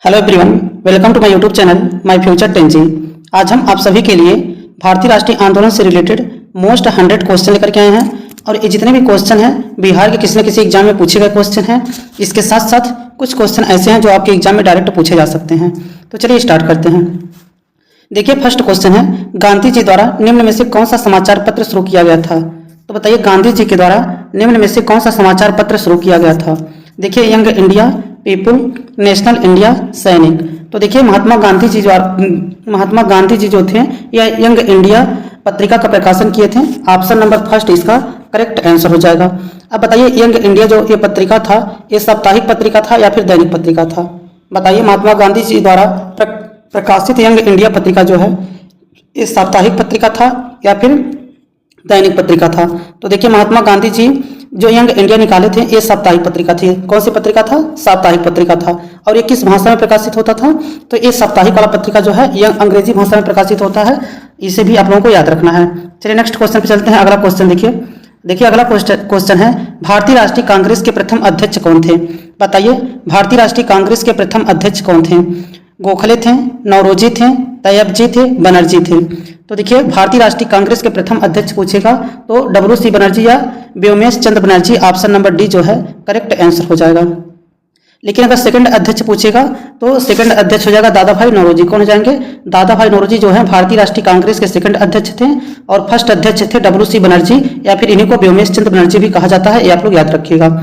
Hello everyone, welcome to my YouTube channel my future 10G। आज हम आप सभी के लिए भारतीय राष्ट्रीय आंदोलन से रिलेटेड मोस्ट 100 क्वेश्चन लेकर के आए हैं और ये जितने भी क्वेश्चन हैं बिहार के किसी न किसी एग्जाम में पूछे गए क्वेश्चन हैं। इसके साथ साथ कुछ क्वेश्चन ऐसे हैं जो आपके एग्जाम में डायरेक्ट पूछे जा सकते हैं। तो चलिए स्टार्ट करते हैं। देखिए, फर्स्ट क्वेश्चन है, गांधी जी द्वारा निम्न में से कौन सा समाचार पत्र शुरू किया गया था? तो बताइए, गांधी जी के द्वारा निम्न में से कौन सा समाचार पत्र शुरू किया गया था? देखिए, young India, people, national India, सैनिक। तो देखिए, महात्मा गांधी जी जो थे यह यंग इंडिया पत्रिका का प्रकाशन किए थे। ऑप्शन नंबर फर्स्ट इसका करेक्ट आंसर हो जाएगा। अब बताइए, यंग इंडिया जो ये पत्रिका था, ये साप्ताहिक पत्रिका था या फिर दैनिक पत्रिका था? बताइए, महात्मा गांधी जी द्वारा प्रकाशित यंग इंडिया पत्रिका जो है ये साप्ताहिक पत्रिका था या फिर दैनिक पत्रिका था? तो देखिए, महात्मा गांधी जी जो यंग इंडिया निकाले थे ये साप्ताहिक पत्रिका थी। कौन सी पत्रिका था? साप्ताहिक पत्रिका था। और ये किस भाषा में प्रकाशित होता था? तो ये साप्ताहिक वाला पत्रिका जो है यह अंग्रेजी भाषा में प्रकाशित होता है। इसे भी आप लोगों को याद रखना है। चलिए नेक्स्ट क्वेश्चन पे चलते हैं। अगला क्वेश्चन देखिए, अगला क्वेश्चन है, भारतीय राष्ट्रीय कांग्रेस के प्रथम अध्यक्ष कौन थे? बताइए, भारतीय राष्ट्रीय कांग्रेस के प्रथम अध्यक्ष कौन थे? गोखले थे, नौरोजी थे, तैयबजी थे, बनर्जी थे? तो देखिए, भारतीय राष्ट्रीय कांग्रेस के प्रथम अध्यक्ष पूछेगा तो WC बनर्जी या व्योमेश चंद्र बनर्जी, ऑप्शन नंबर डी जो है करेक्ट आंसर हो जाएगा। लेकिन अगर सेकंड अध्यक्ष पूछेगा तो सेकंड अध्यक्ष हो जाएगा दादा भाई नौरोजी। कौन हो जाएंगे? दादा भाई नौरोजी जो है भारतीय राष्ट्रीय कांग्रेस के सेकंड अध्यक्ष थे और फर्स्ट अध्यक्ष थे WC बनर्जी या फिर इन्हीं को व्योमेश चंद्र बनर्जी भी कहा जाता है, ये आप लोग याद रखिएगा।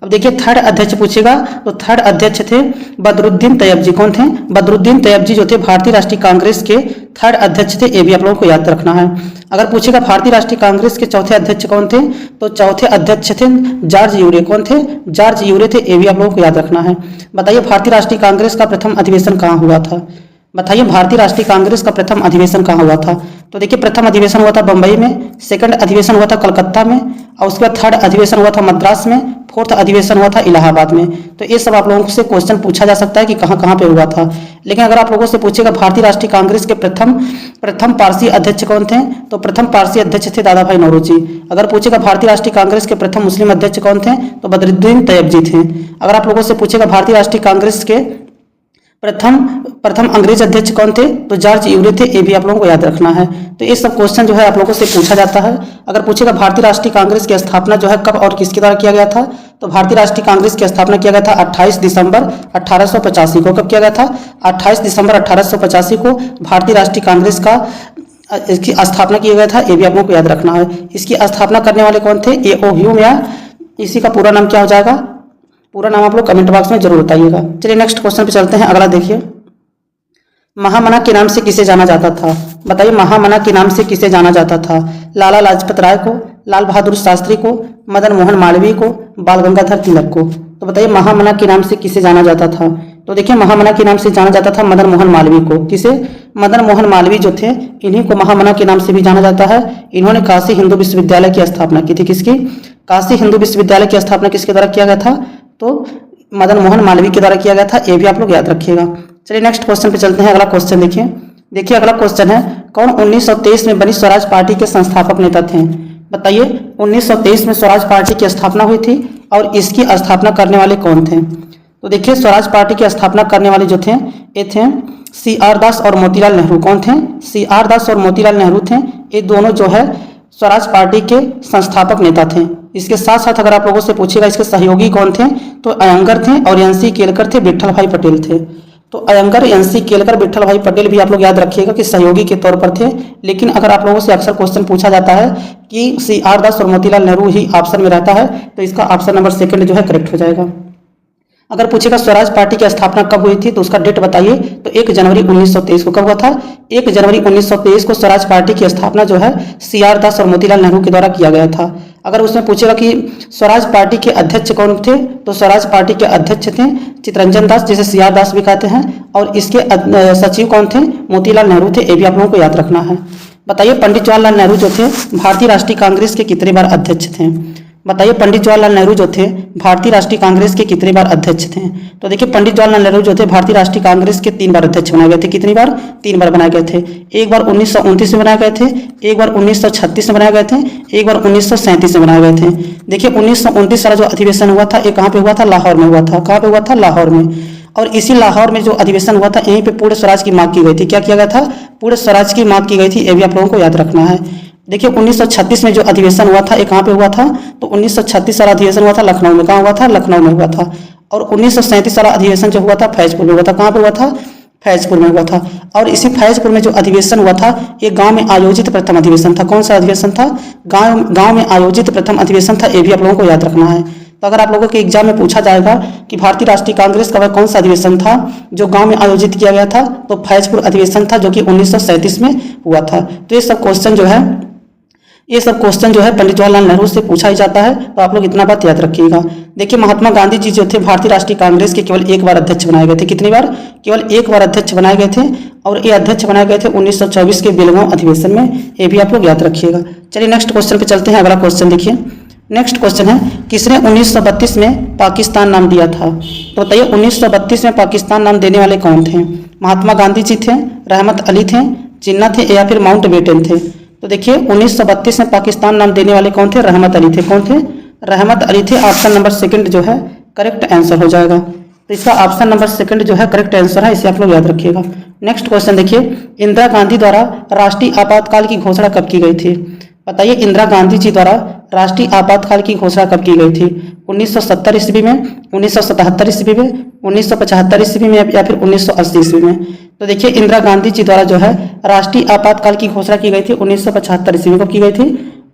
अब देखिए, थर्ड अध्यक्ष पूछेगा तो थर्ड अध्यक्ष थे बदरुद्दीन तैयबजी। कौन थे? बदरुद्दीन तैयबजी जो थे भारतीय राष्ट्रीय कांग्रेस के थर्ड अध्यक्ष थे, ये भी आप लोगों को याद रखना है। अगर पूछेगा भारतीय राष्ट्रीय कांग्रेस के चौथे अध्यक्ष कौन थे, तो चौथे अध्यक्ष थे जॉर्ज यूरे। कौन थे? जॉर्ज यूरे थे, ये भी आप लोगों को याद रखना है। बताइए, भारतीय राष्ट्रीय कांग्रेस का प्रथम अधिवेशन कहाँ हुआ था? बताइए, भारतीय राष्ट्रीय कांग्रेस का प्रथम अधिवेशन कहाँ हुआ था? तो देखिए, प्रथम अधिवेशन हुआ था बंबई में, सेकंड अधिवेशन हुआ था कलकत्ता में और उसके बाद थर्ड अधिवेशन हुआ था मद्रास में, फोर्थ अधिवेशन हुआ था इलाहाबाद में। तो ये सब आप लोगों से क्वेश्चन पूछा जा सकता है कि कहाँ कहाँ पे हुआ था। लेकिन अगर आप लोगों से पूछेगा भारतीय राष्ट्रीय कांग्रेस के प्रथम पारसी अध्यक्ष कौन थे, तो प्रथम पारसी अध्यक्ष थे दादा भाई नौरोजी। अगर पूछेगा भारतीय राष्ट्रीय कांग्रेस के प्रथम मुस्लिम अध्यक्ष कौन थे, तो बदरुद्दीन तैयबजी थे। अगर आप लोगों से पूछेगा भारतीय राष्ट्रीय कांग्रेस के प्रथम अंग्रेज अध्यक्ष कौन थे, तो जॉर्ज यूरे थे, ये भी आप लोगों को याद रखना है। तो ये सब क्वेश्चन जो है आप लोगों से पूछा जाता है। अगर पूछेगा भारतीय राष्ट्रीय कांग्रेस की स्थापना जो है कब और किसके द्वारा किया गया था, तो भारतीय राष्ट्रीय कांग्रेस की स्थापना किया गया था 28 दिसंबर 1885 को। कब किया गया था? 28 दिसंबर 1885 को भारतीय राष्ट्रीय कांग्रेस का इसकी स्थापना किया गया था, ये भी आप लोगों को याद रखना है। इसकी स्थापना करने वाले कौन थे? ए.ओ. ह्यूम या इसी का पूरा नाम क्या हो जाएगा? पूरा नाम आप लोग कमेंट बॉक्स में जरूर बताइएगा। चलिए नेक्स्ट क्वेश्चन पे चलते हैं। अगला देखिए, महामना के नाम से किसे जाना जाता था? बताइए, महामना के नाम से किसे जाना जाता था? लाला लाजपत राय को, लाल बहादुर शास्त्री को, मदन मोहन मालवीय को, बाल गंगाधर तिलक को? तो बताइए, महामना के नाम से किसे जाना जाता था? तो देखिए, महामना के नाम से जाना जाता था मदन मोहन मालवीय को। किसे? मदन मोहन मालवीय जो थे इन्हीं को महामना के नाम से भी जाना जाता है। इन्होंने काशी हिंदू विश्वविद्यालय की स्थापना की थी। किसकी? काशी हिंदू विश्वविद्यालय की स्थापना किसके द्वारा किया गया था? तो मदन मोहन मालवीय के द्वारा किया गया था, ये भी आप लोग याद रखिएगा। चलिए नेक्स्ट क्वेश्चन पे चलते हैं। अगला क्वेश्चन देखिए, अगला क्वेश्चन है, कौन 1923 में बनी स्वराज पार्टी के संस्थापक नेता थे? बताइए, 1923 में स्वराज पार्टी की स्थापना हुई थी और इसकी स्थापना करने वाले कौन थे? तो देखिए, स्वराज पार्टी की स्थापना करने वाले जो थे ये थे CR दास और मोतीलाल नेहरू। कौन थे? CR दास और मोतीलाल नेहरू थे। ये दोनों जो है स्वराज पार्टी के संस्थापक नेता थे। इसके साथ साथ अगर आप लोगों से पूछेगा इसके सहयोगी कौन थे, तो अयंगर थे और NC केलकर थे, विट्ठल भाई पटेल थे। तो अयंगर, NC केलकर, विट्ठल भाई पटेल भी आप लोग याद रखिएगा कि सहयोगी के तौर पर थे। लेकिन अगर आप लोगों से अक्सर क्वेश्चन पूछा जाता है कि CR दास और मोतीलाल नेहरू ही ऑप्शन में रहता है, तो इसका ऑप्शन नंबर सेकंड जो है करेक्ट हो जाएगा। अगर पूछेगा स्वराज पार्टी की स्थापना कब हुई थी, तो उसका डेट बताइए। तो 1 जनवरी 1923 को। कब हुआ था? 1 जनवरी 1923 को स्वराज पार्टी की स्थापना जो है CR दास और मोतीलाल नेहरू के द्वारा किया गया था। अगर उसमें पूछेगा कि स्वराज पार्टी के अध्यक्ष कौन थे, तो स्वराज पार्टी के अध्यक्ष थे चितरंजन दास, जिसे CR दास भी कहते हैं, और इसके सचिव कौन थे? मोतीलाल नेहरू थे, ये भी आप लोगों को याद रखना है। बताइए, पंडित जवाहरलाल नेहरू जो थे भारतीय राष्ट्रीय कांग्रेस के कितने बार अध्यक्ष थे? बताइए, पंडित जवाहरलाल नेहरू जो थे भारतीय राष्ट्रीय कांग्रेस के कितने बार अध्यक्ष थे? तो देखिए, पंडित जवाहरलाल नेहरू जो थे भारतीय राष्ट्रीय कांग्रेस के 3 बार अध्यक्ष बनाए गए थे। कितनी बार? 3 बार बनाए गए थे। एक बार 1929 में बनाए गए थे, एक बार 1936 में बनाए गए थे, एक बार 1937 में बनाए गए थे। देखिए, 1929 वाला जो अधिवेशन हुआ था ये कहाँ पे हुआ था? लाहौर में हुआ था। कहाँ पे हुआ था? लाहौर में। और इसी लाहौर में जो अधिवेशन हुआ था यहीं पे पूर्ण स्वराज की मांग की गई थी। क्या किया गया था? पूर्ण स्वराज की मांग की गई थी। ये भी आप लोगों को याद रखना है। देखिए 1936 में जो अधिवेशन हुआ था ये कहाँ पे हुआ था? तो 1936 वाला अधिवेशन हुआ था लखनऊ में। कहाँ हुआ था? लखनऊ में हुआ था। और 1937 वाला अधिवेशन जो हुआ था फैजपुर में हुआ था। कहाँ पे हुआ था? फैजपुर में हुआ था। और इसी फैजपुर में जो अधिवेशन हुआ था ये गांव में आयोजित प्रथम अधिवेशन था। कौन सा अधिवेशन था? गांव में आयोजित प्रथम अधिवेशन था। ये भी आप लोगों को याद रखना है। तो अगर आप लोगों के एग्जाम में पूछा जाएगा कि भारतीय राष्ट्रीय कांग्रेस का वह कौन सा अधिवेशन था जो गांव में आयोजित किया गया था, तो फैजपुर अधिवेशन था जो कि 1937 में हुआ था। तो ये सब क्वेश्चन जो है पंडित जवाहरलाल नेहरू से पूछा ही जाता है। तो आप लोग इतना बात याद रखिएगा। देखिए महात्मा गांधी जी जो थे भारतीय राष्ट्रीय कांग्रेस के केवल एक बार अध्यक्ष बनाए गए थे। कितनी बार? केवल एक बार अध्यक्ष बनाए गए थे। और ये अध्यक्ष बनाए गए थे 1924 के बेलगांव अधिवेशन में। ये भी आप लोग याद रखिएगा। चलिए नेक्स्ट क्वेश्चन पे चलते हैं। अगला क्वेश्चन देखिए। नेक्स्ट क्वेश्चन है किसने 1932 में पाकिस्तान नाम दिया था? तो बताइए 1932 में पाकिस्तान नाम देने वाले कौन थे? महात्मा गांधी जी थे, रहमत अली थे, जिन्ना थे या फिर माउंटबेटन थे? तो देखिए 1932 में पाकिस्तान नाम देने वाले कौन थे? रहमत अली थे। कौन थे? रहमत अली थे। ऑप्शन नंबर सेकंड जो है करेक्ट आंसर हो जाएगा। तो इसका ऑप्शन नंबर सेकंड जो है करेक्ट आंसर है, इसे आप लोग याद रखिएगा। नेक्स्ट क्वेश्चन देखिए, इंदिरा गांधी द्वारा राष्ट्रीय आपातकाल की घोषणा कब की गई थी? बताइए इंदिरा गांधी जी द्वारा राष्ट्रीय आपातकाल की घोषणा कब की गई थी? 1970 ईस्वी में, 1977 ईस्वी में, 1975 ईस्वी में या फिर 1980 ईस्वी में? तो देखिए इंदिरा गांधी जी द्वारा जो है राष्ट्रीय आपातकाल की घोषणा की गई थी 1975 ईस्वी को की गई थी।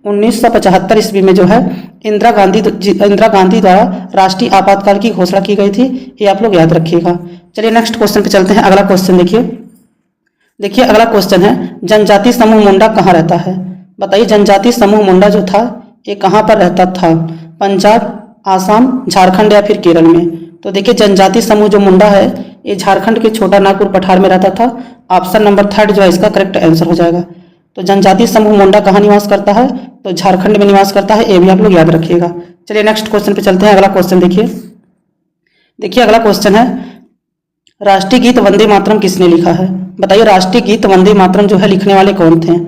1975 ईस्वी में जो है इंदिरा गांधी द्वारा राष्ट्रीय आपातकाल की घोषणा की गई थी। ये आप लोग याद रखिएगा। चलिए नेक्स्ट क्वेश्चन पे चलते हैं। अगला क्वेश्चन देखिए अगला क्वेश्चन है जनजाति समूह मुंडा कहाँ रहता है? बताइए जनजाति समूह मुंडा जो था ये कहाँ पर रहता था? पंजाब, आसाम, झारखंड या फिर केरल में? तो देखिए जनजाति समूह जो मुंडा है ये झारखंड के छोटा नागपुर पठार में रहता था। ऑप्शन नंबर थर्ड जो है इसका करेक्ट आंसर हो जाएगा। तो जनजाति समूह मुंडा कहाँ निवास करता है? तो झारखंड में निवास करता है। ये भी आप लोग याद रखिएगा। चलिए नेक्स्ट क्वेश्चन पे चलते हैं। अगला क्वेश्चन देखिए अगला क्वेश्चन है राष्ट्रीय गीत वंदे मातरम किसने लिखा है? बताइए राष्ट्रीय गीत वंदे मातरम जो है लिखने वाले कौन थे?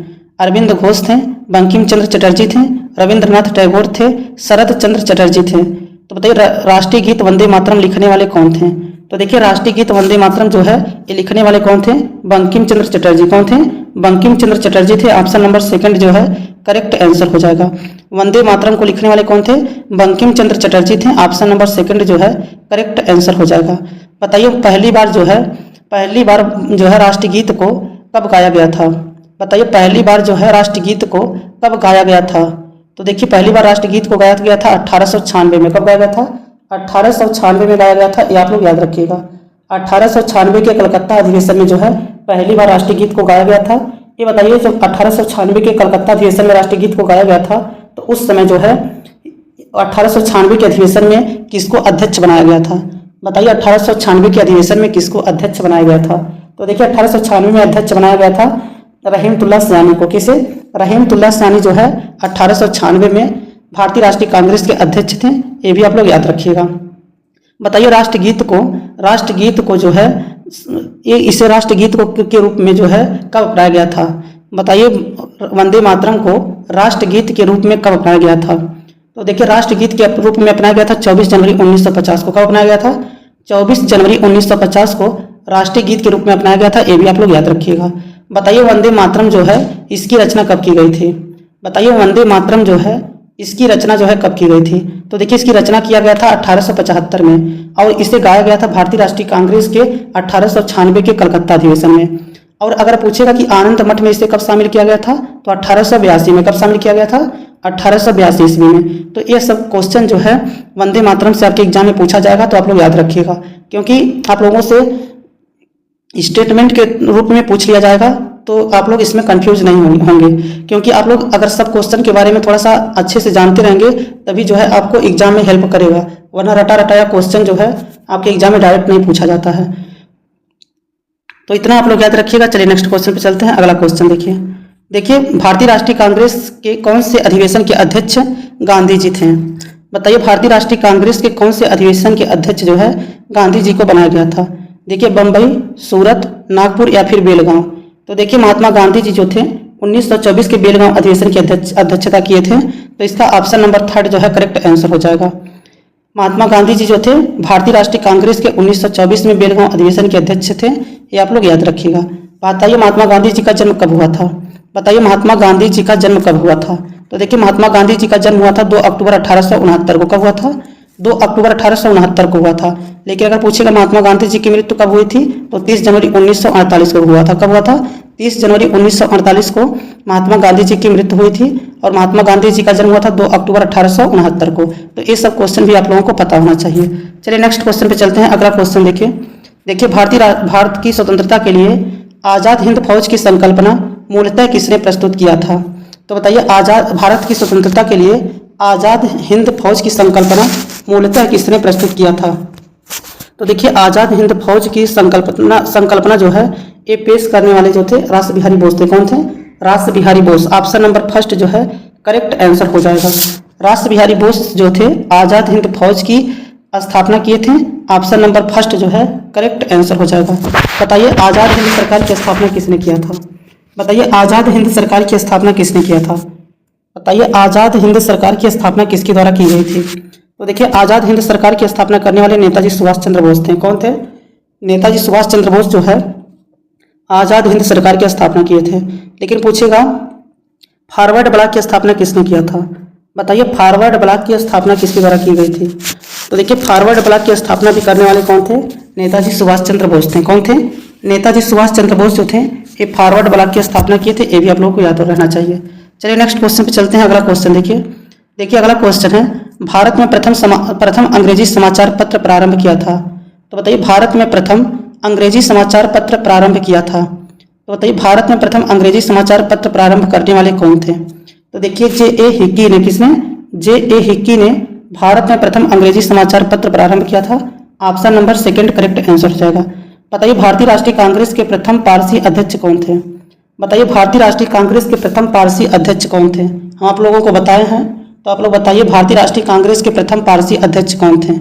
अरविंद घोष थे, बंकिम चंद्र चटर्जी थे, रविंद्रनाथ टैगोर थे, शरद चंद्र चटर्जी थे? तो बताइए राष्ट्रीय गीत वंदे मातरम लिखने वाले कौन थे? तो देखिए राष्ट्रीय गीत वंदे मातरम जो है ये लिखने वाले कौन थे? बंकिम चंद्र चटर्जी। कौन थे? बंकिम चंद्र चटर्जी थे। ऑप्शन नंबर सेकंड जो है करेक्ट आंसर हो जाएगा। वंदे मातरम को लिखने वाले कौन थे? बंकिम चंद्र चटर्जी थे। ऑप्शन नंबर सेकंड जो है करेक्ट आंसर हो जाएगा। बताइए पहली बार जो है राष्ट्रगीत को कब गाया गया था? बताइए पहली बार जो है राष्ट्रगीत को कब गाया गया था? तो देखिए पहली बार राष्ट्रगीत को गाया गया था 1896 में। कब गाया गया था? 1896 में गाया गया था। ये आप लोग याद रखिएगा। 1896 के कलकत्ता अधिवेशन में जो है पहली बार राष्ट्रगीत को गाया गया था। ये बताइए जब 1896 के कलकत्ता अधिवेशन में राष्ट्रगीत को गाया गया था तो उस समय जो है 1896 के अधिवेशन में किसको अध्यक्ष बनाया गया था? बताइए 1896 के अधिवेशन में किसको अध्यक्ष बनाया गया था? तो देखिए 1896 में अध्यक्ष बनाया गया था रहीमतुल्लाह सैनी को। किसे? रहीमतुल्लाह सैनी जो है 1896 में भारतीय राष्ट्रीय कांग्रेस के अध्यक्ष थे। ये भी आप लोग याद रखिएगा। बताइए राष्ट्रगीत को जो है इसे राष्ट्रगीत को के रूप में जो है कब अपनाया गया था? बताइए वंदे मातरम को राष्ट्रगीत के रूप में कब अपनाया गया था? तो देखिए राष्ट्रगीत के रूप में अपनाया गया था 24 जनवरी 1950 को। कब अपनाया गया था? 24 जनवरी 1950 को राष्ट्रीय गीत के रूप में अपनाया गया था। ये भी आप लोग याद रखिएगा। बताइए वंदे मातरम जो है इसकी रचना कब की गई थी? बताइए वंदे मातरम जो है इसकी रचना जो है कब की गई थी? तो देखिए इसकी रचना किया गया था 1875 में और इसे गाया गया था भारतीय राष्ट्रीय कांग्रेस के 1896 के कलकत्ता अधिवेशन में। और अगर पूछेगा कि आनंद मठ में इसे कब शामिल किया गया था तो 1882 में। कब शामिल किया गया था? 1882 ईस्वी में। तो ये सब क्वेश्चन जो है वंदे मातरम से आपके एग्जाम में पूछा जाएगा तो आप लोग याद रखिएगा, क्योंकि आप लोगों से स्टेटमेंट के रूप में पूछ लिया जाएगा तो आप लोग इसमें कंफ्यूज नहीं होंगे, क्योंकि आप लोग अगर सब क्वेश्चन के बारे में थोड़ा सा अच्छे से जानते रहेंगे तभी जो है आपको एग्जाम में हेल्प करेगा, वरना रटाया क्वेश्चन जो है आपके एग्जाम में डायरेक्ट नहीं पूछा जाता है। तो इतना आप लोग याद रखिएगा। चलिए नेक्स्ट क्वेश्चन पे चलते हैं। अगला क्वेश्चन देखिए भारतीय राष्ट्रीय कांग्रेस के कौन से अधिवेशन के अध्यक्ष गांधी जी थे? बताइए भारतीय राष्ट्रीय कांग्रेस के कौन से अधिवेशन के अध्यक्ष जो है गांधी जी को बनाया गया था? देखिए बम्बई, सूरत, नागपुर या फिर बेलगांव? तो देखिए महात्मा गांधी जी जो थे 1924 के बेलगांव अधिवेशन की अध्यक्षता किए थे। तो इसका ऑप्शन नंबर थर्ड जो है करेक्ट आंसर हो जाएगा। महात्मा गांधी जी जो थे भारतीय राष्ट्रीय कांग्रेस के 1924 में बेलगांव अधिवेशन के अध्यक्ष थे, ये आप लोग याद रखिएगा। बताइए महात्मा गांधी जी का जन्म कब हुआ था? बताइए महात्मा गांधी जी का जन्म कब हुआ था? तो देखिए महात्मा गांधी जी का जन्म हुआ था 2 अक्टूबर 1869 को। कब हुआ था? 2 अक्टूबर 1869 को हुआ था। लेकिन अगर पूछेगा महात्मा गांधी जी की मृत्यु कब हुई थी, तो 30 जनवरी 1948 को हुआ था। कब हुआ था? 30 जनवरी 1948 को महात्मा गांधी जी की मृत्यु हुई थी और महात्मा गांधी जी का जन्म हुआ था 2 अक्टूबर 1869 को। तो ये सब क्वेश्चन भी आप लोगों को पता होना चाहिए। चलिए नेक्स्ट क्वेश्चन पे चलते हैं। अगला क्वेश्चन देखिए भारत की स्वतंत्रता के लिए आज़ाद हिंद फौज की संकल्पना मूलतः किसने प्रस्तुत किया था? तो बताइए भारत की स्वतंत्रता के लिए आज़ाद हिंद फौज की संकल्पना मूलतः किसने प्रस्तुत किया था? तो देखिए आज़ाद हिंद फौज की संकल्पना जो है ये पेश करने वाले जो थे रास बिहारी बोस थे। कौन थे? रास Bihari Bose. Option number first जो है करेक्ट आंसर हो जाएगा। रास बिहारी बोस जो थे आज़ाद हिंद फौज की स्थापना किए थे। ऑप्शन नंबर फर्स्ट जो है करेक्ट आंसर हो जाएगा। बताइए आज़ाद हिंद सरकार की स्थापना किसने किया था? बताइए आज़ाद हिंद सरकार की स्थापना किसने किया था? बताइए आज़ाद हिंद सरकार की स्थापना किसके द्वारा की गई थी? तो देखिए आज़ाद हिंद सरकार की स्थापना करने वाले नेताजी सुभाष चंद्र बोस थे। कौन थे? नेताजी सुभाष चंद्र बोस जो है आज़ाद हिंद सरकार की स्थापना किए थे। लेकिन पूछेगा फॉरवर्ड ब्लॉक की स्थापना किसने किया था? बताइए फॉरवर्ड ब्लॉक की स्थापना किसके द्वारा की गई थी? तो देखिए फॉरवर्ड ब्लॉक की स्थापना भी करने वाले कौन थे? नेताजी सुभाष चंद्र बोस थे। कौन थे? नेताजी सुभाष चंद्र बोस जो थे ये फॉरवर्ड ब्लॉक की स्थापना किए थे। ये भी आप लोगों को याद रहना चाहिए। चलिए नेक्स्ट क्वेश्चन पे चलते हैं। अगला क्वेश्चन देखिए अगला क्वेश्चन है भारत में प्रथम अंग्रेजी समाचार पत्र प्रारंभ किया था। तो बताइए भारत में प्रथम अंग्रेजी समाचार पत्र प्रारंभ किया था। तो बताइए भारत में प्रथम अंग्रेजी समाचार पत्र प्रारंभ करने वाले कौन थे? तो देखिए जे.ए. हिक्की ने। किसने? जे.ए. हिक्की ने भारत में प्रथम अंग्रेजी समाचार पत्र प्रारंभ किया था। Option number second correct answer हो जाएगा। बताइए भारतीय राष्ट्रीय कांग्रेस के प्रथम पारसी अध्यक्ष कौन थे? बताइए भारतीय राष्ट्रीय कांग्रेस के प्रथम पारसी अध्यक्ष कौन थे? हम आप लोगों को बताए हैं, तो आप लोग बताइए भारतीय राष्ट्रीय कांग्रेस के प्रथम पारसी अध्यक्ष कौन थे?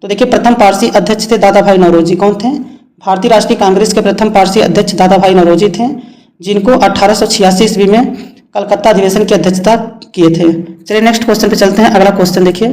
तो देखिए प्रथम पारसी अध्यक्ष थे दादा भाई नौरोजी। कौन थे? भारतीय राष्ट्रीय कांग्रेस के प्रथम पारसी अध्यक्ष दादा भाई नौरोजी थे, जिनको 1886 ईस्वी में कलकत्ता अधिवेशन की अध्यक्षता किए थे। चलिए नेक्स्ट क्वेश्चन पे चलते हैं। अगला क्वेश्चन देखिए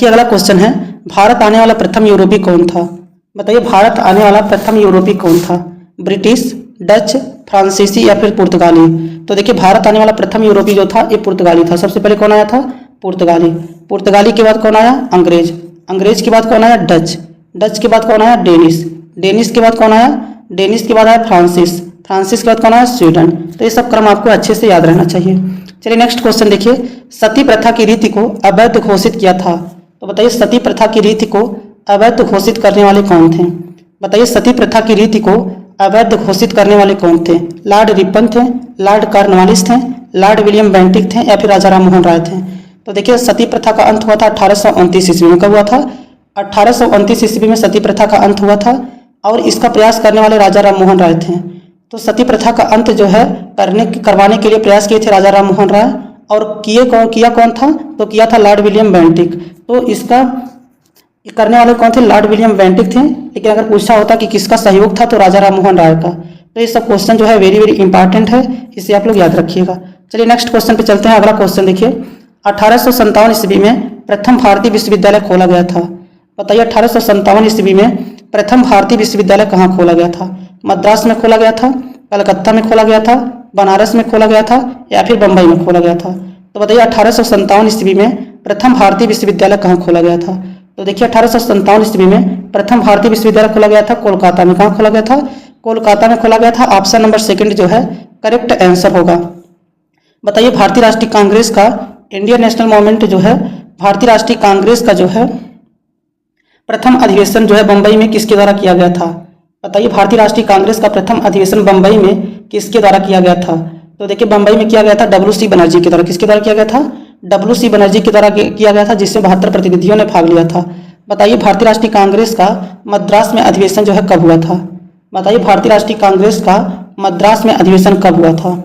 अगला क्वेश्चन है भारत आने वाला प्रथम यूरोपीय कौन था? बताइए भारत आने वाला प्रथम यूरोपीय कौन था? ब्रिटिश, डच, फ्रांसीसी या फिर पुर्तगाली? तो देखिए भारत आने वाला प्रथम यूरोपीय जो था ये पुर्तगाली था। सबसे पहले कौन आया था? पुर्तगाली। पुर्तगाली के बाद कौन आया? अंग्रेज। अंग्रेज के बाद कौन आया? डच। डच के बाद कौन आया? डेनिश। डेनिश के बाद कौन आया? डेनिश के बाद आया फ्रांसिस। फ्रांसिस के बाद कौन आया? स्वीडन। तो ये सब क्रम आपको अच्छे से याद रहना चाहिए। चलिए नेक्स्ट क्वेश्चन देखिए सती प्रथा की रीति को अवैध घोषित किया था। तो बताइए सती प्रथा की रीति को अवैध घोषित करने वाले कौन थे? बताइए सती प्रथा की रीति को अवैध घोषित करने वाले कौन थे? लॉर्ड रिपन थे, लॉर्ड कॉर्नवालिस थे, लॉर्ड विलियम बेंटिक थे या फिर राजा राम मोहन राय थे? तो देखिए सती प्रथा का अंत हुआ था 1829 ईस्वी में। कब हुआ था? 1829 ईस्वी में सती प्रथा का अंत हुआ था और इसका प्रयास करने वाले राजा राम मोहन राय थे। तो सती प्रथा का अंत जो है करवाने के लिए प्रयास किए थे राजा राम मोहन राय, और किया कौन था? तो किया था लॉर्ड विलियम बेंटिक। तो इसका करने वाले कौन थे? लॉर्ड विलियम बेंटिक थे। लेकिन अगर पूछा होता कि किसका सहयोग था तो राजा राम मोहन राय का। तो ये सब क्वेश्चन जो है वेरी वेरी इंपॉर्टेंट है, इसे आप लोग याद रखिएगा। चलिए नेक्स्ट क्वेश्चन पे चलते हैं। अगला क्वेश्चन देखिए 1857 ईस्वी में प्रथम भारतीय विश्वविद्यालय खोला गया था। बताइए 1857 ईस्वी में प्रथम भारतीय विश्वविद्यालय कहाँ खोला गया था? मद्रास में खोला गया था, कलकत्ता में खोला गया था, बनारस में खोला गया था या फिर बम्बई में खोला गया था? तो बताइए 1857 ईस्वी में प्रथम भारतीय विश्वविद्यालय कहाँ खोला गया था? तो देखिए 1857 ईस्वी में प्रथम भारतीय विश्वविद्यालय खोला गया था कोलकाता में। कहाँ खोला गया था? कोलकाता में खोला गया था। ऑप्शन नंबर सेकंड जो है करेक्ट आंसर होगा। बताइए भारतीय राष्ट्रीय कांग्रेस का इंडियन नेशनल मूवमेंट जो है, भारतीय राष्ट्रीय कांग्रेस का जो है प्रथम अधिवेशन जो है बम्बई में किसके द्वारा किया गया था? बताइए भारतीय राष्ट्रीय कांग्रेस का प्रथम अधिवेशन बम्बई में किसके द्वारा किया गया था? तो देखिए बम्बई में किया गया था WC बनर्जी के द्वारा। किसके द्वारा किया गया था? WC बनर्जी के द्वारा किया गया था, जिसमें 72 प्रतिनिधियों ने भाग लिया था। बताइए भारतीय राष्ट्रीय कांग्रेस का मद्रास में अधिवेशन जो है कब हुआ था? बताइए भारतीय राष्ट्रीय कांग्रेस का मद्रास में अधिवेशन कब हुआ था?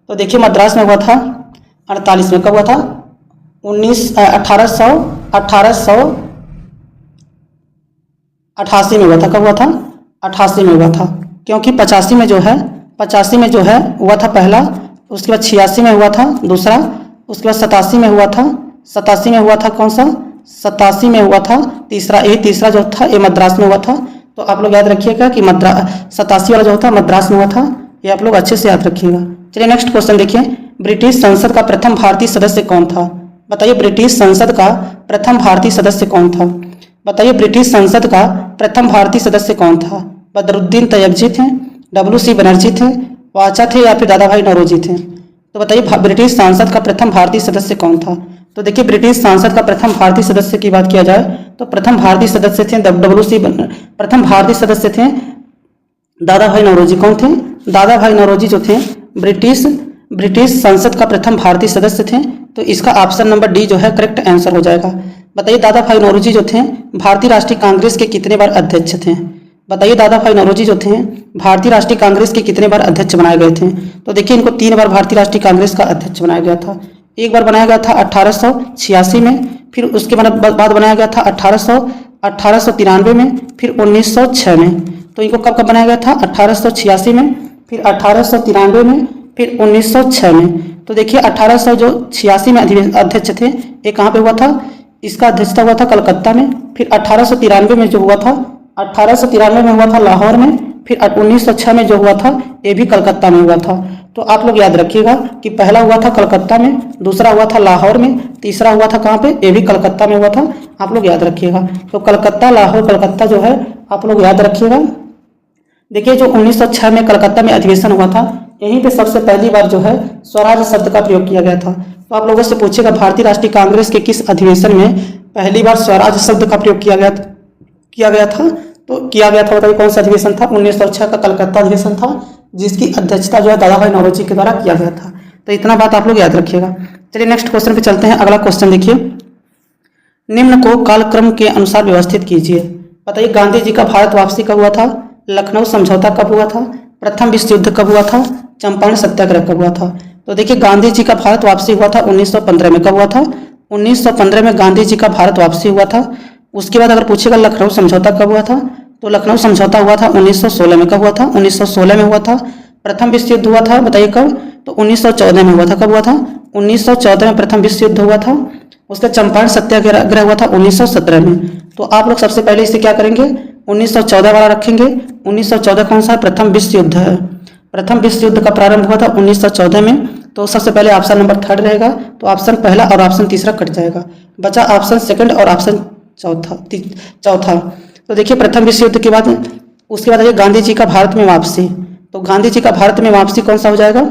तो देखिए मद्रास में हुआ था 48 में। कब हुआ था? 1888 में हुआ था। कब हुआ था? 88 में हुआ था, क्योंकि 85 में जो है हुआ था पहला, उसके बाद 86 में हुआ था दूसरा, उसके बाद 87 में हुआ था। 87 में हुआ था कौन सा? 87 में हुआ था। तीसरा जो था ये मद्रास में हुआ था। तो आप लोग याद रखिएगा कि 87 वाला जो था मद्रास में हुआ था। ये आप लोग अच्छे से याद रखिएगा। चलिए नेक्स्ट क्वेश्चन देखिए, ब्रिटिश संसद का प्रथम भारतीय सदस्य कौन था? बताइए ब्रिटिश संसद का प्रथम भारतीय सदस्य कौन था? बताइए ब्रिटिश संसद का प्रथम भारतीय सदस्य कौन था? बदरुद्दीन तैयबजी थे, WC बनर्जी थे, वाचा थे या फिर दादा भाई नौरोजी थे? तो बताइए ब्रिटिश संसद का प्रथम भारतीय सदस्य कौन था? तो देखिए ब्रिटिश संसद का प्रथम भारतीय सदस्य की बात किया जाए तो प्रथम भारतीय सदस्य थे प्रथम भारतीय सदस्य थे दादा भाई नौरोजी। कौन थे? दादा भाई नौरोजी जो थे ब्रिटिश संसद का प्रथम भारतीय सदस्य थे। तो इसका ऑप्शन नंबर डी जो है करेक्ट आंसर हो जाएगा। बताइए दादा भाई नौरोजी जो थे भारतीय राष्ट्रीय कांग्रेस के कितने बार अध्यक्ष थे? बताइए दादा भाई नौरोजी जो थे भारतीय राष्ट्रीय कांग्रेस के कितने बार अध्यक्ष बनाए गए थे? तो देखिए इनको 3 बार भारतीय राष्ट्रीय कांग्रेस का अध्यक्ष बनाया गया था। एक बार बनाया गया था 1886 में, फिर उसके बाद बनाया गया था 1893 में, फिर 1906 में। तो इनको कब कब बनाया गया था? 1886 में, फिर 1893 में, फिर 1906 में। तो देखिए 1886 में अध्यक्ष थे, ये कहाँ पे हुआ था? इसका अध्यक्षता हुआ था कलकत्ता में। फिर 1893 में जो हुआ था 1893 में हुआ था लाहौर में। फिर 1906 में जो हुआ था ये भी कलकत्ता में हुआ था। तो आप लोग याद रखिएगा कि पहला हुआ था कलकत्ता में, दूसरा हुआ था लाहौर में, तीसरा हुआ था कहाँ पे? ये भी कलकत्ता में हुआ था। आप लोग याद रखिएगा। तो कलकत्ता लाहौर कलकत्ता जो है आप लोग याद रखिएगा। देखिए जो 1906 में कलकत्ता में अधिवेशन हुआ था यहीं पे सबसे पहली बार जो है स्वराज शब्द का प्रयोग किया गया था। तो आप लोगों से पूछेगा भारतीय राष्ट्रीय कांग्रेस के किस अधिवेशन में पहली बार स्वराज शब्द का प्रयोग किया गया था? तो किया गया था, बताइए कौन सा अधिवेशन था? 1906 का कलकत्ता अधिवेशन था, जिसकी अध्यक्षता जो है दादा भाई नौरोजी के द्वारा किया गया था। तो इतना बात आप लोग याद रखिएगा। चलिए नेक्स्ट क्वेश्चन पे चलते हैं। अगला क्वेश्चन देखिए, निम्न को कालक्रम के अनुसार व्यवस्थित कीजिए। बताइए गांधी जी का भारत वापसी कब हुआ था? लखनऊ समझौता कब हुआ था? प्रथम विश्व युद्ध कब हुआ था? चंपारण सत्याग्रह कब हुआ था? तो देखिए गांधी जी का भारत वापसी हुआ था 1915 में। कब हुआ था? 1915 में गांधी जी का भारत वापसी हुआ था। उसके बाद अगर पूछेगा लखनऊ समझौता कब हुआ था, तो लखनऊ समझौता हुआ था 1916 में। कब हुआ था? 1916 में हुआ था। प्रथम विश्व युद्ध हुआ था, बताइए कब? तो 1914 में हुआ था। कब हुआ था? 1914 में प्रथम विश्व युद्ध हुआ था। उसका चंपारण सत्याग्रह हुआ था 1917 में। तो आप लोग सबसे पहले इसे क्या करेंगे? 1914 वाला रखेंगे। 1914 कौन सा? प्रथम विश्व युद्ध है। प्रथम विश्व युद्ध का प्रारंभ हुआ था 1914 में। तो सबसे पहले ऑप्शन नंबर 3 रहेगा। तो ऑप्शन पहला और ऑप्शन तीसरा कट जाएगा, बचा ऑप्शन सेकंड और ऑप्शन चौथा। तो देखिए प्रथम विश्व युद्ध के बाद उसके बाद गांधी जी का भारत में वापसी। तो गांधी जी का भारत में वापसी कौन सा हो जाएगा?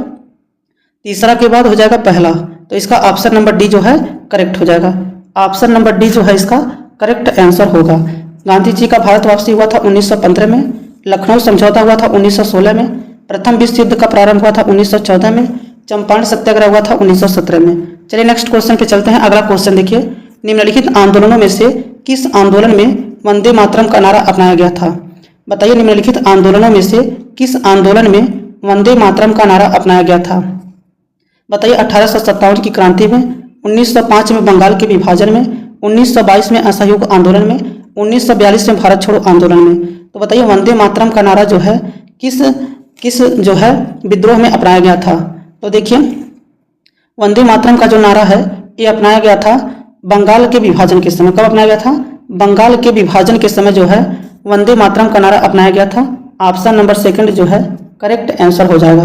तीसरा के बाद हो जाएगा पहला। तो इसका ऑप्शन नंबर डी जो है करेक्ट हो जाएगा। ऑप्शन नंबर डी जो है इसका करेक्ट आंसर होगा। गांधी जी का भारत वापसी हुआ था 1915 में, लखनऊ समझौता हुआ था 1916 में, प्रथम विश्व युद्ध का प्रारंभ हुआ था 1914 में, चंपारण सत्याग्रह हुआ था 1917 में। चलिए नेक्स्ट क्वेश्चन पे चलते हैं। अगला क्वेश्चन देखिए, निम्नलिखित आंदोलनों में से किस आंदोलन में वंदे मातरम का नारा अपनाया गया था? बताइए निम्नलिखित आंदोलनों में से किस आंदोलन में वंदे मातरम का नारा अपनाया गया था? बताइए 1857 की क्रांति में, 1905 में बंगाल के विभाजन में, 1922 में असहयोग आंदोलन में, 1942 में भारत छोड़ो आंदोलन में। तो बताइए वंदे मातरम का नारा जो है किस जो है विद्रोह में अपनाया गया था? तो देखिए वंदे मातरम का जो नारा है ये अपनाया गया था बंगाल के विभाजन के समय। कब अपनाया गया था? बंगाल के विभाजन के समय जो है वंदे मातरम का नारा अपनाया गया था। ऑप्शन नंबर सेकंड जो है करेक्ट आंसर हो जाएगा।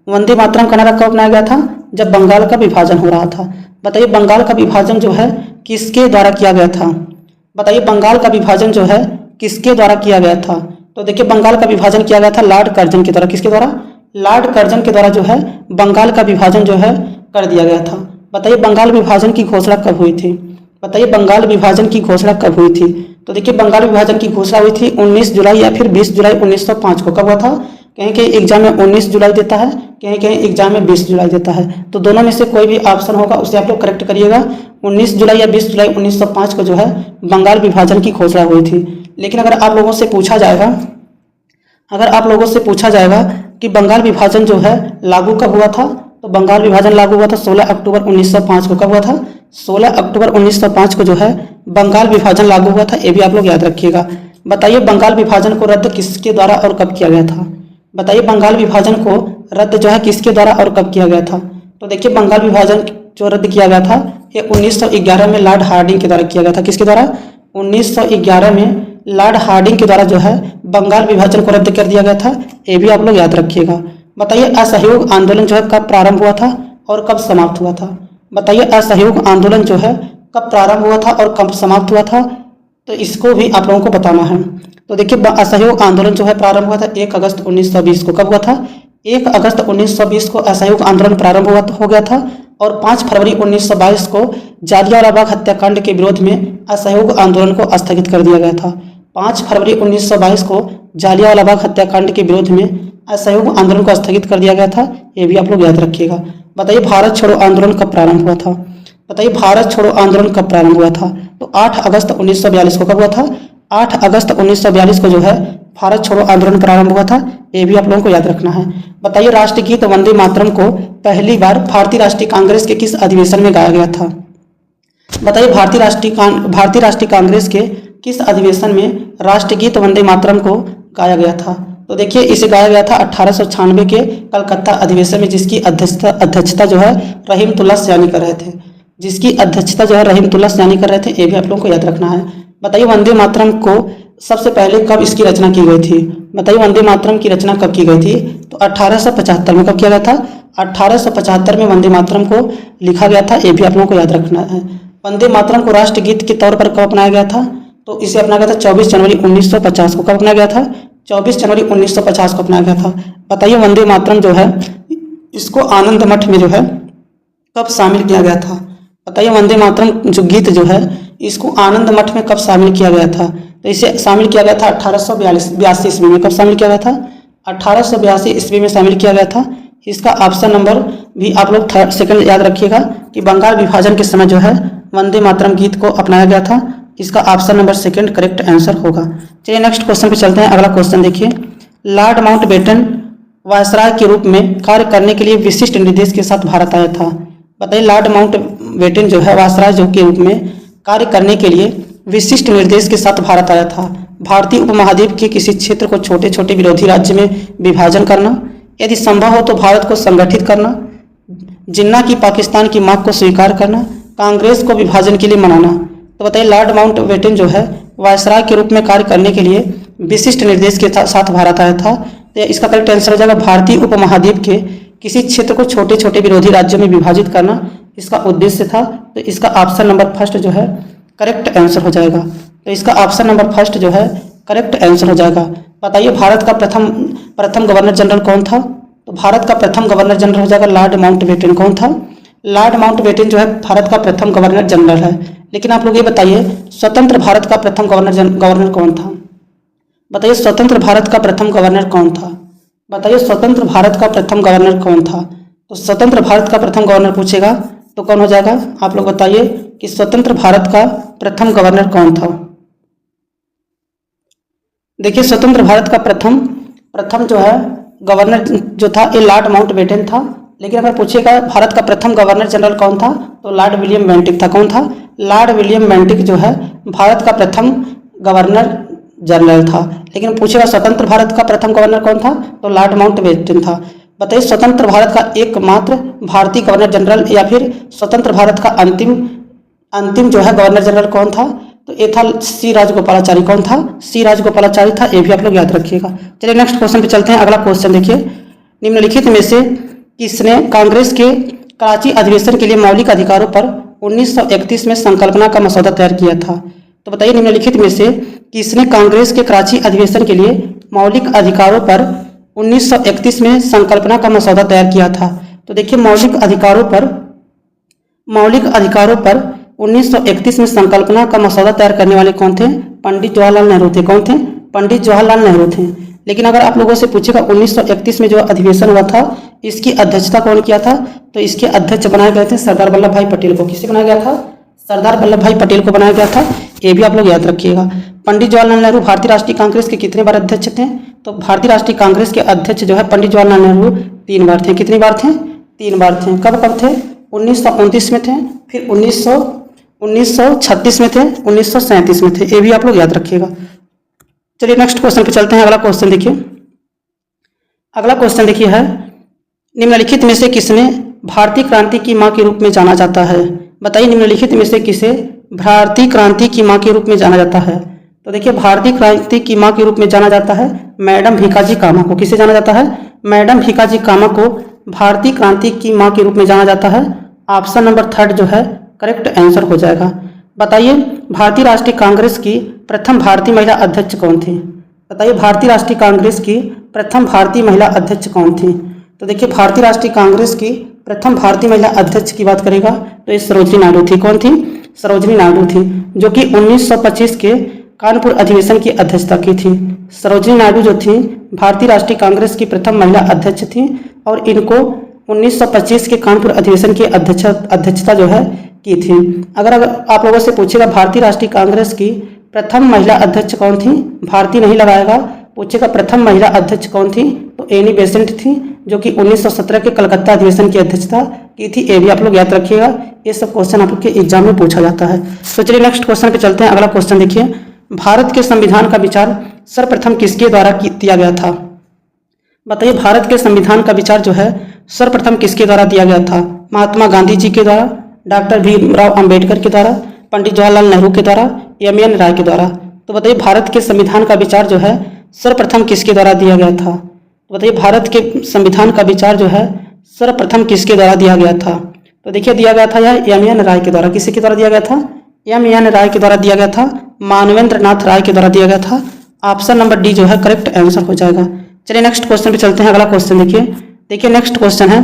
वंदे मातरम का नारा कब अपनाया गया था? जब बंगाल का विभाजन हो रहा था। बताइए बंगाल का विभाजन जो है किसके द्वारा किया गया था? बताइए बंगाल का विभाजन जो है किसके द्वारा किया गया था? तो देखिए बंगाल का विभाजन किया गया था लॉर्ड कर्जन के द्वारा। किसके द्वारा? लॉर्ड कर्जन के द्वारा जो है बंगाल का विभाजन जो है कर दिया गया था। बताइए बंगाल विभाजन की घोषणा कब हुई थी? बताइए बंगाल विभाजन की घोषणा कब हुई थी? तो देखिए बंगाल विभाजन की घोषणा हुई थी 19 जुलाई या फिर 20 जुलाई 1905 को। कब हुआ था? कहीं कहीं एग्जाम में 19 जुलाई देता है, कहीं कहीं एग्जाम में 20 जुलाई देता है। तो दोनों में से कोई भी ऑप्शन होगा उसे आप लोग करेक्ट करिएगा। 19 जुलाई या 20 जुलाई 1905 को जो है बंगाल विभाजन की घोषणा हुई थी। लेकिन अगर आप लोगों से पूछा जाएगा कि बंगाल विभाजन जो है लागू कब हुआ था, तो बंगाल विभाजन लागू हुआ था 16 अक्टूबर 1905 को। कब हुआ था? 16 अक्टूबर 1905 को जो है बंगाल विभाजन लागू हुआ था। ये भी आप लोग याद रखिएगा। बताइए बंगाल विभाजन को रद्द किसके द्वारा और कब किया गया था? बताइए बंगाल विभाजन को रद्द जो है किसके द्वारा और कब किया गया था? तो देखिए बंगाल विभाजन जो रद्द किया गया था ये 1911 में लॉर्ड हार्डिंग के द्वारा किया गया था। किसके द्वारा? 1911 में लॉर्ड हार्डिंग के द्वारा जो है बंगाल विभाजन को रद्द कर दिया गया था। ये भी आप लोग याद रखिएगा। बताइए असहयोग आंदोलन जो है कब प्रारंभ हुआ था और कब समाप्त हुआ था? बताइए असहयोग आंदोलन जो है कब प्रारंभ हुआ था और कब समाप्त हुआ था? तो इसको भी आप लोगों को बताना है। तो देखिए असहयोग आंदोलन जो है प्रारंभ हुआ था 1 अगस्त 1920 को। कब हुआ था? 1 अगस्त 1920 को असहयोग आंदोलन प्रारंभ हो गया था और 5 फरवरी 1922 को जालियांवाला बाग हत्याकांड के विरोध में असहयोग आंदोलन को स्थगित कर दिया गया था। 5 फरवरी 1922 को जालियांवाला बाग हत्याकांड के विरोध में असहयोग आंदोलन को स्थगित कर दिया गया था। ये भी आप लोग याद रखिएगा। बताइए भारत छोड़ो आंदोलन कब प्रारंभ हुआ था? बताइए भारत छोड़ो आंदोलन कब प्रारंभ हुआ था? तो 8 अगस्त 1942 को। कब हुआ था? 8 अगस्त 1942 को जो है भारत छोड़ो आंदोलन प्रारंभ हुआ था। ये भी आप लोगों को याद रखना है। बताइए राष्ट्रगीत वंदे मातरम को पहली बार भारतीय राष्ट्रीय कांग्रेस के किस अधिवेशन में गाया गया था? बताइए भारतीय राष्ट्रीय कांग्रेस के किस अधिवेशन में राष्ट्रगीत वंदे मातरम को गाया गया था? तो देखिए इसे गाया गया था 1896 के कलकत्ता अधिवेशन में, जिसकी अध्यक्षता जो है रहीमतुल्लाह सैनी कर रहे थे। जिसकी अध्यक्षता जो है रहीमतुल्लाह सैनी कर रहे थे। ये भी आप लोगों को याद रखना है। बताइए वंदे मातरम को सबसे पहले कब इसकी रचना की गई थी? बताइए वंदे मातरम की रचना कब की गई थी? तो 1875 में। कब किया गया था? 1875 में वंदे मातरम को लिखा गया था। ये भी आप लोगों को याद रखना है। वंदे मातरम को राष्ट्रगीत के तौर पर कब अपनाया गया था? तो इसे अपनाया गया था 24 जनवरी 1950 को। कब अपनाया गया था? 24 जनवरी 1950 को अपनाया गया था। बताइए वंदे मातरम जो है इसको आनंद मठ में जो है कब शामिल किया गया था? बताइए वंदे मातरम जो गीत जो है इसको आनंद मठ में कब शामिल किया गया था? तो इसे शामिल किया गया था 1882 ईस्वी में। कब शामिल किया गया था? 1882 ईस्वी में शामिल किया गया था। इसका ऑप्शन नंबर भी आप लोग सेकंड याद रखिएगा कि बंगाल विभाजन के समय जो है वंदे मातरम गीत को अपनाया गया था। इसका option number second correct answer होगा। चलिए नेक्स्ट क्वेश्चन पे चलते हैं। अगला क्वेश्चन देखिए, लॉर्ड माउंटबेटन वायसराय के रूप में कार्य करने के लिए विशिष्ट निर्देश के साथ भारत आया था। बताइए लॉर्ड माउंटबेटन जो है वायसराय के रूप में कार्य करने के लिए विशिष्ट निर्देश के साथ भारत आया था। भारतीय उपमहाद्वीप के किसी क्षेत्र को छोटे छोटे विरोधी राज्य में विभाजन करना, यदि संभव हो तो भारत को संगठित करना, जिन्ना की पाकिस्तान की मांग को स्वीकार करना, कांग्रेस को विभाजन के लिए मनाना। तो बताइए लॉर्ड माउंटबेटन जो है वायसराय के रूप में कार्य करने के लिए विशिष्ट निर्देश के साथ भारत आया था। तो इसका करेक्ट आंसर हो जाएगा भारतीय उपमहाद्वीप के किसी क्षेत्र को छोटे छोटे विरोधी राज्यों में विभाजित करना इसका उद्देश्य था। तो इसका ऑप्शन नंबर फर्स्ट जो है करेक्ट आंसर हो जाएगा। तो इसका ऑप्शन नंबर फर्स्ट जो है करेक्ट आंसर हो जाएगा। बताइए भारत का प्रथम गवर्नर जनरल कौन था? तो भारत का प्रथम गवर्नर जनरल हो जाएगा लॉर्ड माउंटबेटन। कौन था? लॉर्ड माउंटबेटन जो है भारत का प्रथम गवर्नर जनरल है। लेकिन आप लोग ये बताइए स्वतंत्र भारत का प्रथम गवर्नर कौन था? बताइए स्वतंत्र भारत का प्रथम गवर्नर कौन था? बताइए स्वतंत्र भारत का प्रथम गवर्नर कौन था? तो स्वतंत्र भारत का प्रथम गवर्नर पूछेगा तो कौन हो जाएगा? आप लोग बताइए कि स्वतंत्र भारत का प्रथम गवर्नर कौन था? देखिए स्वतंत्र भारत का प्रथम जो है गवर्नर जो था ये लॉर्ड माउंटबेटन था। लेकिन अगर पूछेगा भारत का प्रथम गवर्नर जनरल कौन था तो लॉर्ड विलियम बेंटिक था। कौन था? लॉर्ड विलियम बेंटिक जो है भारत का प्रथम गवर्नर जनरल था। लेकिन पूछेगा स्वतंत्र भारत का प्रथम गवर्नर कौन था तो लॉर्ड माउंटबेटन था। बताइए स्वतंत्र भारत का एकमात्र भारतीय गवर्नर जनरल या फिर स्वतंत्र भारत का अंतिम जो है गवर्नर जनरल कौन था? तो ये था सी राजगोपालाचारी। कौन था? सी राजगोपालाचारी था। ये भी आप लोग याद रखिएगा। चलिए नेक्स्ट क्वेश्चन पे चलते हैं। अगला क्वेश्चन देखिए, निम्नलिखित में से किसने कांग्रेस के कराची अधिवेशन के लिए मौलिक अधिकारों पर 1931 में संकल्पना का मसौदा तैयार किया था? तो बताइए निम्नलिखित में से किसने कांग्रेस के कराची अधिवेशन के लिए मौलिक अधिकारों पर 1931 में संकल्पना का मसौदा तैयार किया था? तो देखिए मौलिक अधिकारों पर 1931 में संकल्पना का मसौदा तैयार करने वाले कौन थे? पंडित जवाहरलाल नेहरू थे। कौन थे? पंडित जवाहरलाल नेहरू थे। लेकिन अगर आप लोगों से पूछेगा 1931 में जो अधिवेशन हुआ था इसकी अध्यक्षता कौन किया था? तो इसके अध्यक्ष बनाए गए थे सरदार वल्लभ भाई पटेल को। किसे बनाया गया था? सरदार वल्लभ भाई पटेल को बनाया गया था। ये भी आप लोग याद रखिएगा। पंडित जवाहरलाल नेहरू भारतीय राष्ट्रीय कांग्रेस के कितने बार अध्यक्ष थे? तो भारतीय राष्ट्रीय कांग्रेस के अध्यक्ष जो है पंडित जवाहरलाल नेहरू 3 बार थे। कितनी बार थे? 3 बार थे। कब कब थे? 1929 में थे, फिर 1936 में थे, 1937 में थे। ये भी आप लोग याद रखिएगा। चलिए नेक्स्ट क्वेश्चन पे चलते हैं। अगला क्वेश्चन देखिए है निम्नलिखित में से किसने भारतीय क्रांति की मां के रूप में जाना जाता है? बताइए निम्नलिखित में से किसे भारतीय क्रांति की मां के रूप में जाना जाता है? तो देखिए भारतीय क्रांति की मां के रूप में जाना जाता है मैडम भीकाजी कामा को। किसे जाना जाता है? मैडम भीकाजी कामा को भारतीय क्रांति की मां के रूप में जाना जाता है। ऑप्शन नंबर 3 जो है करेक्ट आंसर हो जाएगा। बताइए भारतीय राष्ट्रीय कांग्रेस की प्रथम भारतीय महिला अध्यक्ष कौन थी? बताइए भारतीय राष्ट्रीय कांग्रेस की प्रथम भारतीय महिला अध्यक्ष कौन थी? तो देखिए भारतीय राष्ट्रीय कांग्रेस की प्रथम भारतीय महिला अध्यक्ष की बात करेगा तो ये सरोजिनी नायडू थी। कौन थी? सरोजिनी नायडू थी, जो कि 1925 के कानपुर अधिवेशन की अध्यक्षता की थी। सरोजिनी नायडू जो थी भारतीय राष्ट्रीय कांग्रेस की प्रथम महिला अध्यक्ष थी और इनको 1925 के कानपुर अधिवेशन की अध्यक्षता जो है की थी। अगर आप लोगों से पूछेगा भारतीय राष्ट्रीय कांग्रेस की प्रथम महिला अध्यक्ष कौन थी, भारतीय नहीं लगाएगा, पूछेगा प्रथम महिला अध्यक्ष कौन थी, तो एनी बेसेंट थी, जो कि 1917 के कलकत्ता अधिवेशन की अध्यक्षता की थी। ये भी आप लोग याद रखिएगा, ये सब क्वेश्चन आप लोग के एग्जाम में पूछा जाता है। तो चलिए नेक्स्ट क्वेश्चन पे चलते हैं। अगला क्वेश्चन देखिए, भारत के संविधान का विचार सर्वप्रथम किसके द्वारा दिया गया था? बताइए भारत के संविधान का विचार जो है सर्वप्रथम किसके द्वारा दिया गया था? महात्मा गांधी जी के द्वारा, डॉक्टर भीमराव अंबेडकर के द्वारा, पंडित जवाहरलाल नेहरू के द्वारा, एम.एन. राय के द्वारा। तो बताइए भारत के संविधान का विचार जो है सर्वप्रथम किसके द्वारा दिया गया था? तो बताइए भारत के संविधान का विचार जो है सर्वप्रथम किसके द्वारा दिया गया था? तो देखिए दिया गया था यह एम.एन. राय के द्वारा। किसके द्वारा दिया गया था? एम.एन. राय के द्वारा दिया गया था, मानवेंद्र नाथ राय के द्वारा दिया गया था। ऑप्शन नंबर डी जो है करेक्ट आंसर हो जाएगा। चलिए नेक्स्ट क्वेश्चन पे चलते हैं। अगला क्वेश्चन देखिए नेक्स्ट क्वेश्चन है,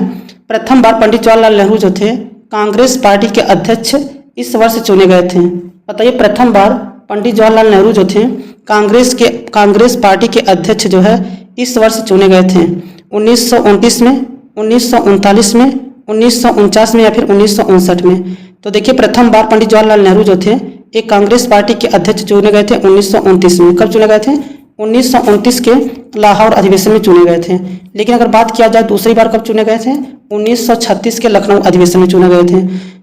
प्रथम बार पंडित जवाहरलाल नेहरू जो थे कांग्रेस पार्टी के अध्यक्ष इस वर्ष चुने गए थे। बताइए प्रथम बार पंडित जवाहरलाल नेहरू जो थे कांग्रेस पार्टी के अध्यक्ष जो है इस वर्ष चुने गए थे 1929 में, 1939 में, 1949 में या फिर 1959 में। तो देखिए प्रथम बार पंडित जवाहरलाल नेहरू जो थे एक कांग्रेस पार्टी के अध्यक्ष चुने गए थे 1929 में। कब चुने गए थे? 1929 के लाहौर अधिवेशन में चुने गए थे। लेकिन अगर बात किया जाए दूसरी बार कब चुने गए थे? 1936 के लखनऊ अधिवेशन में चुने गए थे।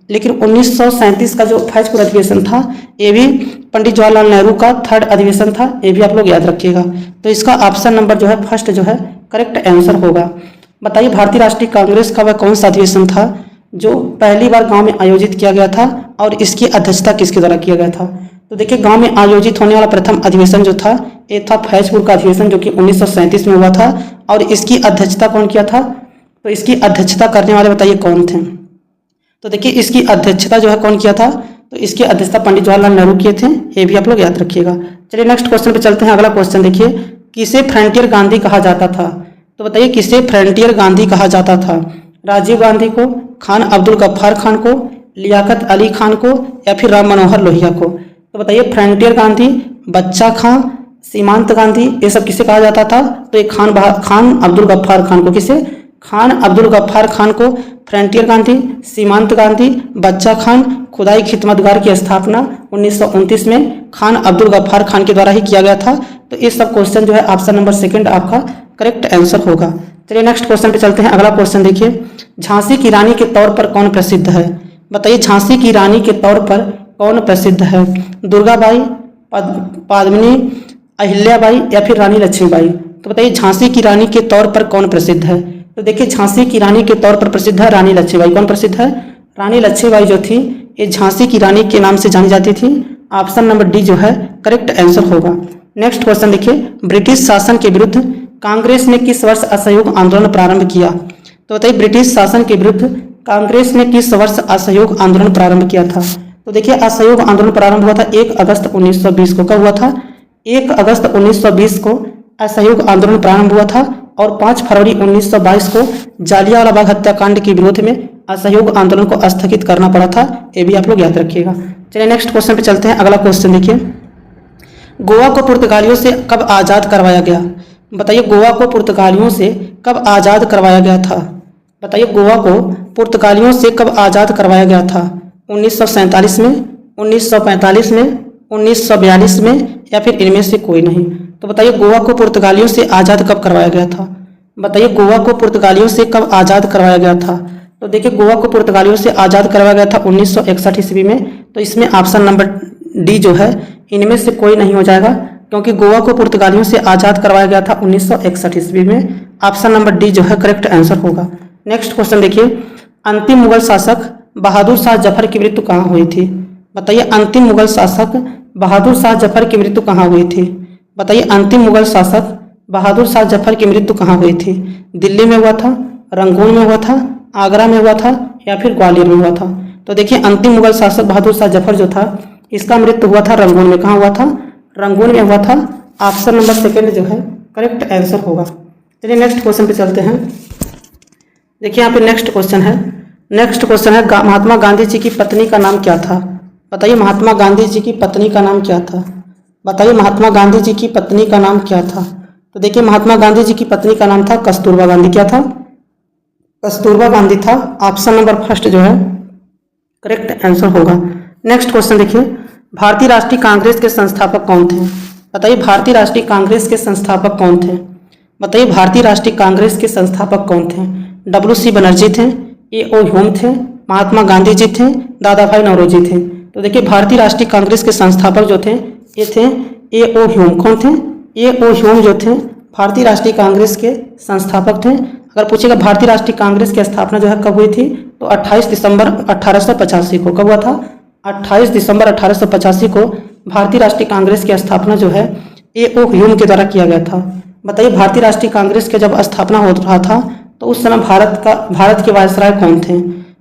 लेकिन 1937 का जो फैजपुर अधिवेशन था ये भी पंडित जवाहरलाल नेहरू का थर्ड अधिवेशन था, ये भी आप लोग याद रखिएगा। तो इसका ऑप्शन नंबर जो है फर्स्ट जो है करेक्ट आंसर होगा। बताइए भारतीय राष्ट्रीय कांग्रेस का वह कौन सा अधिवेशन था जो पहली बार गांव में आयोजित किया गया था और इसकी अध्यक्षता किसके द्वारा किया गया था? तो देखिए गांव में आयोजित होने वाला प्रथम अधिवेशन जो था ये था फैजपुर का अधिवेशन, जो कि 1937 में हुआ था। और इसकी अध्यक्षता कौन किया था? तो इसकी अध्यक्षता करने वाले बताइए कौन थे? तो देखिए इसकी अध्यक्षता जो है कौन किया था? तो इसकी अध्यक्षता पंडित जवाहरलाल नेहरू किए थे, ये भी आप लोग याद रखिएगा। चलिए नेक्स्ट क्वेश्चन पे चलते हैं। अगला क्वेश्चन देखिए, किसे फ्रंटियर गांधी कहा जाता था? तो बताइए किसे फ्रंटियर गांधी कहा जाता था? राजीव गांधी को, खान अब्दुल गफ्फार खान को, लियाकत अली खान को या फिर राम मनोहर लोहिया को? तो बताइए फ्रंटियर गांधी, बच्चा खां, सीमांत गांधी, ये सब किसे कहा जाता था? तो ये खान अब्दुल गफ्फार खान को। किसे? खान अब्दुल गफ्फार खान को फ्रंटियर गांधी, सीमांत गांधी, बच्चा खान, खुदाई खिदमतगार की स्थापना 1929 में खान अब्दुल गफ्फार खान के द्वारा ही किया गया था। तो ये सब क्वेश्चन जो है ऑप्शन नंबर सेकंड आपका करेक्ट आंसर होगा। चलिए नेक्स्ट क्वेश्चन पे चलते हैं। अगला क्वेश्चन देखिए, झांसी की रानी के तौर पर कौन प्रसिद्ध है? बताइए झांसी की रानी के तौर पर कौन प्रसिद्ध है? दुर्गाबाई, पद्मिनी, अहिल्याबाई या फिर रानी लक्ष्मीबाई? तो बताइए झांसी की रानी के तौर पर कौन प्रसिद्ध है? तो देखिए झांसी की रानी के तौर पर प्रसिद्ध है रानी लक्ष्मीबाई। कौन प्रसिद्ध है? रानी लक्ष्मीबाई जो थी ये झांसी की रानी के नाम से जानी जाती थी। ऑप्शन नंबर डी जो है करेक्ट आंसर होगा। नेक्स्ट क्वेश्चन देखिए, ब्रिटिश शासन के विरुद्ध कांग्रेस ने किस वर्ष असहयोग आंदोलन प्रारंभ किया? तो बताइए ब्रिटिश शासन के विरुद्ध कांग्रेस ने किस वर्ष असहयोग आंदोलन प्रारंभ किया था? तो देखिए असहयोग आंदोलन प्रारंभ हुआ था 1 अगस्त 1920 को। कब हुआ था? 1 अगस्त 1920 को असहयोग आंदोलन प्रारंभ हुआ था और 5 फरवरी 1922 को जालियांवाला बाग हत्याकांड के विरोध में असहयोग आंदोलन को स्थगित करना पड़ा था। ये भी आप लोग याद रखिएगा। चलिए नेक्स्ट क्वेश्चन पे चलते हैं। अगला क्वेश्चन देखिए, गोवा को पुर्तगालियों से कब आज़ाद करवाया गया? बताइए गोवा को पुर्तगालियों से कब आज़ाद करवाया गया था? बताइए गोवा को पुर्तगालियों से कब आज़ाद करवाया गया था? 1947 में, 1945 में, 1942 में या फिर इनमें से कोई नहीं? तो बताइए गोवा को पुर्तगालियों से आज़ाद कब करवाया गया था? बताइए गोवा को पुर्तगालियों से कब आज़ाद करवाया गया था? तो देखिए गोवा को पुर्तगालियों से आज़ाद करवाया गया था 1961 ईस्वी में। तो इसमें ऑप्शन नंबर डी जो है इनमें से कोई नहीं हो जाएगा, क्योंकि गोवा को पुर्तगालियों से आज़ाद करवाया गया था 1961 ईस्वी में। ऑप्शन नंबर डी जो है करेक्ट आंसर होगा। नेक्स्ट क्वेश्चन देखिए, अंतिम मुगल शासक बहादुर शाह जफर की मृत्यु कहाँ हुई थी? बताइए अंतिम मुगल शासक बहादुर शाह जफर की मृत्यु कहाँ हुई थी? बताइए अंतिम मुगल शासक बहादुर शाह जफर की मृत्यु कहाँ हुई थी? दिल्ली में हुआ था, रंगून में हुआ था, आगरा में हुआ था या फिर ग्वालियर में हुआ था? तो देखिए अंतिम मुगल शासक बहादुर शाह जफर जो था इसका मृत्यु हुआ था रंगून में। कहाँ हुआ था? रंगून में हुआ था। ऑप्शन नंबर सेकेंड जो है करेक्ट आंसर होगा। चलिए नेक्स्ट क्वेश्चन पे चलते हैं। देखिए यहाँ पे नेक्स्ट क्वेश्चन है। नेक्स्ट क्वेश्चन है महात्मा गांधी जी की पत्नी का नाम क्या था? बताइए महात्मा गांधी जी की पत्नी का नाम क्या था? बताइए महात्मा गांधी जी की पत्नी का नाम क्या था? तो देखिए महात्मा गांधी जी की पत्नी का नाम था कस्तूरबा गांधी। क्या था? कस्तूरबा गांधी था। ऑप्शन नंबर फर्स्ट जो है करेक्ट आंसर होगा। नेक्स्ट क्वेश्चन देखिए, भारतीय राष्ट्रीय कांग्रेस के संस्थापक कौन थे? बताइए भारतीय राष्ट्रीय कांग्रेस के संस्थापक कौन थे? बताइए भारतीय राष्ट्रीय कांग्रेस के संस्थापक कौन थे? डब्ल्यू.सी. बनर्जी थे, ए.ओ. ह्यूम थे, महात्मा गांधी जी थे, दादा भाई नौरोजी थे? तो देखिए भारतीय राष्ट्रीय कांग्रेस के संस्थापक जो थे ये थे ए.ओ. ह्यूम। कौन थे? ए.ओ. ह्यूम जो थे भारतीय राष्ट्रीय कांग्रेस के संस्थापक थे। अगर पूछेगा भारतीय राष्ट्रीय कांग्रेस की स्थापना जो है कब हुई थी, तो 28 दिसंबर 1885 को। कब हुआ था? 28 दिसंबर 1885 को भारतीय राष्ट्रीय कांग्रेस की स्थापना जो है ए.ओ. ह्यूम के द्वारा किया गया था। बताइए भारतीय राष्ट्रीय कांग्रेस के जब स्थापना हो रहा था तो उस समय भारत के वायसराय कौन थे?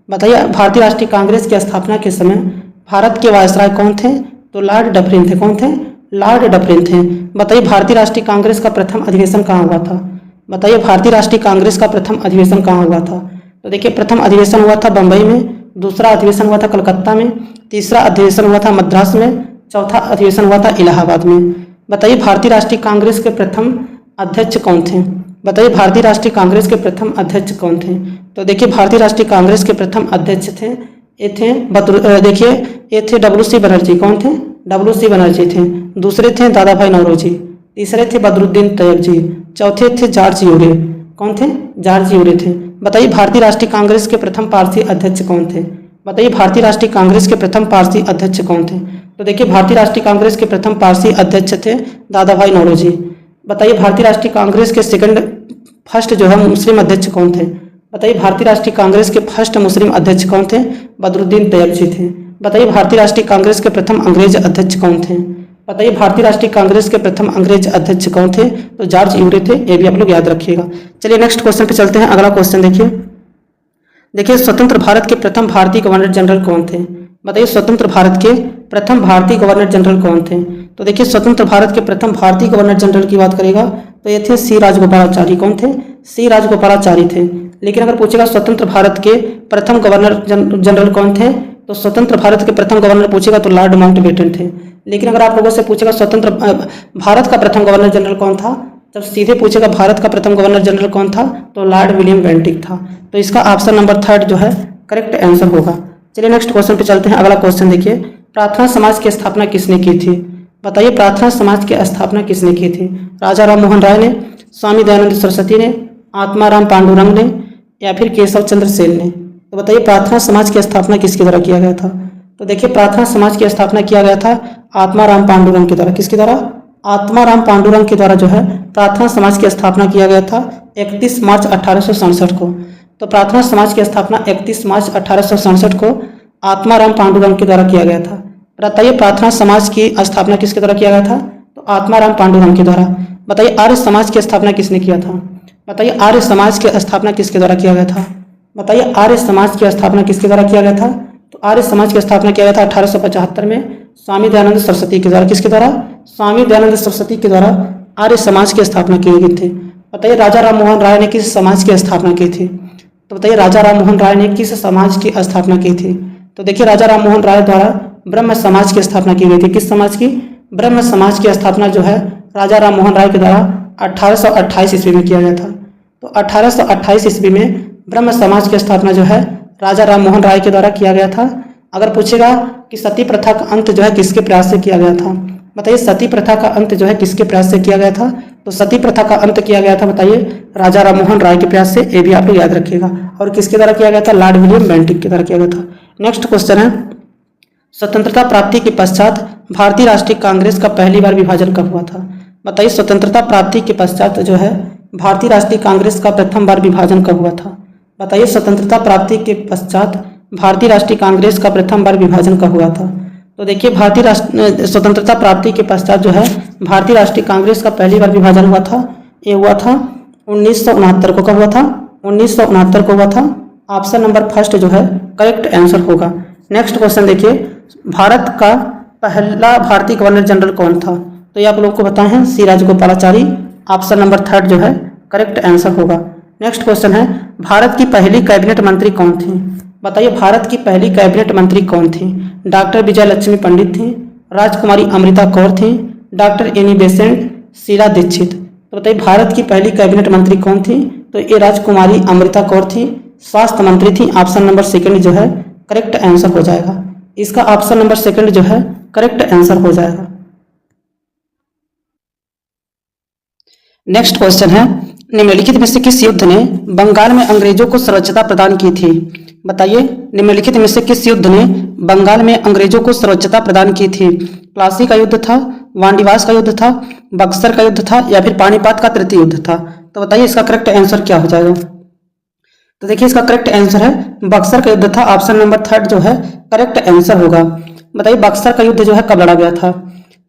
बताइए भारतीय राष्ट्रीय कांग्रेस की स्थापना के समय भारत के वायसराय कौन थे? तो लॉर्ड डफरिन थे। कौन थे? लॉर्ड डफरिन थे। बताइए भारतीय राष्ट्रीय कांग्रेस का प्रथम अधिवेशन कहाँ हुआ था? बताइए भारतीय राष्ट्रीय कांग्रेस का प्रथम अधिवेशन कहाँ हुआ था? तो देखिए प्रथम अधिवेशन हुआ था बंबई में, दूसरा अधिवेशन हुआ था कलकत्ता में, तीसरा अधिवेशन हुआ था मद्रास में, चौथा अधिवेशन हुआ था इलाहाबाद में। बताइए भारतीय राष्ट्रीय कांग्रेस के प्रथम अध्यक्ष कौन थे? बताइए भारतीय राष्ट्रीय कांग्रेस के प्रथम अध्यक्ष कौन थे? तो देखिए भारतीय राष्ट्रीय कांग्रेस के प्रथम अध्यक्ष थे ये थे डब्ल्यू.सी. बनर्जी। कौन थे? डब्ल्यू.सी. बनर्जी थे। दूसरे थे दादा भाई नौरोजी, तीसरे थे बदरुद्दीन तैयबजी, चौथे थे जॉर्ज यूरे। कौन थे? जॉर्ज यूरे थे। बताइए भारतीय राष्ट्रीय कांग्रेस के प्रथम पारसी अध्यक्ष कौन थे? बताइए भारतीय राष्ट्रीय कांग्रेस के प्रथम पारसी अध्यक्ष कौन थे? तो देखिए भारतीय राष्ट्रीय कांग्रेस के प्रथम पारसी अध्यक्ष थे दादा भाई नौरोजी। बताइए भारतीय राष्ट्रीय कांग्रेस के फर्स्ट जो है मुस्लिम अध्यक्ष कौन थे? बताइए भारतीय राष्ट्रीय कांग्रेस के फर्स्ट मुस्लिम अध्यक्ष कौन थे? बदरुद्दीन तैयबजी थे। बताइए भारतीय राष्ट्रीय कांग्रेस के प्रथम अंग्रेज अध्यक्ष कौन थे? बताइए भारतीय राष्ट्रीय कांग्रेस के प्रथम अंग्रेज अध्यक्ष कौन थे? तो जॉर्ज यूरे थे। ये भी आप लोग याद रखिएगा। चलिए नेक्स्ट क्वेश्चन पे चलते हैं। अगला क्वेश्चन देखिए स्वतंत्र भारत के प्रथम भारतीय गवर्नर जनरल कौन थे? बताइए स्वतंत्र भारत के प्रथम भारतीय गवर्नर जनरल कौन थे? तो देखिए स्वतंत्र भारत के प्रथम भारतीय गवर्नर जनरल की बात करेगा तो ये थे सी राजगोपालाचारी। कौन थे? सी राजगोपालाचारी थे। लेकिन अगर पूछेगा स्वतंत्र भारत के प्रथम गवर्नर जनरल कौन थे, तो स्वतंत्र भारत के प्रथम गवर्नर पूछेगा तो लॉर्ड माउंटबेटन थे। लेकिन अगर आप लोगों से पूछेगा स्वतंत्र भारत का प्रथम गवर्नर जनरल कौन था, जब सीधे पूछेगा भारत का प्रथम गवर्नर जनरल कौन था, तो लॉर्ड विलियम बेंटिक था। तो इसका ऑप्शन नंबर थर्ड जो है करेक्ट आंसर होगा। चलिए नेक्स्ट क्वेश्चन पे चलते हैं। अगला क्वेश्चन देखिए, प्रार्थना समाज की स्थापना किसने की थी? बताइए प्रार्थना समाज की स्थापना किसने की थी? राजा राम मोहन राय ने, स्वामी दयानंद सरस्वती ने, आत्माराम पांडुरंग ने या फिर केशव चंद्र सेन ने? तो बताइए प्रार्थना समाज की स्थापना किसके द्वारा किया गया था? तो देखिए प्रार्थना समाज की स्थापना किया गया था आत्माराम पांडुरंग के द्वारा। किसके द्वारा? आत्माराम पांडुरंग के द्वारा जो है प्रार्थना समाज की स्थापना किया गया था 31 मार्च 1867 को। तो प्रार्थना समाज की स्थापना 31 मार्च 1867 को आत्माराम पांडुरंग के द्वारा किया गया था। बताइए प्रार्थना समाज की स्थापना किसके द्वारा किया गया था? तो आत्माराम पांडुरंग के द्वारा। बताइए आर्य समाज की स्थापना किसने किया था? बताइए आर्य समाज की स्थापना किसके द्वारा किया गया था? बताइए आर्य समाज की स्थापना किसके द्वारा किया गया था? तो आर्य समाज की स्थापना किया गया था 1875 में स्वामी दयानंद सरस्वती के द्वारा। किसके द्वारा? स्वामी दयानंद सरस्वती के द्वारा आर्य समाज की स्थापना की गई थी। बताइए राजा राम मोहन राय ने किस समाज की स्थापना की थी? तो बताइए राजा राम मोहन राय ने किस समाज की स्थापना की थी? तो देखिए राजा राम मोहन राय द्वारा ब्रह्म समाज की स्थापना की गई थी। किस समाज की? ब्रह्म समाज की स्थापना जो है राजा राम मोहन राय के द्वारा 1828 ईस्वी में किया गया था। तो 1828 ईस्वी में ब्रह्म समाज की स्थापना जो है राजा राम मोहन राय के द्वारा किया गया था। अगर पूछेगा कि सती प्रथा का अंत जो है किसके प्रयास से किया गया था? बताइए सती प्रथा का अंत जो है किसके प्रयास से किया गया था? तो सती प्रथा का अंत किया गया था बताइए राजा राम मोहन राय के प्रयास से। ये भी आप लोग याद रखिएगा। और किसके द्वारा किया गया था? लॉर्ड विलियम बेंटिक के द्वारा किया गया था। नेक्स्ट क्वेश्चन है, स्वतंत्रता प्राप्ति के पश्चात भारतीय राष्ट्रीय कांग्रेस का पहली बार विभाजन कब हुआ था? बताइए स्वतंत्रता प्राप्ति के पश्चात जो है भारतीय राष्ट्रीय कांग्रेस का प्रथम बार विभाजन कब हुआ था? बताइए स्वतंत्रता प्राप्ति के पश्चात भारतीय राष्ट्रीय कांग्रेस का प्रथम बार विभाजन कब हुआ था। तो देखिए भारतीय स्वतंत्रता प्राप्ति के पश्चात जो है भारतीय राष्ट्रीय कांग्रेस का पहली बार विभाजन हुआ था। ये हुआ था 1969 को। कब हुआ था? 1969 को हुआ था। ऑप्शन नंबर फर्स्ट जो है करेक्ट आंसर होगा। नेक्स्ट क्वेश्चन देखिए, भारत का पहला भारतीय गवर्नर जनरल कौन था। तो ये आप लोगों को बताए हैं सी राजगोपालाचारी। ऑप्शन नंबर थर्ड जो है करेक्ट आंसर होगा। नेक्स्ट क्वेश्चन है, भारत की पहली कैबिनेट मंत्री कौन थी। बताइए भारत की पहली कैबिनेट मंत्री कौन थी। डॉक्टर विजय लक्ष्मी पंडित थी, राजकुमारी अमृता कौर थी, doctor Annie Besant, Sheila Dikshit. तो बताइए भारत की पहली कैबिनेट मंत्री कौन थी। तो ये राजकुमारी अमृता कौर थी, स्वास्थ्य मंत्री थी। ऑप्शन नंबर सेकंड जो है करेक्ट आंसर हो जाएगा। इसका ऑप्शन नंबर सेकंड जो है करेक्ट आंसर हो जाएगा। नेक्स्ट क्वेश्चन है, निम्नलिखित में से किस युद्ध ने बंगाल में अंग्रेजों को सर्वोच्चता प्रदान की थी। बताइए निम्नलिखित में से किस युद्ध ने बंगाल में अंग्रेजों को सर्वोच्चता प्रदान की थी। प्लासी का युद्ध था, वांडीवास का युद्ध था, बक्सर का युद्ध था या फिर पानीपत का तृतीय युद्ध था। तो बताइए इसका करेक्ट आंसर क्या हो जाएगा। तो देखिए इसका करेक्ट आंसर है बक्सर का युद्ध था। ऑप्शन नंबर थर्ड जो है करेक्ट आंसर होगा। बताइए बक्सर का युद्ध जो है कब लड़ा गया था।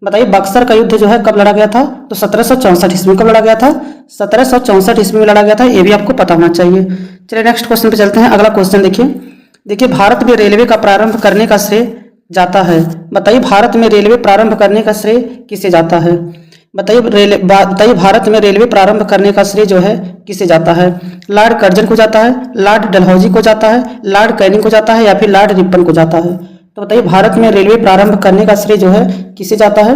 बताइए बक्सर का युद्ध जो है कब लड़ा गया था। तो 1764 ईस्वी में कब लड़ा गया था। 1764 ईस्वी में लड़ा गया था। ये भी आपको पता होना चाहिए। चलिए नेक्स्ट क्वेश्चन पे चलते हैं। अगला क्वेश्चन देखिए भारत में रेलवे का प्रारंभ करने का श्रेय जाता है। बताइए भारत में रेलवे प्रारंभ करने का श्रेय किसे जाता है। बताइए भारत में रेलवे प्रारंभ करने का श्रेय जो है किसे जाता है। लॉर्ड कर्जन को जाता है, लॉर्ड डलहौजी को जाता है, लॉर्ड कैनिंग को जाता है या फिर लॉर्ड रिपन को जाता है। तो बताइए भारत में रेलवे प्रारंभ करने का श्रेय जो है किसे जाता है।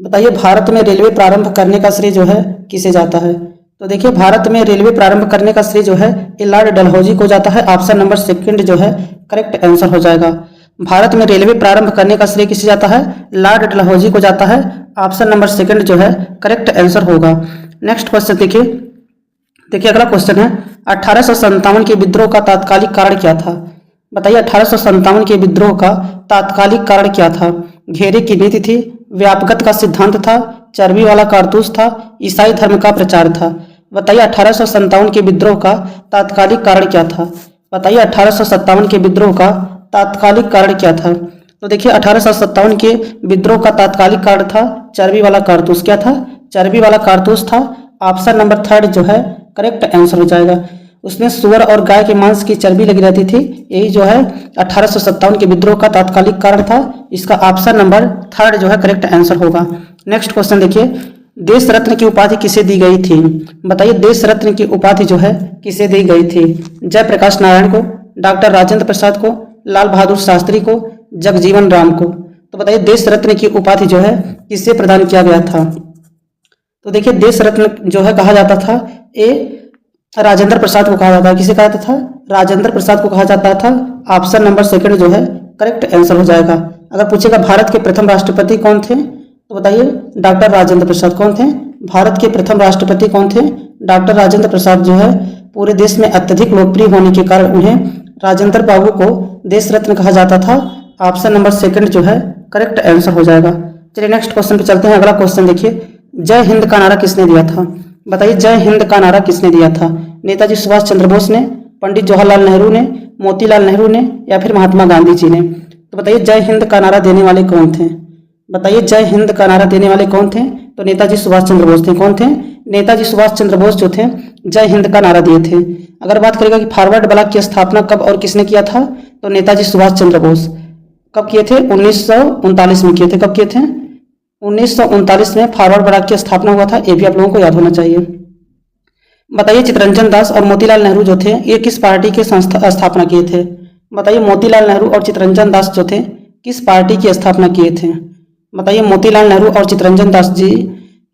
बताइए भारत में रेलवे प्रारंभ करने का श्रेय जो है किसे जाता है। तो देखिए भारत में रेलवे प्रारंभ करने का श्रेय जो है ये लॉर्ड डलहौजी को जाता है। ऑप्शन नंबर सेकंड जो है करेक्ट आंसर हो जाएगा। भारत में रेलवे प्रारंभ करने का श्रेय किसे जाता है। लॉर्ड डलहौजी को जाता है। ऑप्शन नंबर सेकंड जो है करेक्ट आंसर होगा। नेक्स्ट क्वेश्चन देखिए अगला क्वेश्चन है, 1857 के विद्रोह का तात्कालिक कारण क्या था। बताइए 1857 के विद्रोह का तात्कालिक कारण क्या था। घेरे की नीति थी, व्यापकता का सिद्धांत था, चर्बी वाला कारतूस था, ईसाई धर्म का प्रचार था। बताइए 1857 के विद्रोह का तात्कालिक कारण क्या था। बताइए 1857 के विद्रोह का तात्कालिक कारण क्या था। तो देखिए 1857 के विद्रोह का तात्कालिक कारण था चर्बी वाला कारतूस। क्या था? चर्बी वाला कारतूस था। ऑप्शन नंबर थर्ड जो है करेक्ट आंसर हो जाएगा। उसमें सुअर और गाय के मांस की चर्बी लगी रहती थी। यही जो है 1857 के विद्रोह का तात्कालिक कारण था। इसका ऑप्शन नंबर थर्ड जो है करेक्ट आंसर होगा। नेक्स्ट क्वेश्चन देखिए, देश रत्न की उपाधि किसे दी गई थी। बताइए देश रत्न की उपाधि जो है किसे दी गई थी। जयप्रकाश नारायण को, डॉक्टर राजेंद्र प्रसाद को, लाल बहादुर शास्त्री को, जगजीवन राम को। तो बताइए देश रत्न की उपाधि जो है किसे प्रदान किया गया था। तो देखिए देश रत्न जो है कहा जाता था ये राजेंद्र प्रसाद को कहा जाता है। किसे कहा जाता था? राजेंद्र प्रसाद को कहा जाता था। ऑप्शन नंबर सेकंड जो है करेक्ट आंसर हो जाएगा। अगर पूछेगा भारत के प्रथम राष्ट्रपति कौन थे, तो बताइए डॉक्टर राजेंद्र प्रसाद। कौन थे? भारत के प्रथम राष्ट्रपति कौन थे? डॉक्टर राजेंद्र प्रसाद जो है पूरे देश में अत्यधिक लोकप्रिय होने के कारण उन्हें राजेंद्र बाबू को देश रत्न कहा जाता था। ऑप्शन नंबर सेकंड जो है करेक्ट आंसर हो जाएगा। चलिए नेक्स्ट क्वेश्चन पे चलते हैं। अगला क्वेश्चन देखिए, जय हिंद का नारा किसने दिया था। बताइए जय हिंद का नारा किसने दिया था। नेताजी सुभाष चंद्र बोस ने, पंडित जवाहरलाल नेहरू ने, मोतीलाल नेहरू ने या फिर महात्मा गांधी जी ने। तो बताइए जय हिंद का नारा देने वाले कौन थे। बताइए जय हिंद का नारा देने वाले कौन थे। तो नेताजी सुभाष चंद्र बोस थे। कौन थे? नेताजी सुभाष चंद्र बोस जो थे जय हिंद का नारा दिए थे। अगर बात करेगा कि फॉरवर्ड ब्लॉक की स्थापना कब और किसने किया था, तो नेताजी सुभाष चंद्र बोस। कब किए थे? 1939 में किए थे। कब किए थे? 1939 में फॉरवर्ड ब्लॉक की स्थापना हुआ था। ये भी आप लोगों को याद होना चाहिए। बताइए चित्तरंजन दास और मोतीलाल नेहरू जो थे ये किस पार्टी के स्थापना किए थे। बताइए मोतीलाल नेहरू और चित्तरंजन दास जो थे किस पार्टी की स्थापना किए थे। बताइए मोतीलाल नेहरू और चित्तरंजन दास जी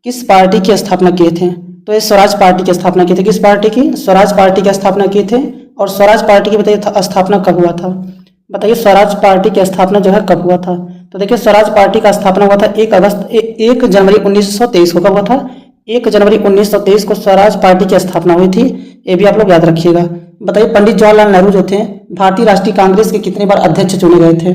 किस पार्टी की स्थापना किए थे। तो ये स्वराज पार्टी की स्थापना किए थे। किस पार्टी की? स्वराज पार्टी की स्थापना किए थे। और स्वराज पार्टी की बताइए स्थापना कब हुआ था। बताइए स्वराज पार्टी की स्थापना जो है कब हुआ था। तो देखिए स्वराज पार्टी का स्थापना हुआ था 1 जनवरी 1923 को। कब हुआ था? 1 जनवरी 1923 को स्वराज पार्टी की स्थापना हुई थी। ये भी आप लोग याद रखिएगा। बताइए पंडित जवाहरलाल नेहरू जो थे भारतीय राष्ट्रीय कांग्रेस के कितने बार अध्यक्ष चुने गए थे।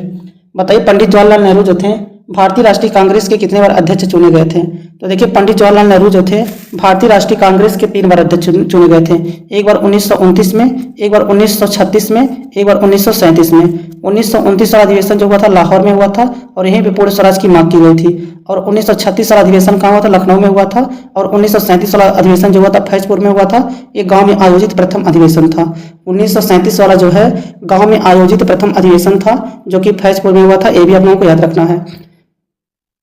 बताइए पंडित जवाहरलाल नेहरू जो थे भारतीय राष्ट्रीय कांग्रेस के कितने बार अध्यक्ष चुने गए थे। तो देखिए पंडित जवाहरलाल नेहरू जो थे भारतीय राष्ट्रीय कांग्रेस के 3 बार अध्यक्ष चुने गए थे। एक बार 1929 में, एक बार 1936 में, एक बार 1937 में। 1929 वाला अधिवेशन जो हुआ था लाहौर में हुआ था और यहीं पे पूर्ण स्वराज की मांग की गई थी। और 1936 वाला अधिवेशन कहाँ हुआ था? लखनऊ में हुआ था। और 1937 वाला अधिवेशन जो हुआ था फैजपुर में हुआ था। ये गांव में आयोजित प्रथम अधिवेशन था। 1937 वाला जो है गांव में आयोजित प्रथम अधिवेशन था जो कि फैजपुर में हुआ था। ये भी आप लोगों को याद रखना है।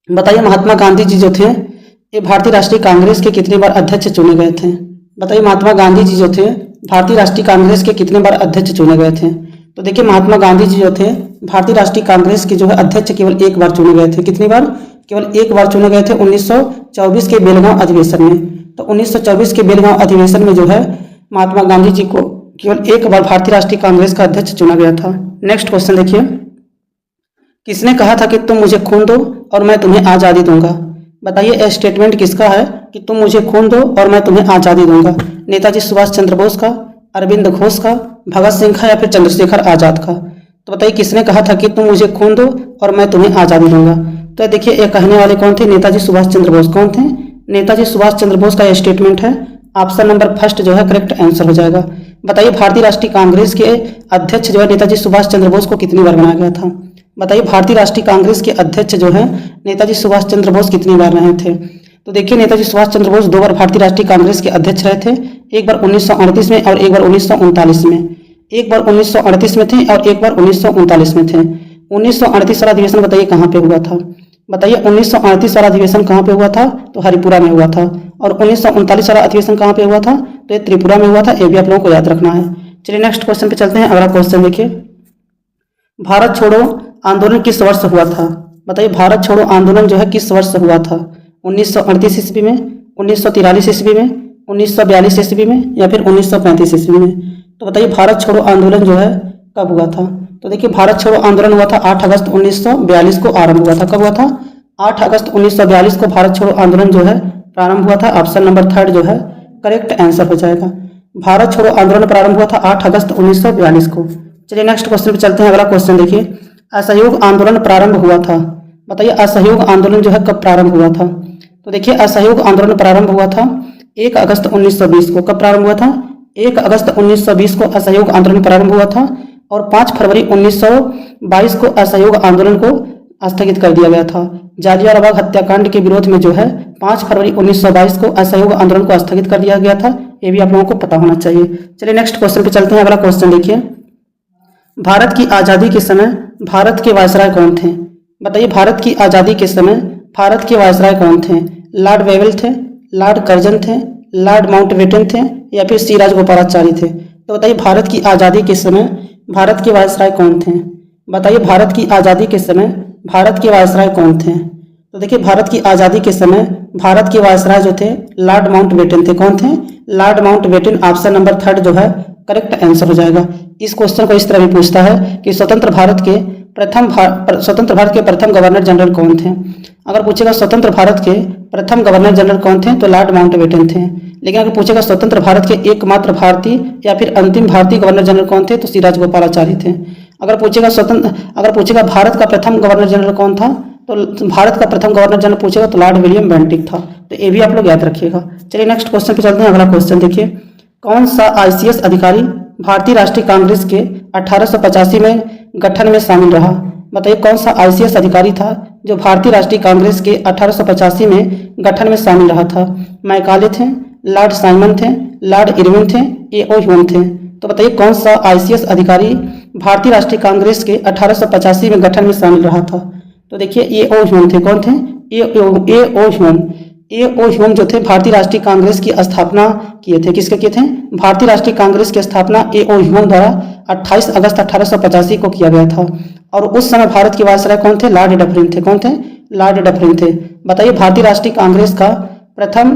बताइए महात्मा गांधी जी जो थे ये भारतीय राष्ट्रीय कांग्रेस के कितनी बार अध्यक्ष चुने गए थे? बताइए महात्मा गांधी जी जो थे भारतीय राष्ट्रीय कांग्रेस के कितने बार अध्यक्ष चुने गए थे? तो देखिए महात्मा गांधी जी जो थे भारतीय राष्ट्रीय कांग्रेस के जो है अध्यक्ष केवल 1 बार चुने गए थे। कितनी बार? केवल 1 बार चुने गए थे 1924 के बेलगांव अधिवेशन में। तो 1924 के बेलगांव अधिवेशन में जो है महात्मा गांधी जी को केवल 1 बार भारतीय राष्ट्रीय कांग्रेस का अध्यक्ष चुना गया था। नेक्स्ट क्वेश्चन देखिए, किसने कहा था कि तुम मुझे खून दो और मैं तुम्हें आज़ादी दूंगा? बताइए यह स्टेटमेंट किसका है कि तुम मुझे खून दो और मैं तुम्हें आज़ादी दूंगा? नेताजी सुभाष चंद्र बोस का, अरविंद घोष का, भगत सिंह का या फिर चंद्रशेखर आजाद का? तो बताइए किसने कहा था कि तुम मुझे खून दो और मैं तुम्हें आज़ादी दूंगा? तो देखिए ये कहने वाले कौन थे? नेताजी सुभाष चंद्र बोस। कौन थे? नेताजी सुभाष चंद्र बोस का यह स्टेटमेंट है। ऑप्शन नंबर फर्स्ट जो है करेक्ट आंसर हो जाएगा। बताइए भारतीय राष्ट्रीय कांग्रेस के अध्यक्ष जो है नेताजी सुभाष चंद्र बोस को कितनी बार बनाया गया था? बताइए भारतीय राष्ट्रीय कांग्रेस के अध्यक्ष जो है नेताजी सुभाष चंद्र बोस कितनी बार रहे थे? तो देखिए नेताजी सुभाष चंद्र बोस 2 बार भारतीय राष्ट्रीय कांग्रेस के अध्यक्ष रहे थे। एक बार 1938 में और एक बार 1939 में। एक बार 1938 में थे और एक बार 1939 में थे। 1938 वाला अधिवेशन बताइए कहाँ पे हुआ था? बताइए 1938 वाला अधिवेशन कहाँ पे हुआ था? तो हरिपुरा में हुआ था। और 1939 वाला अधिवेशन कहाँ पे हुआ था? तो ये त्रिपुरा में हुआ था। ये भी आप लोगों को याद रखना है। चलिए नेक्स्ट क्वेश्चन पे चलते हैं। अगला क्वेश्चन देखिए, भारत छोड़ो आंदोलन किस वर्ष हुआ था? बताइए भारत छोड़ो आंदोलन जो है किस वर्ष हुआ था? 1938 ईस्वी में, 1943 ईस्वी में, 1942 ईस्वी में या फिर 1935 ईस्वी में? तो बताइए भारत छोड़ो आंदोलन जो है कब हुआ था? तो देखिए भारत छोड़ो आंदोलन हुआ था 8 अगस्त 1942 को आरंभ हुआ था। कब हुआ था? 8 अगस्त 1942 को भारत छोड़ो आंदोलन जो है प्रारंभ हुआ था। ऑप्शन नंबर 3 जो है करेक्ट आंसर हो जाएगा। भारत छोड़ो आंदोलन प्रारंभ हुआ था 8 अगस्त 1942 को। चलिए नेक्स्ट क्वेश्चन पे चलते हैं। अगला क्वेश्चन देखिए, असहयोग आंदोलन प्रारंभ हुआ था। बताइए असहयोग आंदोलन जो है कब प्रारंभ हुआ था? तो देखिए असहयोग आंदोलन प्रारंभ हुआ था 1 अगस्त 1920 को। कब प्रारंभ हुआ था? 1 अगस्त 1920 को असहयोग आंदोलन प्रारंभ हुआ था और 5 फरवरी 1922 को असहयोग आंदोलन को स्थगित कर दिया गया था। जालियांवाला बाग हत्याकांड के विरोध में जो है 5 फरवरी 1922 को असहयोग आंदोलन को स्थगित कर दिया गया था। ये भी आप लोगों को पता होना चाहिए। चलिए नेक्स्ट क्वेश्चन पे चलते हैं। अगला क्वेश्चन देखिए, भारत की आज़ादी के समय भारत के वायसराय कौन थे? बताइए भारत की आज़ादी के समय भारत के वायसराय कौन थे? लॉर्ड वेवेल थे, लॉर्ड कर्जन थे, लॉर्ड माउंटबेटन थे या फिर सी राजगोपालाचारी थे? तो बताइए भारत की आज़ादी के समय भारत के वायसराय कौन थे? बताइए भारत की आज़ादी के समय भारत के वायसराय कौन थे? तो देखिए भारत की आज़ादी के समय भारत के वायसराय जो थे लॉर्ड माउंटबेटन थे। कौन थे? Lord Mountbatten. ऑप्शन नंबर 3 जो है करेक्ट आंसर हो जाएगा। इस क्वेश्चन को इस तरह भी पूछता है कि स्वतंत्र भारत के प्रथम गवर्नर जनरल कौन थे? अगर पूछेगा स्वतंत्र भारत के प्रथम गवर्नर जनरल कौन थे तो लॉर्ड माउंटबेटन थे। लेकिन अगर पूछेगा स्वतंत्र भारत के एकमात्र भारतीय या फिर अंतिम भारतीय गवर्नर जनरल कौन थे तो सी राजगोपालाचारी थे। अगर पूछेगा भारत का प्रथम गवर्नर जनरल कौन था तो भारत का प्रथम गवर्नर जनरल पूछेगा तो लॉर्ड विलियम बेंटिक था। तो ये भी आप लोग याद रखिएगा। चलिए नेक्स्ट क्वेश्चन पे चलते हैं। अगला क्वेश्चन देखिए, कौन सा आईसीएस अधिकारी भारतीय राष्ट्रीय कांग्रेस के 1885 में गठन में शामिल रहा? बताइए कौन सा आईसीएस अधिकारी था जो भारतीय राष्ट्रीय कांग्रेस के 1885 में गठन में शामिल रहा था? मैकाले थे, लॉर्ड साइमन थे, लॉर्ड इरविन थे, ए.ओ. ह्यूम थे? तो बताइए कौन सा आईसीएस अधिकारी भारतीय राष्ट्रीय कांग्रेस के 1885 में गठन में शामिल रहा था? तो देखिए ए.ओ. ह्यूम थे। कौन थे? ए.ओ. ह्यूम। ए.ओ. ह्यूम जो थे भारतीय राष्ट्रीय कांग्रेस की स्थापना किए थे। किसके किए थे? भारतीय राष्ट्रीय कांग्रेस की स्थापना ए.ओ. ह्यूम द्वारा 28 अगस्त 1885 को किया गया था। और उस समय भारत के वायसराय कौन थे? लॉर्ड डफरिन थे। कौन थे? लॉर्ड डफरिन थे। बताइए भारतीय राष्ट्रीय कांग्रेस का प्रथम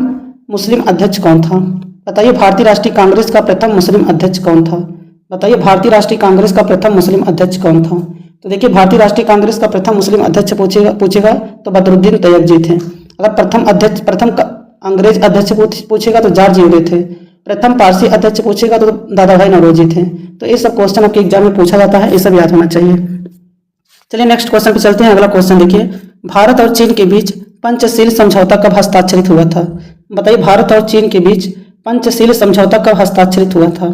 मुस्लिम अध्यक्ष कौन था? बताइए भारतीय राष्ट्रीय कांग्रेस का प्रथम मुस्लिम अध्यक्ष कौन था? बताइए भारतीय राष्ट्रीय कांग्रेस का प्रथम मुस्लिम अध्यक्ष कौन था? तो देखिए भारतीय राष्ट्रीय कांग्रेस का प्रथम मुस्लिम अध्यक्ष पूछेगा तो बदरुद्दीन तैयब थे। अगर प्रथम अंग्रेज अध्यक्ष पूछेगा तो जॉर्ज यूले थे। प्रथम पारसी अध्यक्ष पूछेगा तो दादा भाई नौरोजी थे। तो ये सब क्वेश्चन आपके एग्जाम में पूछा जाता है, ये सब याद होना चाहिए। चलिए नेक्स्ट क्वेश्चन पे चलते हैं। अगला क्वेश्चन देखिए, भारत और चीन के बीच पंचशील समझौता कब हस्ताक्षरित हुआ था? बताइए भारत और चीन के बीच पंचशील समझौता कब हस्ताक्षरित हुआ था?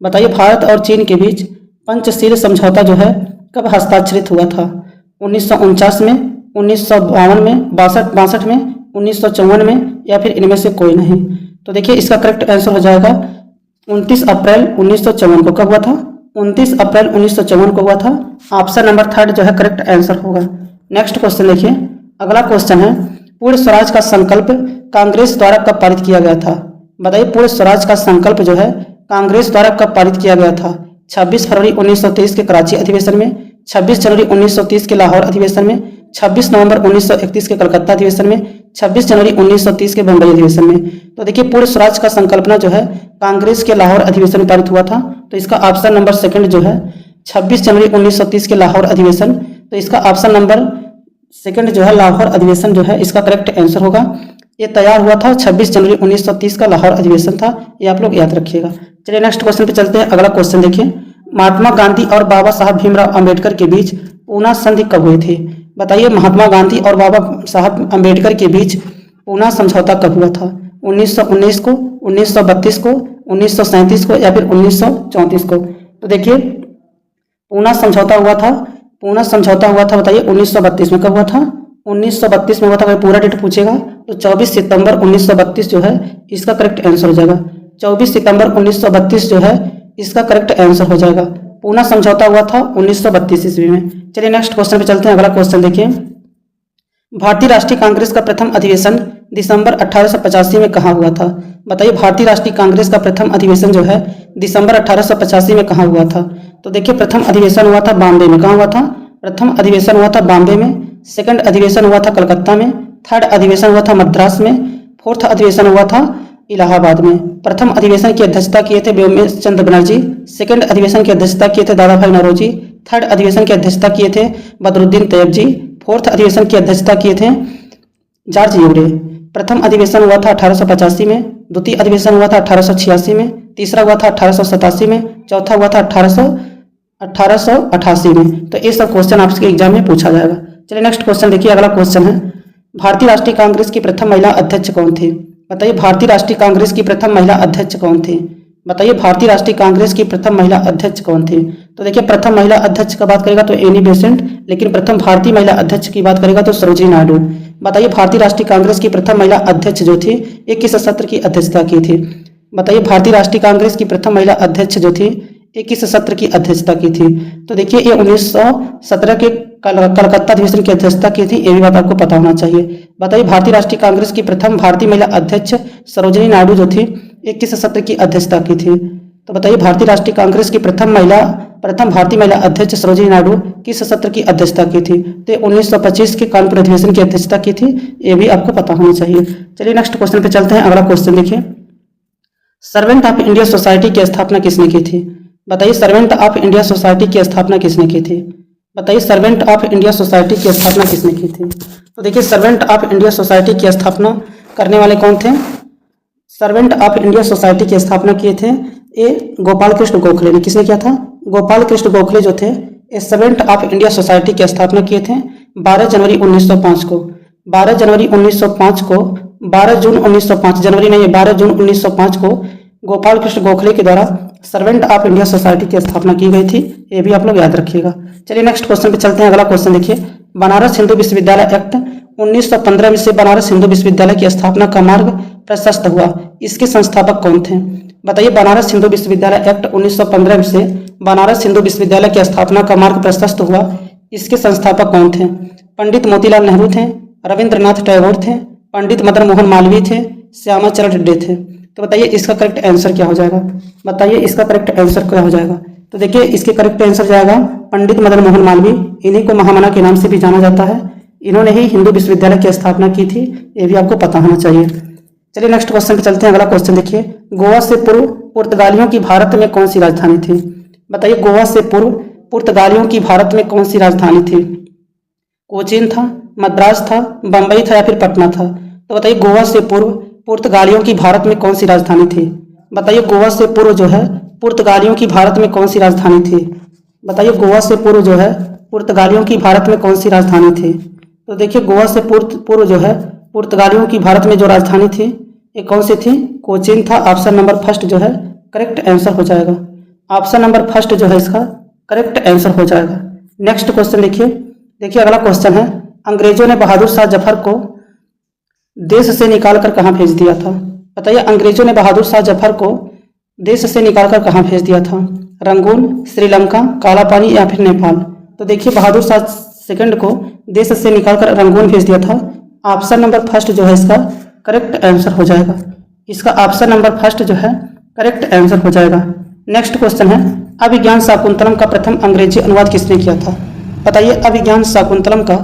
बताइए भारत और चीन के बीच पंचशील समझौता जो है कब हस्ताक्षरित हुआ था? 1949 में, 1952 में, 62 में, 1954 में, या फिर इनमें से कोई नहीं? तो देखिए इसका करेक्ट आंसर हो जाएगा 29 अप्रैल 1954 को। कब हुआ था? 29 अप्रैल 1954 को हुआ था। ऑप्शन नंबर 3 जो है करेक्ट आंसर होगा। नेक्स्ट क्वेश्चन देखिए, अगला क्वेश्चन है पूर्ण स्वराज का संकल्प कांग्रेस द्वारा कब पारित किया गया था? बताइए पूर्ण स्वराज का संकल्प जो है कांग्रेस द्वारा कब पारित किया गया था? 26 फरवरी 1923 के कराची अधिवेशन में, 26 जनवरी 1930 के लाहौर अधिवेशन में, 26 नवंबर 1931 के कलकत्ता अधिवेशन में, 26 जनवरी 1930 के बम्बई अधिवेशन में? तो देखिए पूर्ण स्वराज का संकल्पना जो है कांग्रेस के लाहौर अधिवेशन में पारित हुआ था। तो इसका ऑप्शन नंबर 2 जो है 26 जनवरी 1930 के लाहौर अधिवेशन। तो इसका ऑप्शन नंबर 2 जो है लाहौर अधिवेशन जो है इसका करेक्ट आंसर होगा। ये तैयार हुआ था 26 जनवरी 1930 का लाहौर अधिवेशन था, ये आप लोग याद रखिएगा। चलिए नेक्स्ट क्वेश्चन पे चलते हैं। अगला क्वेश्चन देखिए, महात्मा गांधी और बाबा साहब भीमराव अंबेडकर के बीच पूना संधि कब हुई थी? बताइए महात्मा गांधी और बाबा साहब अंबेडकर के बीच पूना समझौता कब हुआ था? 1919 को, 1932 को, 1937 को, या फिर 1934 को? तो देखिए पूना समझौता हुआ था, पूना समझौता हुआ था बताइए 1932 में। कब हुआ था? 1932 में हुआ था। अगर पूरा डेट पूछेगा तो 24 सितंबर 1932 जो है इसका करेक्ट आंसर हो जाएगा। 24 सितंबर 1932 जो है इसका करेक्ट आंसर हो जाएगा। पूना समझौता हुआ था 1932 ईस्वी में। चलिए नेक्स्ट क्वेश्चन पे चलते हैं। अगला क्वेश्चन देखिए, भारतीय राष्ट्रीय कांग्रेस का प्रथम अधिवेशन दिसंबर 1885 में कहाँ हुआ था? बताइए भारतीय राष्ट्रीय कांग्रेस का प्रथम अधिवेशन जो है दिसंबर 1885 में कहाँ हुआ था? तो देखिए प्रथम अधिवेशन हुआ था बॉम्बे में। कहाँ हुआ था? प्रथम अधिवेशन हुआ था बॉम्बे में, सेकंड अधिवेशन हुआ था कलकत्ता में, थर्ड अधिवेशन हुआ था मद्रास में, फोर्थ अधिवेशन हुआ था इलाहाबाद में। प्रथम अधिवेशन की अध्यक्षता किए थे व्योमेश चंद्र बनर्जी, सेकंड अधिवेशन की अध्यक्षता किए थे दादा भाई नौरोजी, थर्ड अधिवेशन की अध्यक्षता किए थे बदरुद्दीन तैयब जी, फोर्थ अधिवेशन की अध्यक्षता किए थे जॉर्ज यूरे। प्रथम अधिवेशन हुआ था 1885 में, द्वितीय अधिवेशन हुआ था 1886 में, तीसरा हुआ था 1887 में, चौथा हुआ था 1888 में। तो ये सब क्वेश्चन आपके एग्जाम में पूछा जाएगा। चलिए नेक्स्ट क्वेश्चन देखिए। अगला क्वेश्चन है भारतीय राष्ट्रीय कांग्रेस की प्रथम महिला अध्यक्ष कौन थी? बताइए भारतीय राष्ट्रीय कांग्रेस की प्रथम महिला अध्यक्ष कौन थी? बताइए भारतीय राष्ट्रीय कांग्रेस की प्रथम महिला अध्यक्ष कौन थी? तो देखिए प्रथम महिला अध्यक्ष का बात करेगा तो एनी बेसेंट, लेकिन प्रथम भारतीय महिला अध्यक्ष की बात करेगा तो सरोजिनी नायडू। बताइए भारतीय राष्ट्रीय कांग्रेस की प्रथम महिला अध्यक्ष जो थी ये किस सत्र की अध्यक्षता की थी? बताइए भारतीय राष्ट्रीय कांग्रेस की प्रथम महिला अध्यक्ष जो थी ये किस सत्र की अध्यक्षता की थी? तो देखिए ये 1917 के कलकत्ता अधिवेशन की अध्यक्षता की थी, ये भी बात आपको पता होना चाहिए। बताइए भारतीय राष्ट्रीय कांग्रेस की प्रथम भारतीय महिला अध्यक्ष सरोजिनी नायडू जो थी ये किस सत्र की अध्यक्षता की थी? तो बताइए भारतीय राष्ट्रीय कांग्रेस की प्रथम भारतीय महिला अध्यक्ष सरोजिनी नायडू किस सत्र की अध्यक्षता की थी? तो 1925 के कानपुर अधिवेशन की अध्यक्षता की थी, ये भी आपको पता होना चाहिए। चलिए नेक्स्ट क्वेश्चन पे चलते हैं। अगला क्वेश्चन देखिए, सर्वेंट ऑफ इंडिया सोसाइटी की स्थापना किसने की थी? बताइए सर्वेंट ऑफ इंडिया सोसाइटी की स्थापना किसने की थी? बताइए सर्वेंट ऑफ इंडिया सोसाइटी की स्थापना किसने की थी? तो देखिए सर्वेंट ऑफ इंडिया सोसाइटी की स्थापना करने वाले कौन थे? सर्वेंट ऑफ इंडिया सोसाइटी की स्थापना किए थे ये गोपाल कृष्ण गोखले ने। किसने किया था? गोपाल कृष्ण गोखले जो थे ये सर्वेंट ऑफ इंडिया सोसाइटी की स्थापना किए थे 12 जनवरी 1905 को। 12 जनवरी 1905 को 12 जून 1905 जनवरी नहीं 12 जून 1905 को गोपाल कृष्ण गोखले के द्वारा सर्वेंट ऑफ इंडिया सोसाइटी की स्थापना की गई थी, ये भी आप लोग याद रखिएगा। चलिए नेक्स्ट क्वेश्चन पे चलते हैं। अगला क्वेश्चन देखिए, बनारस हिंदू विश्वविद्यालय एक्ट 1915 में से बनारस हिंदू विश्वविद्यालय की स्थापना का मार्ग प्रशस्त हुआ, इसके संस्थापक कौन थे? बताइए बनारस हिंदू विश्वविद्यालय एक्ट 1915 में से बनारस हिंदू विश्वविद्यालय की स्थापना का मार्ग प्रशस्त हुआ, इसके संस्थापक कौन थे? पंडित मोतीलाल नेहरू थे, रविंद्रनाथ टैगोर थे, पंडित मदन मोहन मालवीय थे, श्यामाचरण रेड्डी थे। तो बताइए इसका करेक्ट आंसर क्या हो जाएगा? बताइए इसका करेक्ट आंसर क्या हो जाएगा? तो देखिए इसके करेक्ट आंसर जाएगा पंडित मदन मोहन मालवीय। इन्हीं को महामना के नाम से भी जाना जाता है। इन्होंने ही हिंदू विश्वविद्यालय की स्थापना की थी, ये भी आपको पता होना चाहिए। चलिए नेक्स्ट क्वेश्चन पे चलते हैं। अगला क्वेश्चन देखिए, गोवा से पूर्व पुर्तगालियों की भारत में कौन सी राजधानी थी? बताइए गोवा से पूर्व पुर्तगालियों की भारत में कौन सी राजधानी थी? कोचीन था, मद्रास था, बंबई था, या फिर पटना था? तो बताइए गोवा से पूर्व पुर्तगालियों की भारत में कौन सी राजधानी थी? बताइए गोवा से पूर्व जो है पुर्तगालियों की भारत में कौन सी राजधानी थी? बताइए गोवा से पूर्व जो है पुर्तगालियों की भारत में कौन सी राजधानी थी? तो देखिए गोवा से पूर्व जो है पुर्तगालियों की भारत में जो राजधानी थी ये कौन सी थी? कोचीन था। ऑप्शन नंबर फर्स्ट जो है करेक्ट आंसर हो जाएगा। ऑप्शन नंबर फर्स्ट जो है इसका करेक्ट आंसर हो जाएगा। नेक्स्ट क्वेश्चन देखिए अगला क्वेश्चन है, अंग्रेजों ने बहादुर शाह जफर को देश से निकालकर कहाँ भेज दिया था? बताइए, अंग्रेजों ने बहादुर शाह जफर को देश से निकालकर कहाँ भेज दिया था? रंगून, श्रीलंका, काला पानी या फिर नेपाल? तो देखिए बहादुर शाह सेकंड को देश से निकालकर रंगून भेज दिया था। ऑप्शन नंबर फर्स्ट जो है इसका करेक्ट आंसर हो जाएगा। इसका ऑप्शन नंबर फर्स्ट जो है करेक्ट आंसर हो जाएगा। नेक्स्ट क्वेश्चन है, अभिज्ञान शाकुंतलम का प्रथम अंग्रेजी अनुवाद किसने किया था? बताइए, अभिज्ञान शाकुंतलम का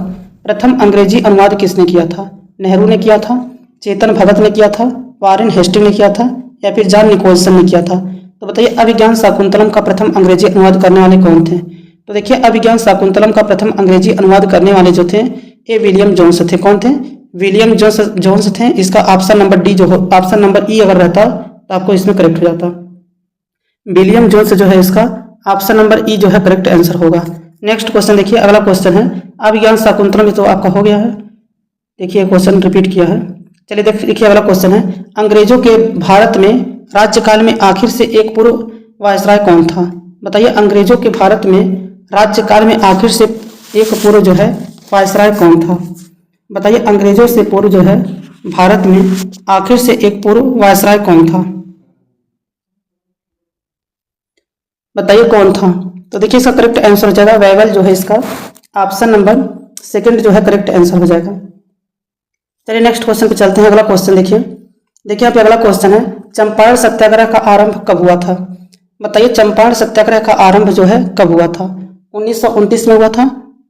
प्रथम अंग्रेजी अनुवाद किसने किया था? नेहरू ने किया था, चेतन भगत ने किया था, वारेन हेस्टिंग ने किया था या फिर जॉन निकोलसन ने किया था? तो बताइए अभिज्ञान शाकुंतलम का प्रथम अंग्रेजी अनुवाद करने वाले कौन थे? तो देखिए अभिज्ञान शाकुंतलम का प्रथम अंग्रेजी अनुवाद करने वाले जो थे ये विलियम जोन्स थे। कौन थे? विलियम जोन्स थे। इसका ऑप्शन नंबर डी जो ऑप्शन नंबर ई अगर रहता तो आपको इसमें करेक्ट हो जाता। विलियम जोन्स जो है इसका ऑप्शन नंबर ई जो है करेक्ट आंसर होगा। नेक्स्ट क्वेश्चन देखिए अगला क्वेश्चन है, अभिज्ञान शाकुंतलम तो आपका हो गया है। देखिए क्वेश्चन रिपीट किया है। चलिए देखिए अगला क्वेश्चन है, अंग्रेजों के भारत में राज्यकाल में आखिर से एक पूर्व वायसराय कौन था? बताइए, अंग्रेजों के भारत में राज्यकाल में आखिर से एक पूर्व जो है वायसराय कौन था? बताइए, अंग्रेजों से पूर्व जो है भारत में आखिर से एक पूर्व वायसराय कौन था? बताइए कौन था? तो देखिए इसका करेक्ट आंसर हो जाएगा वेवेल जो है इसका ऑप्शन नंबर सेकंड जो है करेक्ट आंसर हो जाएगा। चलिए नेक्स्ट क्वेश्चन पे चलते हैं। अगला क्वेश्चन देखिए यहाँ पे अगला क्वेश्चन है, चंपारण सत्याग्रह का आरंभ कब हुआ था? बताइए, चंपारण सत्याग्रह का आरंभ जो है कब हुआ था? 1929 में हुआ था,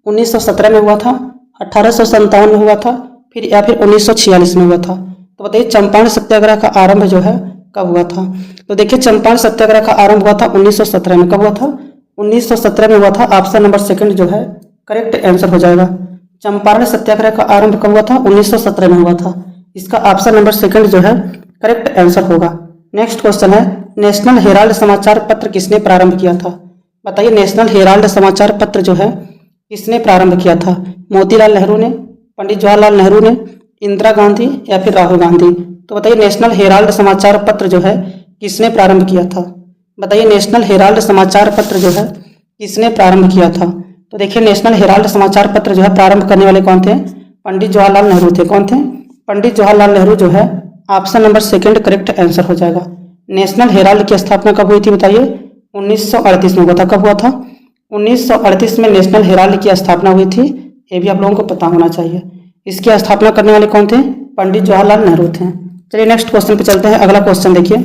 1917 में हुआ था, 1857 में हुआ था, फिर या फिर 1946 में हुआ था? तो बताइए चंपारण सत्याग्रह का आरंभ जो है कब हुआ था? तो देखिए चंपारण सत्याग्रह का आरंभ हुआ था 1917 में। कब हुआ था? 1917 में हुआ था। ऑप्शन नंबर सेकंड जो है करेक्ट आंसर हो जाएगा। चंपारण सत्याग्रह का आरंभ कब हुआ था? 1917 में हुआ था। इसका ऑप्शन नंबर सेकंड जो है करेक्ट आंसर होगा। नेक्स्ट क्वेश्चन है, नेशनल हेराल्ड समाचार पत्र किसने प्रारंभ किया था? बताइए, नेशनल हेराल्ड समाचार पत्र जो है किसने प्रारंभ किया था? मोतीलाल नेहरू ने, पंडित जवाहरलाल नेहरू ने, इंदिरा गांधी या फिर राहुल गांधी? तो बताइए नेशनल हेराल्ड समाचार पत्र जो है किसने प्रारंभ किया था? बताइए नेशनल हेराल्ड समाचार पत्र जो है किसने प्रारंभ किया था? तो देखिए नेशनल हेराल्ड समाचार पत्र जो है प्रारंभ करने वाले कौन थे? पंडित जवाहरलाल नेहरू थे। कौन थे? पंडित जवाहरलाल नेहरू जो है option number second correct answer हो जाएगा। नेशनल हेराल्ड की स्थापना कब हुई थी? बताइए 1938 में हुआ था। कब हुआ था? 1938 में नेशनल हेराल्ड की स्थापना हुई थी। ये भी आप लोगों को पता होना चाहिए। इसकी स्थापना करने वाले कौन थे? पंडित जवाहरलाल नेहरू थे। चलिए नेक्स्ट क्वेश्चन पे चलते हैं। अगला क्वेश्चन देखिए,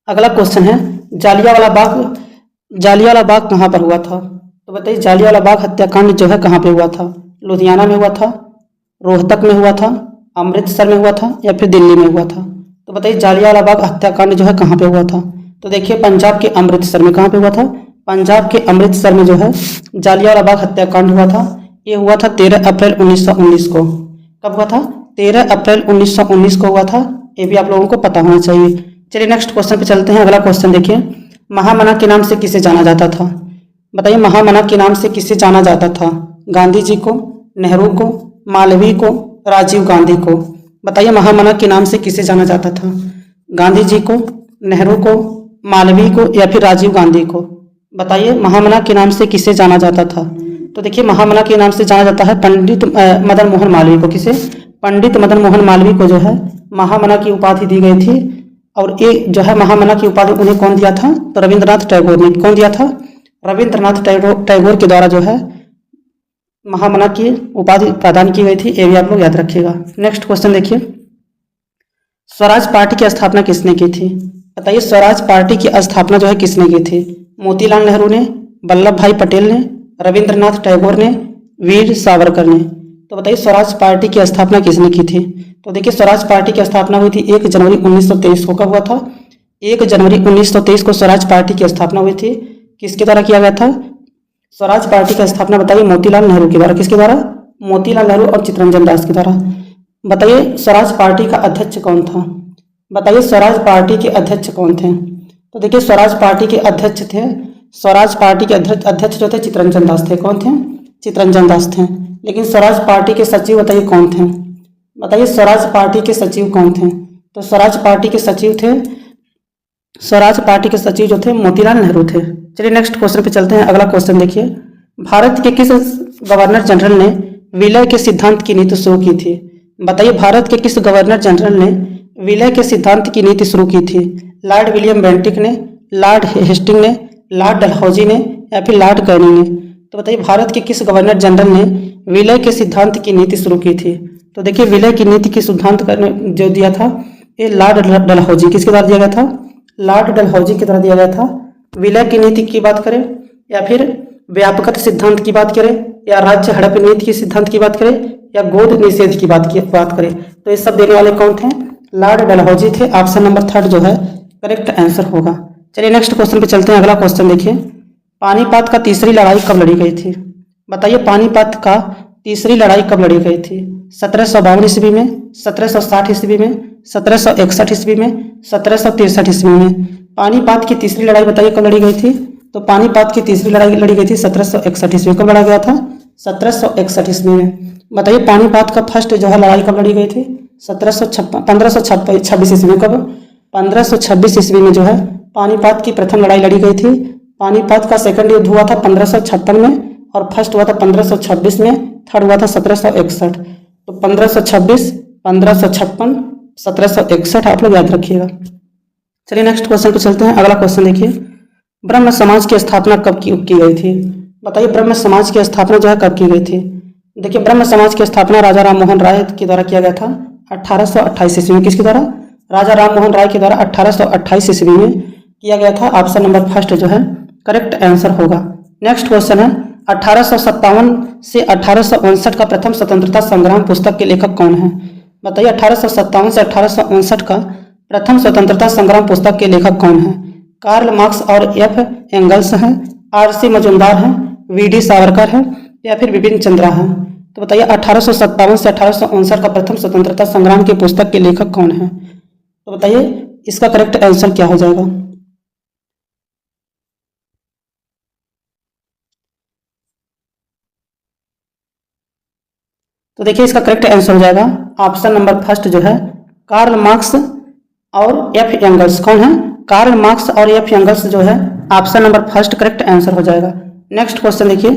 अगला क्वेश्चन है, जालियांवाला बाग कहाँ पर हुआ था? तो बताइए जालियांवाला बाग हत्याकांड जो है कहाँ पे हुआ था? लुधियाना में हुआ था, रोहतक में हुआ था, अमृतसर में हुआ था या फिर दिल्ली में हुआ था? तो बताइए जालियांवाला बाग हत्याकांड जो है कहाँ पे हुआ था? तो देखिए पंजाब के अमृतसर में। कहाँ पे हुआ था? पंजाब के अमृतसर में जो है जालियांवाला बाग हत्याकांड हुआ था। ये हुआ था 13 अप्रैल 1919 को। कब हुआ था? 13 अप्रैल 1919 को हुआ था। ये भी आप लोगों को पता होना चाहिए। चलिए नेक्स्ट क्वेश्चन पे चलते हैं। अगला क्वेश्चन देखिए, महामना के नाम से किसे जाना जाता था? बताइए महामना के नाम से किसे जाना जाता था? गांधी जी को, नेहरू को, मालवीय को, राजीव गांधी को? बताइए महामना के नाम से किसे जाना जाता था? गांधी जी को, नेहरू को, मालवीय को या फिर राजीव गांधी को? बताइए महामना के नाम से किसे जाना जाता था? तो देखिए महामना के नाम से जाना जाता है पंडित मदन मोहन मालवीय को। किसे? पंडित मदन मोहन मालवीय को जो है महामना की उपाधि दी गई थी। और ये जो है महामना की उपाधि उन्हें कौन दिया था? तो रविंद्रनाथ टैगोर ने। कौन दिया था? रविंद्रनाथ टैगोर के द्वारा जो है महामना की उपाधि प्रदान की गई थी। ये भी आप लोग याद रखिएगा। नेक्स्ट क्वेश्चन देखिए, स्वराज पार्टी की स्थापना किसने की थी? बताइए स्वराज पार्टी की स्थापना जो है किसने की थी? मोतीलाल नेहरू ने, वल्लभ भाई पटेल ने, रविंद्रनाथ टैगोर ने, वीर सावरकर ने? तो बताइए स्वराज पार्टी की स्थापना किसने की थी? तो देखिए स्वराज पार्टी की स्थापना हुई थी 1 जनवरी 1923 को। कब हुआ था? 1 जनवरी 1923 को स्वराज पार्टी की स्थापना हुई थी। किसके द्वारा किया गया था? स्वराज पार्टी की स्थापना बताइए मोतीलाल नेहरू के द्वारा। किसके द्वारा? मोतीलाल नेहरू और चित्तरंजन दास के द्वारा। बताइए स्वराज पार्टी का अध्यक्ष कौन था? बताइए स्वराज पार्टी के अध्यक्ष कौन थे? तो देखिए स्वराज पार्टी के अध्यक्ष थे, स्वराज पार्टी के अध्यक्ष जो थे चित्तरंजन दास थे। कौन थे? चितरंजन दास थे। लेकिन स्वराज पार्टी के सचिव बताइए कौन थे? बताइए स्वराज पार्टी के सचिव कौन थे? तो स्वराज पार्टी के सचिव थे, स्वराज पार्टी के सचिव जो थे मोतीलाल नेहरू थे। चलिए नेक्स्ट क्वेश्चन पे चलते हैं। अगला क्वेश्चन देखिए, भारत के किस गवर्नर जनरल ने विलय के सिद्धांत की नीति शुरू की थी? बताइए भारत के किस गवर्नर जनरल ने विलय के सिद्धांत की नीति शुरू की थी? लॉर्ड विलियम बेंटिक ने, लॉर्ड हेस्टिंग ने, लॉर्ड डलहौजी ने या फिर लॉर्ड कैनिंग ने? तो बताइए भारत के किस गवर्नर जनरल ने विलय के सिद्धांत की नीति शुरू की थी? तो देखिए विलय की नीति की सिद्धांत जो दिया था ये लॉर्ड डलहौजी, किसके द्वारा दिया गया था? लॉर्ड डलहौजी के द्वारा दिया गया था। विलय की नीति की बात करें या फिर व्यापकता सिद्धांत की बात करें या राज्य हड़प नीति की सिद्धांत की बात करें या गोद निषेध की बात करें, तो ये सब देने वाले कौन थे? लॉर्ड डलहौजी थे। ऑप्शन नंबर 3 जो है करेक्ट आंसर होगा। चलिए नेक्स्ट क्वेश्चन पे चलते हैं। अगला क्वेश्चन देखिए, पानीपत का तीसरी लड़ाई कब लड़ी गई थी? बताइए पानीपत का तीसरी लड़ाई कब लड़ी गई थी? 1752 ईस्वी में, 1760 ईस्वी में, 1761 ईस्वी में, 1763 ईस्वी में? पानीपत की तीसरी लड़ाई बताइए कब लड़ी गई थी? तो पानीपत की तीसरी लड़ाई लड़ी गई थी 1761 ईस्वी। कब लड़ा गया था? 1761 ईस्वी में। बताइए पानीपत का फर्स्ट जो है लड़ाई कब लड़ी गई थी? 1526 ईस्वी में। कब? 1526 ईस्वी में जो है पानीपत की प्रथम लड़ाई लड़ी गई थी। पानीपत का सेकंड युद्ध हुआ था 1556 में और फर्स्ट हुआ था 1526 में, थर्ड हुआ था 1761। तो 1526, 1556, 1761 आप लोग याद रखिएगा। चलिए नेक्स्ट क्वेश्चन पे चलते हैं। अगला क्वेश्चन देखिए, ब्रह्म समाज की स्थापना कब की गई थी? बताइए ब्रह्म समाज की स्थापना जो है कब की गई थी? देखिए ब्रह्म समाज की स्थापना राजा राम मोहन राय के द्वारा किया गया था 1828 ईस्वी में। किसके द्वारा? राजा राम मोहन राय के द्वारा 1828 ईस्वी में किया गया था। ऑप्शन नंबर फर्स्ट जो है करेक्ट आंसर होगा। नेक्स्ट क्वेश्चन है, 1857 से 1859 का प्रथम स्वतंत्रता संग्राम पुस्तक के लेखक कौन है? बताइए 1857 से 1859 का प्रथम स्वतंत्रता संग्राम पुस्तक के लेखक कौन है? कार्ल मार्क्स और एफ एंगल्स हैं, आर.सी. मजूमदार हैं, वी.डी. सावरकर है या फिर बिपिन चंद्रा है? तो बताइए 1857 से 1859 का प्रथम स्वतंत्रता संग्राम की पुस्तक के लेखक कौन है? तो बताइए इसका करेक्ट आंसर क्या हो जाएगा? तो देखिए इसका करेक्ट आंसर हो जाएगा ऑप्शन नंबर फर्स्ट जो है कार्ल मार्क्स और एफ एंगल्स। कौन है? कार्ल मार्क्स और एफ एंगल्स जो है option number first correct answer हो जाएगा। नेक्स्ट क्वेश्चन देखिए,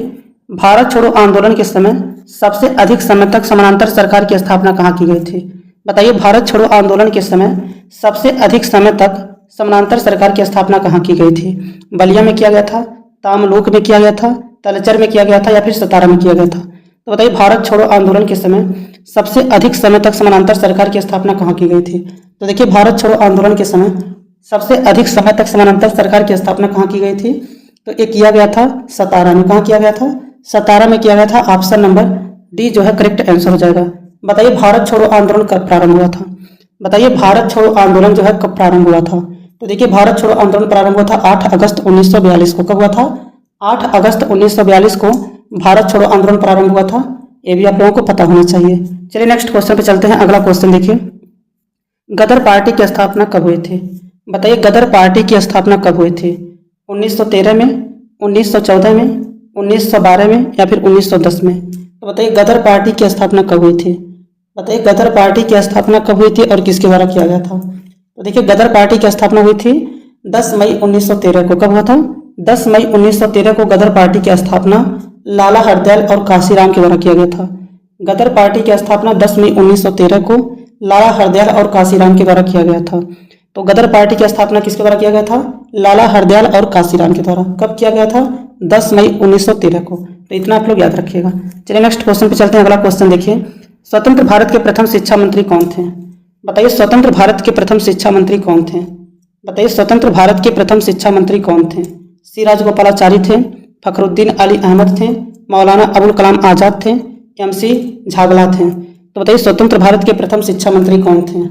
भारत छोड़ो आंदोलन के समय सबसे अधिक समय तक समानांतर सरकार की स्थापना कहाँ की गई थी? बताइए भारत छोड़ो आंदोलन के समय सबसे अधिक समय तक समानांतर सरकार की स्थापना कहाँ की गई थी? बलिया में किया गया था, तामलुक में किया गया था, तलचर में किया गया था या फिर सतारा में किया गया था? तो बताइए भारत छोड़ो आंदोलन के समय सबसे अधिक समय तक समानांतर सरकार की स्थापना कहाँ की गई थी? तो देखिए भारत छोड़ो आंदोलन के समय सबसे अधिक समय तक समानांतर सरकार की स्थापना कहाँ की गई थी? तो ये किया गया था सतारा में। कहाँ किया गया था? सतारा में किया गया था। ऑप्शन नंबर डी जो है करेक्ट आंसर हो जाएगा। बताइए भारत छोड़ो आंदोलन कब प्रारंभ हुआ था? बताइए भारत छोड़ो आंदोलन जो है कब प्रारंभ हुआ था? तो देखिए भारत छोड़ो आंदोलन प्रारंभ हुआ था 8 अगस्त 1942 को। कब हुआ था? 8 अगस्त 1942 को भारत छोड़ो आंदोलन प्रारंभ हुआ था। ये भी आप लोगों को पता होना चाहिए। चलिए नेक्स्ट क्वेश्चन पे चलते हैं। अगला क्वेश्चन देखिए, गदर पार्टी की स्थापना कब हुई थी? बताइए गदर पार्टी की स्थापना कब हुई थी? 1913 में, 1914 में, 1912 में या फिर 1910 में? तो बताइए गदर पार्टी की स्थापना कब हुई थी? बताइए गदर पार्टी की स्थापना कब हुई थी और किसके द्वारा किया गया था? तो देखिए गदर पार्टी की स्थापना हुई थी 10 मई 1913 को। कब हुआ था? 10 मई 1913 को गदर पार्टी की स्थापना लाला हरदयाल और काशीराम के द्वारा किया गया था। गदर पार्टी की स्थापना 10 मई 1913 को लाला हरदयाल और काशीराम के द्वारा किया गया था। तो गदर पार्टी की स्थापना किसके द्वारा किया गया था? लाला हरदयाल और काशीराम के द्वारा। कब किया गया था? 10 मई 1913 को। तो इतना आप लोग याद रखिएगा। चलिए नेक्स्ट क्वेश्चन पे चलते हैं। अगला क्वेश्चन देखिए, स्वतंत्र भारत के प्रथम शिक्षा मंत्री कौन थे? बताइए स्वतंत्र भारत के प्रथम शिक्षा मंत्री कौन थे? बताइए स्वतंत्र भारत के प्रथम शिक्षा मंत्री कौन थे? सी राजगोपालाचारी थे, फखरुद्दीन अली अहमद थे, मौलाना अबुल कलाम आजाद थे, एम.सी. झागला थे? तो बताइए स्वतंत्र भारत के प्रथम शिक्षा मंत्री कौन थे?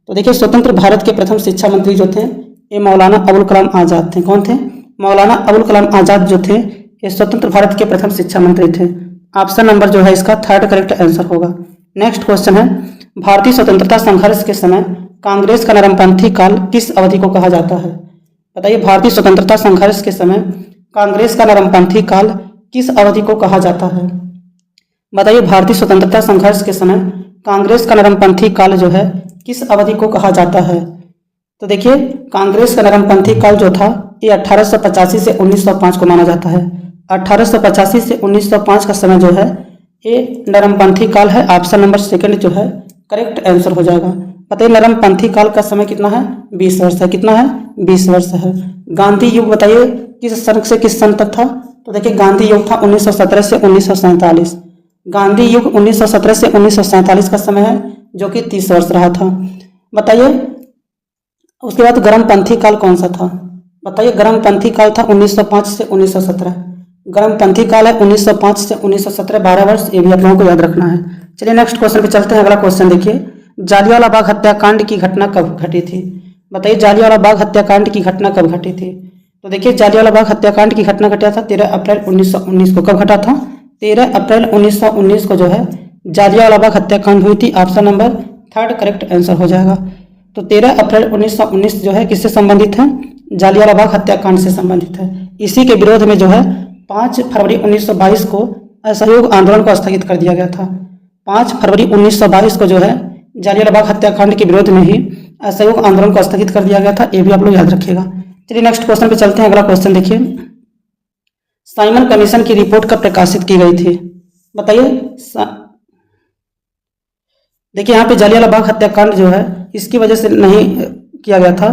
तो देखिए स्वतंत्र भारत के प्रथम शिक्षा मंत्री जो थे ये मौलाना अबुल कलाम आजाद थे। कौन थे? मौलाना अबुल कलाम आजाद जो थे ये स्वतंत्र भारत के प्रथम शिक्षा मंत्री थे। ऑप्शन नंबर जो है इसका थर्ड करेक्ट आंसर होगा। नेक्स्ट क्वेश्चन है, भारतीय स्वतंत्रता संघर्ष के समय कांग्रेस का नरमपंथी काल किस अवधि को कहा जाता है? बताइए भारतीय स्वतंत्रता संघर्ष के समय कांग्रेस का नरमपंथी काल किस अवधि को कहा जाता है? बताइए भारतीय स्वतंत्रता संघर्ष के समय कांग्रेस का नरमपंथी काल जो है किस अवधि को कहा जाता है? तो देखिए कांग्रेस का नरमपंथी काल जो था ये 1885 से 1905 को माना जाता है। 1885 से 1905 का समय जो है ये नरमपंथी काल है। ऑप्शन नंबर सेकंड जो है करेक्ट आंसर हो जाएगा। बताइए नरमपंथी काल का समय कितना है? 20 वर्ष है। कितना है? 20 वर्ष है। गांधी युग बताइए किस सन से किस सन तक था? तो देखिए गांधी युग था 1917 से 1947। गांधी युग 1917 से 1947 का समय है जो कि 30 वर्ष रहा था। बताइए उसके बाद गर्मपंथी काल कौन सा था? बताइए गर्मपंथी काल था 1905 से 1917। गर्मपंथी काल है 1905 से 1917, 12 वर्ष। ये भी आप लोगों को याद रखना है। चलिए नेक्स्ट क्वेश्चन पे चलते हैं। अगला क्वेश्चन देखिए जालियांवाला बाग हत्याकांड की घटना कब घटी थी? बताइए जालियांवाला बाग हत्याकांड की घटना कब घटी थी? तो देखिए जालियांवाला बाग हत्याकांड की घटना घटा था 13 अप्रैल 1919 को। कब घटा था? 13 अप्रैल 1919 को जो है जालियांवाला बाग हत्याकांड हुई थी। Option number third correct answer हो जाएगा। तो 13 अप्रैल 1919 जो है किससे संबंधित है? जालियांवाला बाग हत्याकांड से संबंधित है। इसी के विरोध में जो है 5 फरवरी 1922 को असहयोग आंदोलन को स्थगित कर दिया गया था। 5 फरवरी 1922 को जो है जालियांवाला बाग हत्याकांड के विरोध में ही असहयोग आंदोलन को स्थगित कर दिया गया था। ये भी आप लोग याद रखिएगा। चलिए नेक्स्ट क्वेश्चन पे चलते हैं। अगला क्वेश्चन देखिए साइमन कमीशन की रिपोर्ट कब प्रकाशित की गई थी? बताइए देखिए यहाँ पे जालियांवाला बाग हत्याकांड जो है इसकी वजह से नहीं किया गया था।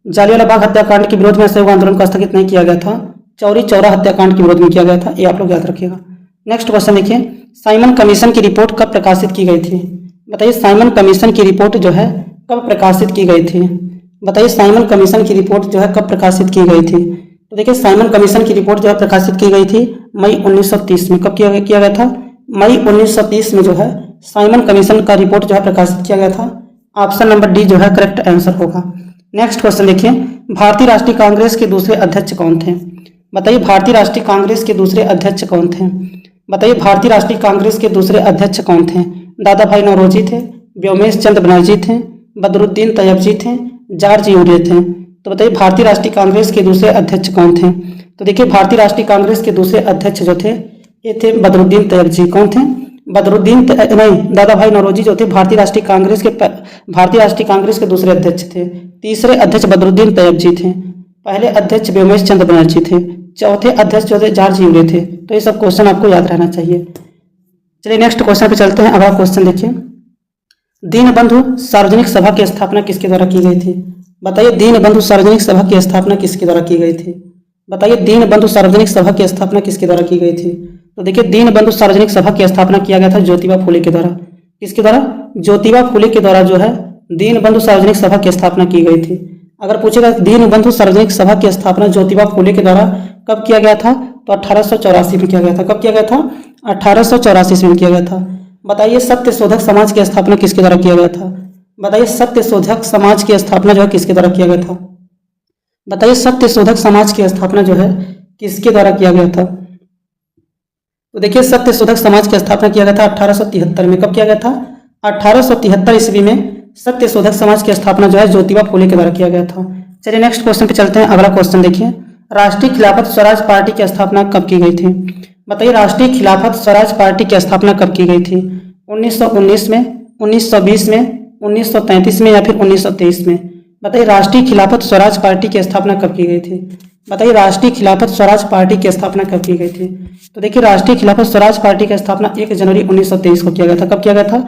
जालियांवाला बाग हत्याकांड के विरोध में असहयोग आंदोलन को स्थगित नहीं किया गया था। चौरी चौरा हत्याकांड के विरोध में किया गया था। ये आप लोग याद रखिएगा। नेक्स्ट क्वेश्चन देखिए साइमन कमीशन की रिपोर्ट कब प्रकाशित की गई थी? बताइए साइमन कमीशन की रिपोर्ट जो है कब प्रकाशित की गई थी? बताइए साइमन कमीशन की रिपोर्ट जो है कब प्रकाशित की गई थी? तो देखिए साइमन कमीशन की रिपोर्ट जो है प्रकाशित की गई थी मई 1930 में। कब किया गया था? मई 1930 में जो है साइमन कमीशन का रिपोर्ट जो है प्रकाशित किया गया था। ऑप्शन नंबर डी जो है करेक्ट आंसर होगा। नेक्स्ट क्वेश्चन देखिए भारतीय राष्ट्रीय कांग्रेस के दूसरे अध्यक्ष कौन थे? बताइए भारतीय राष्ट्रीय कांग्रेस के दूसरे अध्यक्ष कौन थे? बताइए भारतीय राष्ट्रीय कांग्रेस के दूसरे अध्यक्ष कौन थे? दादा भाई नौरोजी थे, व्योमेश चंद्र बनर्जी थे, बदरुद्दीन तैयबजी थे, जॉर्ज यूरे थे। तो बताइए भारतीय राष्ट्रीय कांग्रेस के दूसरे अध्यक्ष कौन थे? तो देखिए भारतीय राष्ट्रीय कांग्रेस के दूसरे अध्यक्ष जो थे ये थे बदरुद्दीन तैयबजी। कौन थे? नहीं, दादा भाई नौरोजी जो थे भारतीय राष्ट्रीय कांग्रेस के दूसरे अध्यक्ष थे। तीसरे अध्यक्ष बदरुद्दीन तैयबजी थे। पहले अध्यक्ष व्योमेश चंद्र बनर्जी थे। चौथे अध्यक्ष जो थे जॉर्ज यूरे थे। तो ये सब क्वेश्चन आपको याद रहना चाहिए। चलिए नेक्स्ट क्वेश्चन पे चलते हैं। अगला क्वेश्चन देखिए दीनबंधु सार्वजनिक सभा की स्थापना किसके द्वारा की गई थी? बताइए दीनबंधु सार्वजनिक सभा की स्थापना किसके द्वारा की गई थी? बताइए दीनबंधु सार्वजनिक सभा की स्थापना किसके द्वारा की गई थी? तो देखिए दीनबंधु सार्वजनिक सभा की स्थापना किया गया था ज्योतिबा फुले के द्वारा। किसके द्वारा? ज्योतिबा फुले के द्वारा जो है दीनबंधु सार्वजनिक सभा की स्थापना की गई थी। अगर पूछेगा दीनबंधु सार्वजनिक सभा की स्थापना ज्योतिबा फुले के द्वारा कब किया गया था? तो 1884 में किया गया था। कब किया गया था? 1884 में किया गया था। बताइए सत्य शोधक समाज की स्थापना किसके द्वारा किया गया था? बताइए सत्य शोधक समाज की स्थापना जो है किसके द्वारा किया गया था? बताइए सत्य शोधक समाज की स्थापना जो है किसके द्वारा किया गया था? तो देखिए सत्य शोधक समाज की स्थापना किया गया था 1873 में। कब किया गया था? 1873 ईस्वी में सत्य शोधक समाज की स्थापना जो है ज्योतिबा फुले के द्वारा किया गया था। चलिए नेक्स्ट क्वेश्चन पे चलते हैं। अगला क्वेश्चन देखिए राष्ट्रीय खिलाफत स्वराज पार्टी की स्थापना कब की गई थी? बताइए राष्ट्रीय खिलाफत स्वराज पार्टी की स्थापना कब की गई थी? 1919 में, 1920 में, 1933 में या फिर 1923 में? बताइए राष्ट्रीय खिलाफत स्वराज पार्टी की स्थापना कब की गई थी? बताइए राष्ट्रीय खिलाफत स्वराज पार्टी की स्थापना कब की गई थी? तो देखिए राष्ट्रीय खिलाफत स्वराज पार्टी की स्थापना 1 जनवरी 1923 को किया गया था। कब किया गया था?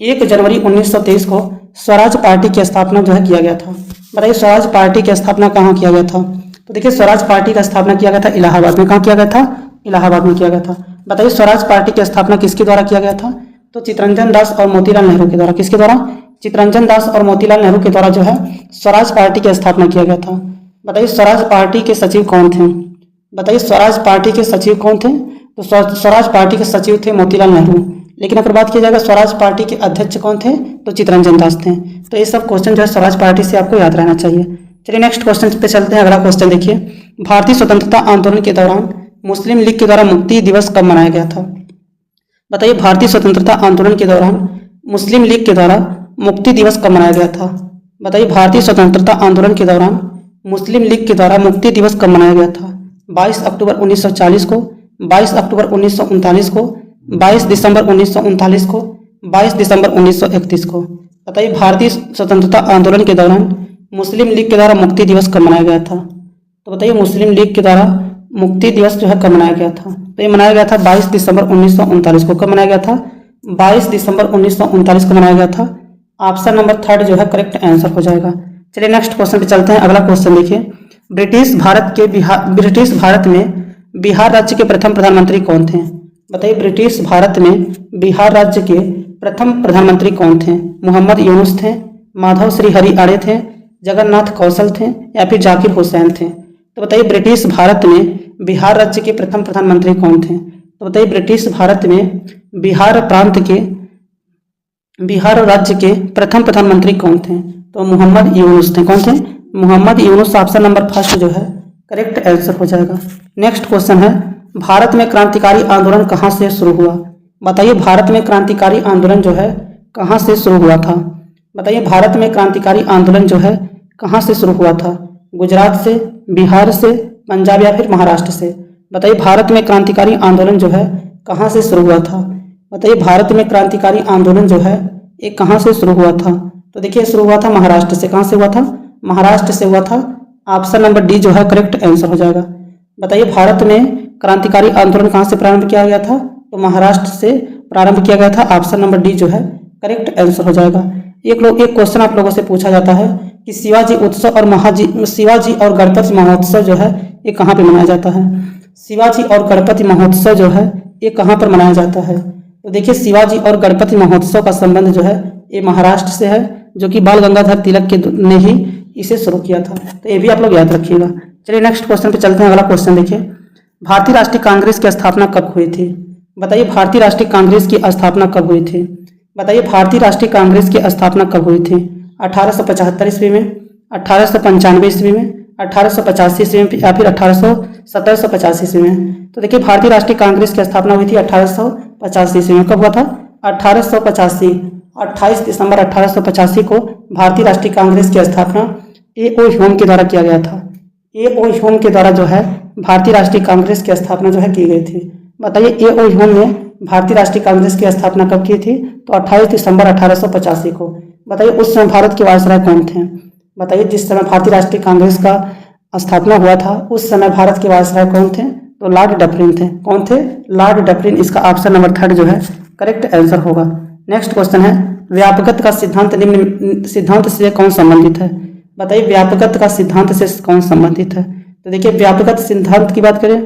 1 जनवरी 1923 को स्वराज पार्टी की स्थापना जो है किया गया था। बताइए स्वराज पार्टी की स्थापना कहाँ किया गया था? तो देखिए स्वराज पार्टी का स्थापना किया गया था इलाहाबाद में। कहाँ किया गया था? इलाहाबाद में किया गया था। बताइए स्वराज पार्टी की स्थापना किसके द्वारा किया गया था? तो चित्तरंजन दास और मोतीलाल नेहरू के द्वारा। किसके द्वारा? चित्तरंजन दास और मोतीलाल नेहरू के द्वारा जो है स्वराज पार्टी की स्थापना किया गया था। बताइए स्वराज पार्टी के सचिव कौन थे? बताइए स्वराज पार्टी के सचिव कौन थे? तो स्वराज पार्टी के सचिव थे मोतीलाल नेहरू। लेकिन अगर बात की जाएगा स्वराज पार्टी के अध्यक्ष कौन थे? तो चित्तरंजन दास थे। तो ये सब क्वेश्चन जो है स्वराज पार्टी से आपको याद रहना चाहिए। चलिए नेक्स्ट क्वेश्चन पे चलते हैं। अगला क्वेश्चन देखिए भारतीय स्वतंत्रता आंदोलन के दौरान मुस्लिम लीग के द्वारा मुक्ति दिवस कब मनाया गया था? बताइए भारतीय स्वतंत्रता आंदोलन के दौरान मुस्लिम लीग के द्वारा मुक्ति दिवस कब मनाया गया था? बताइए भारतीय स्वतंत्रता आंदोलन के दौरान मुस्लिम लीग के द्वारा मुक्ति दिवस कब मनाया गया था? 22 अक्टूबर 1940 को, 22 अक्टूबर 1939 को, 22 दिसंबर 1939 को, 22 दिसंबर 1931 को। बताइए भारतीय स्वतंत्रता आंदोलन के दौरान मुस्लिम लीग के द्वारा मुक्ति दिवस कब मनाया गया था? तो बताइए मुस्लिम लीग के द्वारा मुक्ति दिवस जो है कब मनाया गया था? तो ये मनाया गया था 22 दिसंबर 1939 को। कब मनाया गया था? 22 दिसंबर 1939 को मनाया गया था। ऑप्शन नंबर 3 जो है करेक्ट आंसर हो जाएगा। चलिए नेक्स्ट क्वेश्चन पे चलते हैं। अगला क्वेश्चन देखिए, ब्रिटिश भारत में बिहार राज्य के प्रथम प्रधानमंत्री कौन थे? बताइए ब्रिटिश भारत में बिहार राज्य के प्रथम प्रधानमंत्री कौन थे? मोहम्मद यूनुस थे, माधव श्री हरि आड़े थे, जगन्नाथ कौशल थे या फिर जाकिर हुसैन थे? तो बताइए ब्रिटिश भारत में बिहार राज्य के प्रथम प्रधानमंत्री कौन थे? तो बताइए ब्रिटिश भारत में बिहार राज्य के प्रथम प्रधानमंत्री कौन थे? तो मोहम्मद यूनुस थे। कौन थे? मोहम्मद यूनुस। ऑप्शन नंबर 1 जो है करेक्ट आंसर हो जाएगा। नेक्स्ट क्वेश्चन है, भारत में क्रांतिकारी आंदोलन कहाँ से शुरू हुआ? बताइए भारत में क्रांतिकारी आंदोलन जो है कहाँ से शुरू हुआ था? बताइए भारत में क्रांतिकारी आंदोलन जो है कहाँ से शुरू हुआ था? गुजरात से, बिहार से, पंजाब या फिर महाराष्ट्र से? बताइए भारत में क्रांतिकारी आंदोलन जो है कहाँ से शुरू हुआ था? बताइए भारत में क्रांतिकारी आंदोलन जो है ये कहाँ से शुरू हुआ था? तो देखिए शुरू हुआ था महाराष्ट्र से। कहाँ से हुआ था? महाराष्ट्र से हुआ था। ऑप्शन नंबर डी जो है करेक्ट आंसर हो जाएगा। बताइए भारत में क्रांतिकारी आंदोलन कहाँ से प्रारंभ किया गया था? तो महाराष्ट्र से प्रारंभ किया गया था। ऑप्शन नंबर डी जो है करेक्ट आंसर हो जाएगा। एक क्वेश्चन आप लोगों से पूछा जाता है कि शिवाजी और गणपति महोत्सव जो है ये कहाँ पे मनाया जाता है? शिवाजी और गणपति महोत्सव जो है ये कहाँ पर मनाया जाता है? तो देखिए शिवाजी और गणपति महोत्सव का संबंध जो है ये महाराष्ट्र से है, जो कि बाल गंगाधर तिलक ने ही इसे शुरू किया था। तो ये भी आप लोग याद रखिएगा। चलिए नेक्स्ट क्वेश्चन पे चलते हैं। अगला क्वेश्चन देखिए, भारतीय राष्ट्रीय कांग्रेस की स्थापना कब हुई थी? बताइए भारतीय राष्ट्रीय कांग्रेस की स्थापना कब हुई थी? बताइए भारतीय राष्ट्रीय कांग्रेस की स्थापना कब हुई थी? 1875 ईस्वी में, 1895 ईस्वी में, 1885 ईस्वी में या फिर 1750 ईस्वी में? तो देखिए भारतीय राष्ट्रीय कांग्रेस की स्थापना हुई थी 1885 ईस्वी में। कब हुआ था? 1885। 28 दिसंबर 1885 को भारतीय राष्ट्रीय कांग्रेस की स्थापना ए.ओ. ह्यूम के द्वारा किया गया था। ए.ओ. ह्यूम के द्वारा जो है भारतीय राष्ट्रीय कांग्रेस की स्थापना जो है की गई थी। बताइए ए.ओ. ह्यूम ने भारतीय राष्ट्रीय कांग्रेस की स्थापना कब की थी? तो 28 दिसंबर 1885 को। बताइए उस समय भारत के वायसराय कौन थे? बताइए जिस समय भारतीय राष्ट्रीय कांग्रेस का स्थापना हुआ था उस समय भारत के वायसराय कौन थे? तो लॉर्ड डफरिन थे। कौन थे? Lord Dufferin. इसका ऑप्शन नंबर 3 जो है करेक्ट आंसर होगा। नेक्स्ट क्वेश्चन है, व्यापकत्व का सिद्धांत निम्न सिद्धांत से कौन संबंधित है? बताइए व्यापकत्व का सिद्धांत से कौन संबंधित है? तो देखिए व्यापकत्व सिद्धांत की बात करें,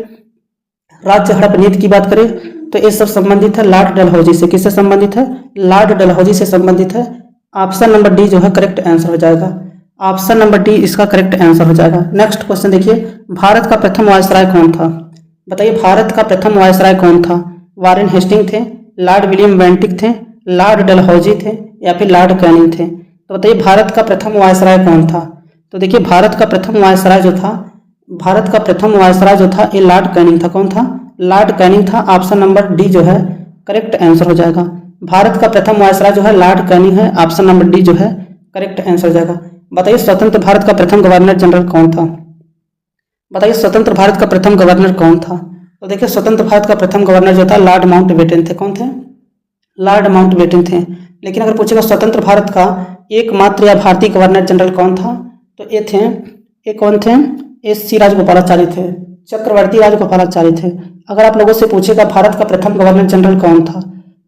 राज्य हड़प नीति की बात करें तो ये सब संबंधित है लॉर्ड डलहौजी से। किससे संबंधित है? लॉर्ड डलहौजी से संबंधित है। ऑप्शन नंबर डी जो है करेक्ट आंसर हो जाएगा। ऑप्शन नंबर डी इसका करेक्ट आंसर हो जाएगा। नेक्स्ट क्वेश्चन देखिए, भारत का प्रथम वायसराय कौन था? बताइए भारत का प्रथम वायसराय कौन था? वारेन हेस्टिंग थे, लॉर्ड विलियम बेंटिक थे, लॉर्ड डलहौजी थे या फिर लॉर्ड कैनिंग थे? तो बताइए भारत का प्रथम वायसराय कौन था? तो देखिए भारत का प्रथम वायसराय जो था ये लॉर्ड कैनिंग था। कौन था? लॉर्ड कैनिंग था। ऑप्शन नंबर डी जो है करेक्ट आंसर हो जाएगा। भारत का प्रथम वायसराय जो है लॉर्ड कैनिंग है। ऑप्शन नंबर डी जो है करेक्ट आंसर हो जाएगा। बताइए स्वतंत्र भारत का प्रथम गवर्नर जनरल कौन था? बताइए स्वतंत्र भारत का प्रथम गवर्नर कौन था? तो देखिए स्वतंत्र भारत का प्रथम गवर्नर जो था लॉर्ड माउंटबेटन थे। कौन थे? लॉर्ड माउंटबेटन थे। लेकिन अगर पूछेगा स्वतंत्र भारत का एकमात्र या भारतीय गवर्नर जनरल कौन था तो ये कौन थे? सी राजगोपालाचारी थे, चक्रवर्ती राजगोपालाचारी थे। अगर आप लोगों से पूछेगा भारत का प्रथम गवर्नर जनरल कौन था?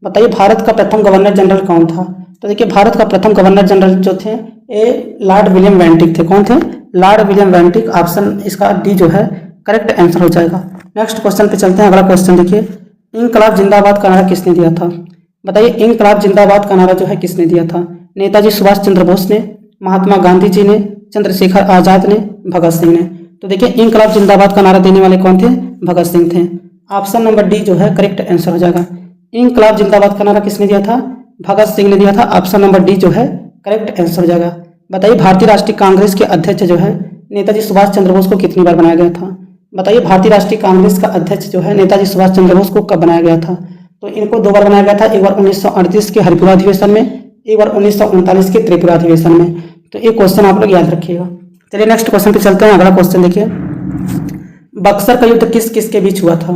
बताइए भारत का प्रथम गवर्नर जनरल कौन था? तो देखिए भारत का प्रथम गवर्नर जनरल जो थे ये लॉर्ड विलियम बेंटिक थे। कौन थे? Lord William Bentinck. ऑप्शन इसका डी जो है करेक्ट आंसर हो जाएगा। नेक्स्ट क्वेश्चन पे चलते हैं। अगला क्वेश्चन देखिए, इंकलाब जिंदाबाद का नारा किसने दिया था? बताइए इंकलाब जिंदाबाद का नारा जो है किसने दिया था? नेताजी सुभाष चंद्र बोस ने, महात्मा गांधी जी ने, चंद्रशेखर आजाद ने, भगत सिंह ने? तो देखिए इंकलाब जिंदाबाद का नारा देने वाले कौन थे? भगत सिंह थे। ऑप्शन नंबर डी जो है करेक्ट आंसर हो जाएगा। इंकलाब जिंदाबाद का नारा किसने दिया था? भगत सिंह ने दिया था। ऑप्शन नंबर डी जो है करेक्ट आंसर हो जाएगा। बताइए भारतीय राष्ट्रीय कांग्रेस के अध्यक्ष जो है नेताजी सुभाष चंद्र बोस को कितनी बार बनाया गया था? बताइए भारतीय राष्ट्रीय कांग्रेस का अध्यक्ष जो है नेताजी सुभाष चंद्र बोस को कब बनाया गया था? तो इनको 2 बार बनाया गया था। एक बार 1938 के हरिपुरा अधिवेशन में, एक बार 1939 के त्रिपुरा अधिवेशन में। तो ये क्वेश्चन आप लोग याद रखिएगा। चलिए नेक्स्ट क्वेश्चन पे चलते हैं। अगला क्वेश्चन देखिए, बक्सर का युद्ध किस किस के बीच हुआ था?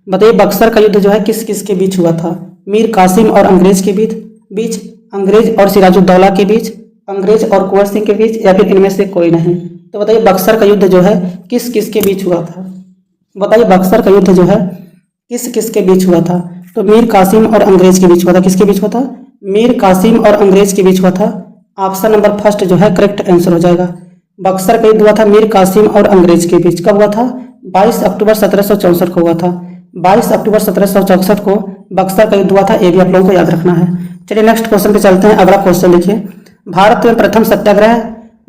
बताइए बक्सर का युद्ध जो है किस किस के बीच हुआ था? मीर कासिम और अंग्रेज के बीच, अंग्रेज और सिराजुद्दौला के बीच, अंग्रेज और कुंवर सिंह के बीच, या फिर इनमें से कोई नहीं। तो बताइए बक्सर का युद्ध जो है किस किस के बीच हुआ था? बताइए बक्सर का युद्ध जो है किस किस के बीच हुआ था? तो मीर कासिम और अंग्रेज के बीच हुआ था। किसके बीच हुआ था? मीर कासिम और अंग्रेज के बीच हुआ था। ऑप्शन नंबर फर्स्ट जो है करेक्ट आंसर हो जाएगा। बक्सर का युद्ध हुआ था मीर कासिम और अंग्रेज के बीच। कब हुआ था? 22 अक्टूबर 1764 को हुआ था। 22 अक्टूबर 1764 को बक्सर का युद्ध हुआ था। ये भी आप लोगों को याद रखना है। चलिए नेक्स्ट क्वेश्चन पे चलते हैं। अगला क्वेश्चन देखिए, भारत में प्रथम सत्याग्रह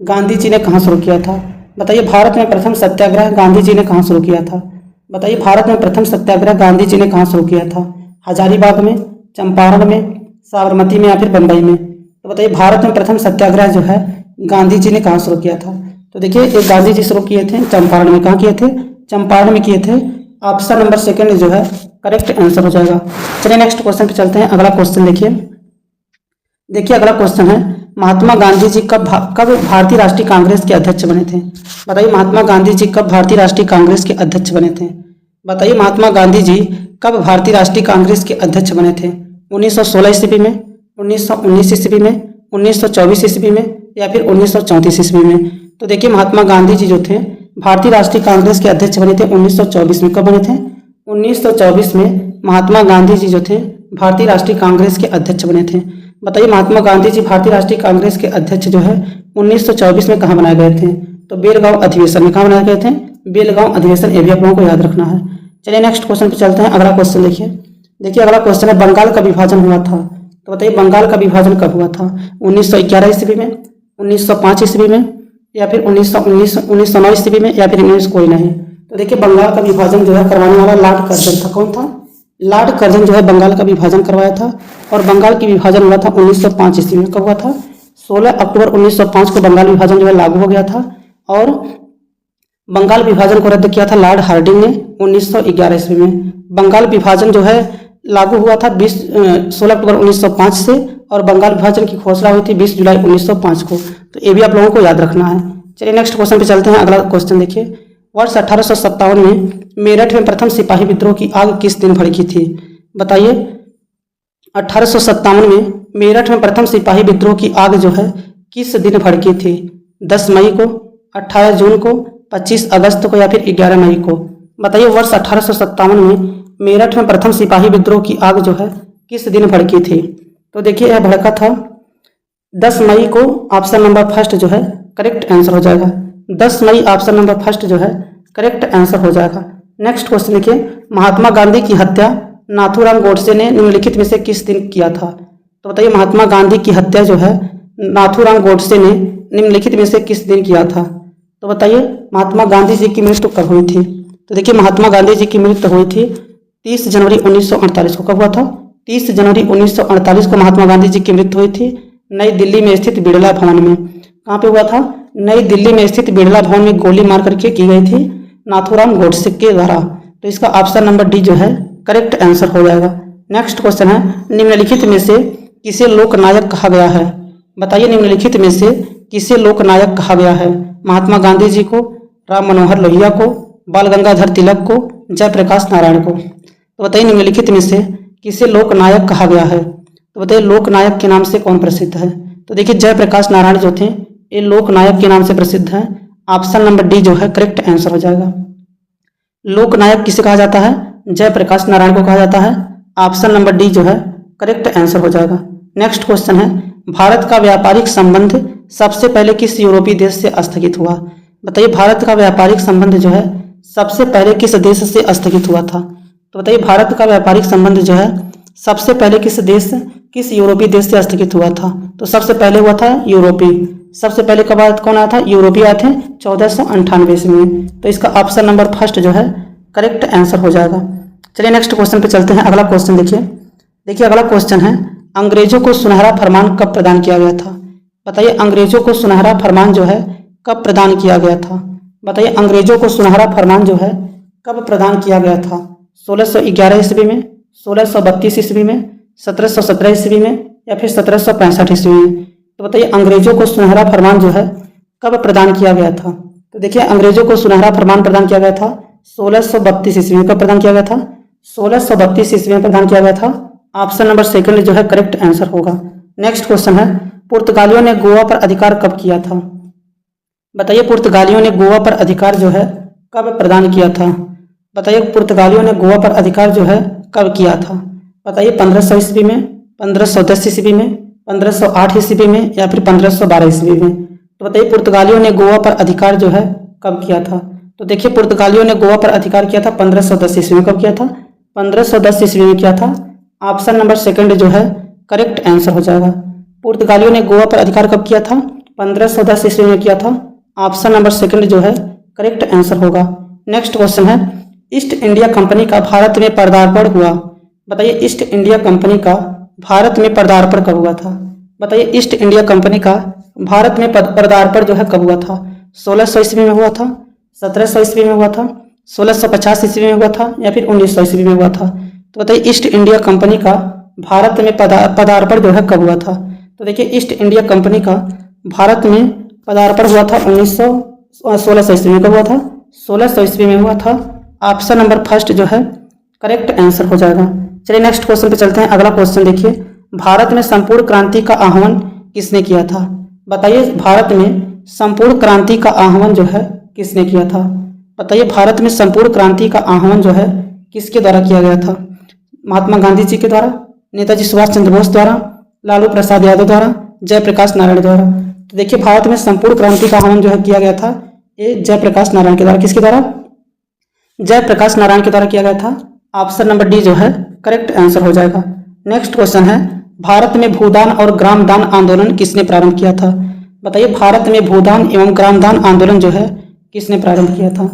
गांधी जी ने कहाँ शुरू किया था? बताइए भारत में प्रथम सत्याग्रह गांधी जी ने कहाँ शुरू किया था? बताइए भारत में प्रथम सत्याग्रह गांधी जी ने कहाँ शुरू किया था? हजारीबाग में, चंपारण में, साबरमती में, या फिर बंबई में? तो बताइए भारत में प्रथम सत्याग्रह जो है गांधी जी ने कहाँ शुरू किया था? तो देखिए एक गांधी जी शुरू किए थे चंपारण में। कहाँ किए थे? चंपारण में किए थे। ऑप्शन नंबर सेकंड जो है करेक्ट आंसर हो जाएगा। चलिए नेक्स्ट क्वेश्चन पे चलते हैं। अगला क्वेश्चन देखिए अगला क्वेश्चन है, महात्मा गांधी जी कब भारतीय राष्ट्रीय कांग्रेस के अध्यक्ष बने थे? बताइए महात्मा गांधी जी कब भारतीय राष्ट्रीय कांग्रेस के अध्यक्ष बने थे? बताइए महात्मा गांधी जी कब भारतीय राष्ट्रीय कांग्रेस के अध्यक्ष बने थे? 1916 ईस्वी में, 1919 ईस्वी में, 1924 ईस्वी में, या फिर 1934 ईस्वी में? तो देखिए महात्मा गांधी जी जो थे भारतीय राष्ट्रीय कांग्रेस के अध्यक्ष बने थे 1924 में। कब बने थे? 1924 में महात्मा गांधी जी जो थे भारतीय राष्ट्रीय कांग्रेस के अध्यक्ष बने थे। बताइए महात्मा गांधी जी भारतीय राष्ट्रीय कांग्रेस के अध्यक्ष जो है 1924 में कहाँ बनाए गए थे? तो बेलगांव अधिवेशन में। कहाँ बनाए गए थे? बेलगांव अधिवेशन। ये भी आप लोगों को याद रखना है। चलिए नेक्स्ट क्वेश्चन पे चलते हैं। अगला क्वेश्चन देखिए अगला क्वेश्चन है, बंगाल का विभाजन हुआ था। तो बताइए बंगाल का विभाजन कब हुआ था? 1911 ईस्वी में, 1905 ईस्वी में, या फिर 1909 ईस्वी में, या फिर 19 कोई नहीं? तो देखिए बंगाल का विभाजन जो है करवाने वाला लॉर्ड कर्जन था। कौन था? लॉर्ड कर्जन जो है बंगाल का विभाजन करवाया था। और बंगाल की विभाजन हुआ था 1905 ईस्वी में। कब हुआ था? 16 अक्टूबर 1905 को बंगाल विभाजन जो है लागू हो गया था। और बंगाल विभाजन को रद्द किया था लॉर्ड हार्डिंग ने 1911 ईस्वी में। बंगाल विभाजन जो है लागू हुआ था 16 अक्टूबर 1905 से, और बंगाल विभाजन की घोषणा हुई थी 20 जुलाई 1905 को। तो ये भी आप लोगों को याद रखना है। चलिए नेक्स्ट क्वेश्चन पे चलते हैं। अगला क्वेश्चन देखिए, वर्ष 1857 में मेरठ में प्रथम सिपाही विद्रोह की आग किस दिन भड़की थी? बताइए 1857 में मेरठ में प्रथम सिपाही विद्रोह की आग जो है किस दिन भड़की थी? 10 मई को, 18 जून को, 25 अगस्त को, या फिर 11 मई को? बताइए वर्ष 1857 में मेरठ में प्रथम सिपाही विद्रोह की आग जो है किस दिन भड़की थी? तो देखिए यह भड़का था 10 मई को। ऑप्शन नंबर फर्स्ट जो है करेक्ट आंसर हो जाएगा। 10 मई ऑप्शन नंबर फर्स्ट जो है करेक्ट आंसर हो जाएगा। नेक्स्ट क्वेश्चन देखिए, महात्मा गांधी की हत्या नाथूराम गोडसे ने निम्नलिखित में से किस दिन किया था? तो बताइए महात्मा गांधी की हत्या जो है नाथूराम गोडसे ने निम्नलिखित में से किस दिन किया था? तो बताइए महात्मा गांधी जी की मृत्यु कब हुई थी? तो देखिए महात्मा गांधी जी की मृत्यु हुई थी 30 जनवरी 1948 को। कब हुआ था? 30 जनवरी 1948 को महात्मा गांधी जी की मृत्यु हुई थी नई दिल्ली में स्थित बिड़ला भवन में। कहाँ पे हुआ था? नई दिल्ली में स्थित बिड़ला भवन में गोली मार करके की गई थी नाथूराम गोडसे के द्वारा। तो इसका ऑप्शन नंबर डी जो है करेक्ट आंसर हो जाएगा। नेक्स्ट क्वेश्चन है, निम्नलिखित में से किसे लोकनायक कहा गया है? बताइए निम्नलिखित में से किसे लोकनायक कहा गया है? महात्मा गांधी जी को, राम मनोहर लोहिया को, बाल गंगाधर तिलक को, जयप्रकाश नारायण को? तो बताइए निम्नलिखित में से किसे लोकनायक कहा गया है? तो बताइए लोकनायक के नाम से कौन प्रसिद्ध है? तो देखिए जयप्रकाश नारायण जो थे ये लोकनायक के नाम से प्रसिद्ध है। ऑप्शन नंबर डी जो है करेक्ट आंसर हो जाएगा। लोकनायक किसे कहा जाता है? जयप्रकाश नारायण को कहा जाता है। ऑप्शन नंबर डी जो है करेक्ट आंसर हो जाएगा। नेक्स्ट क्वेश्चन है, भारत का व्यापारिक संबंध सबसे पहले किस यूरोपीय देश से स्थगित हुआ? बताइए भारत का व्यापारिक संबंध जो है सबसे पहले किस देश से स्थगित हुआ था? तो बताइए भारत का व्यापारिक संबंध जो है सबसे पहले किस यूरोपीय देश से स्थगित हुआ था? तो सबसे पहले हुआ था यूरोपीय। सबसे पहले कब कौन आया था? यूरोपीय आए थे 1498 ईस्वी में। तो इसका ऑप्शन नंबर फर्स्ट जो है करेक्ट आंसर हो जाएगा। चलिए नेक्स्ट क्वेश्चन पे चलते हैं। अगला क्वेश्चन देखिए अगला क्वेश्चन है, अंग्रेजों को सुनहरा फरमान कब प्रदान किया गया था? बताइए अंग्रेजों को सुनहरा फरमान जो है कब प्रदान किया गया था? बताइए अंग्रेजों को सुनहरा फरमान जो है कब प्रदान किया गया था? 1611 ईस्वी में, 1632 ईस्वी में, 1717 ईस्वी में, या फिर 1765 ईस्वी में? तो बताइए अंग्रेजों को सुनहरा फरमान जो है कब प्रदान किया गया था? तो देखिए अंग्रेजों को सुनहरा फरमान प्रदान किया गया था 1632 ईस्वी में। कब प्रदान किया गया था? 1632 ईस्वी में प्रदान किया गया था। ऑप्शन नंबर सेकंड जो है करेक्ट आंसर होगा। नेक्स्ट क्वेश्चन है, पुर्तगालियों ने गोवा पर अधिकार कब किया था? बताइए पुर्तगालियों ने गोवा पर अधिकार जो है कब प्रदान किया था? बताइए पुर्तगालियों ने गोवा पर अधिकार जो है कब किया था? बताइए 1500 ईस्वी में, 1510 ईस्वी में, 1508 ईस्वी में या फिर 1512 ईस्वी में? तो बताइए पुर्तगालियों ने गोवा पर अधिकार जो है कब किया था? तो देखिए पुर्तगालियों ने गोवा पर अधिकार किया था 1510 ईस्वी में। कब किया था? 1510 ईस्वी में किया था। ऑप्शन नंबर सेकंड जो है करेक्ट आंसर हो जाएगा। पुर्तगालियों ने गोवा पर अधिकार कब किया था? 1510 ईस्वी में किया था। ऑप्शन नंबर सेकंड जो है करेक्ट आंसर होगा। नेक्स्ट क्वेश्चन है, ईस्ट इंडिया कंपनी का भारत में पदार्पण हुआ। बताइए ईस्ट इंडिया कंपनी का भारत में पदार्पण कब हुआ था? बताइए ईस्ट इंडिया कंपनी का भारत में पदार्पण जो है कब हुआ था? 1600 ईस्वी में हुआ था, 1700 ईस्वी में हुआ था, 1650 ईस्वी में हुआ था या फिर 1900 ईस्वी में हुआ था? तो बताइए ईस्ट इंडिया कंपनी का भारत में पदार्पण जो है कब हुआ था? तो देखिए ईस्ट इंडिया कंपनी का भारत में पदार्पण हुआ था 1600 ईस्वी में। कब हुआ था? 1600 ईस्वी में हुआ था। ऑप्शन नंबर फर्स्ट जो है करेक्ट आंसर हो जाएगा। चलिए नेक्स्ट क्वेश्चन पे चलते हैं। अगला क्वेश्चन देखिए, भारत में संपूर्ण क्रांति का आह्वान किसने किया था? बताइए भारत में संपूर्ण क्रांति का आह्वान जो है किसने किया था? बताइए भारत में संपूर्ण क्रांति का आह्वान जो है किसके द्वारा किया गया था? महात्मा गांधी जी के द्वारा, नेताजी सुभाष चंद्र बोस द्वारा, लालू प्रसाद यादव द्वारा, जयप्रकाश नारायण द्वारा? तो देखिए भारत में संपूर्ण क्रांति का आह्वान जो है किया गया था ये जयप्रकाश नारायण के द्वारा। किसके द्वारा? जयप्रकाश नारायण के द्वारा किया गया था। ऑप्शन नंबर डी जो है करेक्ट आंसर हो जाएगा। नेक्स्ट क्वेश्चन है, भारत में भूदान और ग्रामदान आंदोलन किसने प्रारंभ किया था? बताइए भारत में भूदान एवं ग्रामदान आंदोलन जो है किसने प्रारंभ किया था?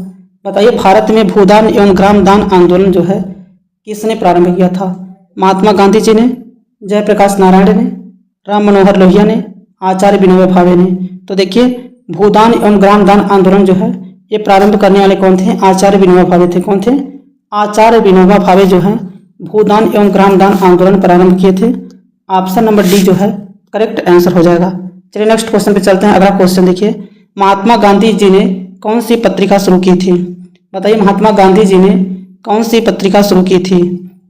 बताइए भारत में भूदान एवं ग्रामदान आंदोलन जो है किसने प्रारंभ किया था? महात्मा गांधी जी ने, जयप्रकाश नारायण ने, राम मनोहर लोहिया ने, आचार्य विनोबा भावे ने? तो देखिए भूदान एवं ग्रामदान आंदोलन जो है ये प्रारंभ करने वाले कौन थे? आचार्य विनोबा भावे थे। कौन थे? आचार्य विनोबा भावे जो है भूदान एवं ग्रामदान आंदोलन प्रारंभ किए थे। ऑप्शन नंबर डी जो है करेक्ट आंसर हो जाएगा। चलिए नेक्स्ट क्वेश्चन पे चलते हैं। अगला क्वेश्चन देखिए, महात्मा गांधी जी ने कौन सी पत्रिका शुरू की थी? बताइए महात्मा गांधी जी ने कौन सी पत्रिका शुरू की थी?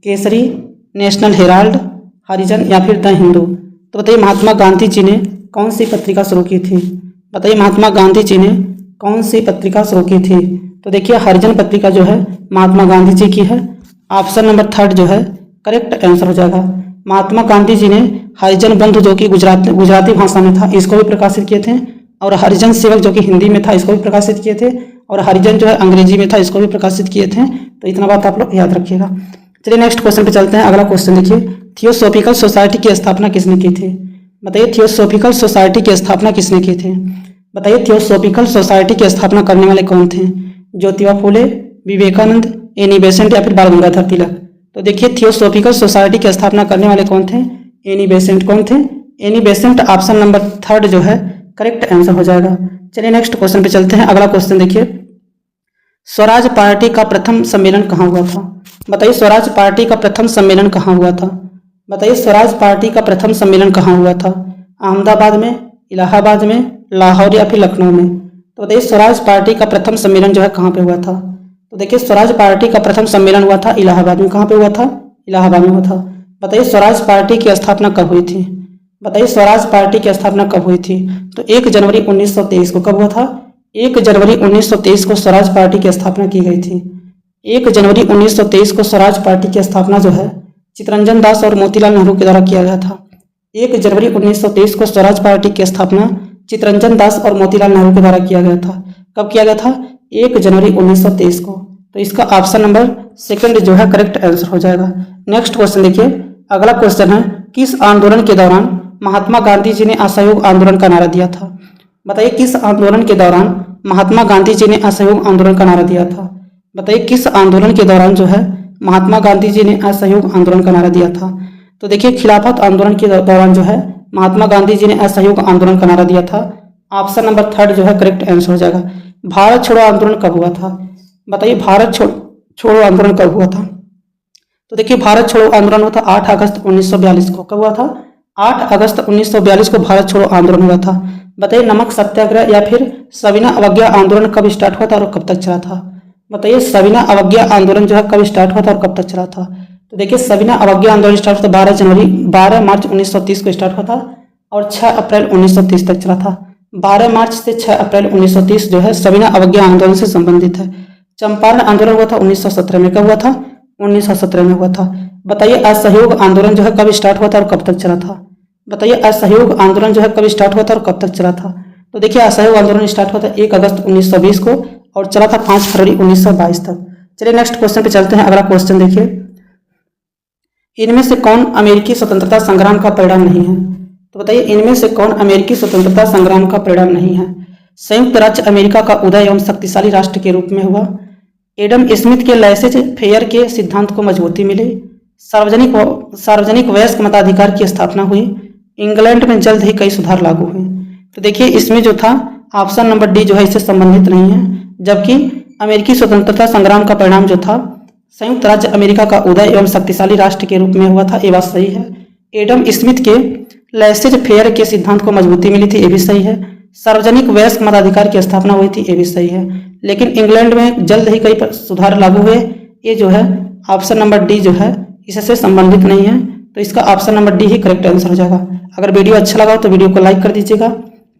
केसरी, नेशनल हेराल्ड, हरिजन या फिर द हिंदू? तो बताइए महात्मा गांधी जी ने कौन सी पत्रिका शुरू की थी? बताइए महात्मा गांधी जी ने कौन सी पत्रिका शुरू की थी? तो देखिए हरिजन पत्रिका जो है महात्मा गांधी जी की है। ऑप्शन नंबर थर्ड जो है करेक्ट आंसर हो जाएगा। महात्मा गांधी जी ने हरिजन बंधु जो कि गुजराती भाषा में था इसको भी प्रकाशित किए थे, और हरिजन सेवक जो कि हिंदी में था इसको भी प्रकाशित किए थे, और हरिजन जो है अंग्रेजी में था इसको भी प्रकाशित किए थे। तो इतना बात आप लोग याद रखिएगा। चलिए नेक्स्ट क्वेश्चन पे चलते हैं। अगला क्वेश्चन देखिए, थियोसॉफिकल सोसाइटी की स्थापना किसने की थी? बताइए थियोसॉफिकल सोसाइटी की स्थापना किसने की थी? बताइए थियोसॉफिकल सोसाइटी की स्थापना करने वाले कौन थे? ज्योतिबा फूले, विवेकानंद, एनी बेसेंट या फिर बाल गंगाधर तिलक? तो देखिए थियोसॉफिकल सोसाइटी की स्थापना करने वाले कौन थे? Annie Besant. कौन थे? Annie Besant. Option number third जो है करेक्ट आंसर हो जाएगा। चलिए नेक्स्ट क्वेश्चन पे चलते हैं। अगला क्वेश्चन देखिए, स्वराज पार्टी का प्रथम सम्मेलन कहाँ हुआ था? बताइए स्वराज पार्टी का प्रथम सम्मेलन कहाँ हुआ था? बताइए स्वराज पार्टी का प्रथम सम्मेलन कहाँ हुआ था? अहमदाबाद में, इलाहाबाद में, लाहौर या फिर लखनऊ में? तो बताइए स्वराज पार्टी का प्रथम सम्मेलन जो है कहाँ पे हुआ था? तो देखिए स्वराज पार्टी का प्रथम सम्मेलन हुआ था इलाहाबाद में। कहाँ पे हुआ था? इलाहाबाद में हुआ था। बताइए स्वराज पार्टी की स्थापना कब हुई थी? बताइए स्वराज पार्टी की स्थापना कब हुई थी? तो 1 जनवरी 1923 को। कब हुआ था? 1 जनवरी 1923 को स्वराज पार्टी की स्थापना की गई थी। 1 जनवरी 1923 को स्वराज पार्टी की स्थापना जो है चित्तरंजन दास और मोतीलाल नेहरू के द्वारा किया गया था। 1 जनवरी 1923 को स्वराज पार्टी की स्थापना चित्तरंजन दास और मोतीलाल नेहरू के द्वारा किया गया था। कब किया गया था? 1 जनवरी 1923 को। तो इसका ऑप्शन नंबर सेकंड जो है करेक्ट आंसर हो जाएगा। नेक्स्ट क्वेश्चन देखिए, अगला क्वेश्चन है, किस आंदोलन के दौरान महात्मा गांधी जी ने असहयोग आंदोलन का नारा दिया था? बताइए किस आंदोलन के दौरान महात्मा गांधी जी ने असहयोग आंदोलन का नारा दिया था? बताइए किस आंदोलन के दौरान जो है महात्मा गांधी जी ने असहयोग आंदोलन का नारा दिया था? तो देखिए खिलाफत आंदोलन के दौरान जो है महात्मा गांधी जी ने असहयोग आंदोलन का नारा दिया था। ऑप्शन नंबर थर्ड जो है करेक्ट आंसर हो जाएगा। भारत छोड़ो आंदोलन कब हुआ था? बताइए भारत छोड़ो आंदोलन कब हुआ था? तो देखिए भारत छोड़ो आंदोलन हुआ था 8 अगस्त 1942 को। कब हुआ था? 8 अगस्त 1942 को भारत छोड़ो आंदोलन हुआ था। बताइए नमक सत्याग्रह या फिर सविनय अवज्ञा आंदोलन कब स्टार्ट हुआ था और कब तक चला था? बताइए सविनय अवज्ञा आंदोलन जो है कब स्टार्ट हुआ था और कब तक चला था। तो देखिए सविनय अवज्ञा आंदोलन स्टार्ट हुआ था 12 मार्च 1930 को स्टार्ट हुआ था और 6 अप्रैल 1930 तक चला था। 12 मार्च से 6 अप्रैल 1930 जो है सविनय अवज्ञा आंदोलन से संबंधित है। चंपारण आंदोलन हुआ था 1917 में। कब हुआ था? 1917 में हुआ था। बताइए असहयोग आंदोलन जो है कब स्टार्ट हुआ था और कब तक चला था। बताइए असहयोग आंदोलन जो है कब स्टार्ट हुआ था और कब तक चला था। तो देखिए असहयोग आंदोलन स्टार्ट हुआ था 1 अगस्त 1920 को और चला था 5 फरवरी 1922 तक। चलिए नेक्स्ट क्वेश्चन पे चलते हैं। अगला क्वेश्चन देखिए, इनमें से कौन अमेरिकी स्वतंत्रता संग्राम का परिणाम नहीं है। तो बताइए इनमें से कौन अमेरिकी स्वतंत्रता संग्राम का परिणाम नहीं है। संयुक्त राज्य अमेरिका का उदय एवं शक्तिशाली राष्ट्र के रूप में हुआ। एडम स्मिथ के लैसेज फेयर के सिद्धांत को मजबूती मिली। सार्वजनिक वयस्क मताधिकार की स्थापना हुई। इंग्लैंड में जल्द ही कई सुधार लागू हुए। तो देखिए इसमें जो था ऑप्शन नंबर डी जो है इससे संबंधित नहीं है, जबकि अमेरिकी स्वतंत्रता संग्राम का परिणाम जो था संयुक्त राज्य अमेरिका का उदय एवं शक्तिशाली राष्ट्र के रूप में हुआ था, ये बात सही है। एडम स्मिथ के लैसेज फेयर के सिद्धांत को मजबूती मिली थी, ये भी सही है। सार्वजनिक वयस्क मताधिकार की स्थापना हुई थी, ये भी सही है। लेकिन इंग्लैंड में जल्द ही कई सुधार लागू हुए, ये जो है ऑप्शन नंबर डी जो है इससे संबंधित नहीं है। तो इसका ऑप्शन नंबर डी ही करेक्ट आंसर हो जाएगा। अगर वीडियो अच्छा लगा तो वीडियो को लाइक कर दीजिएगा।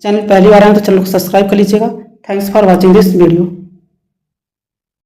चैनल पहली बार आए तो चैनल को सब्सक्राइब कर लीजिएगा। Thanks for watching this video.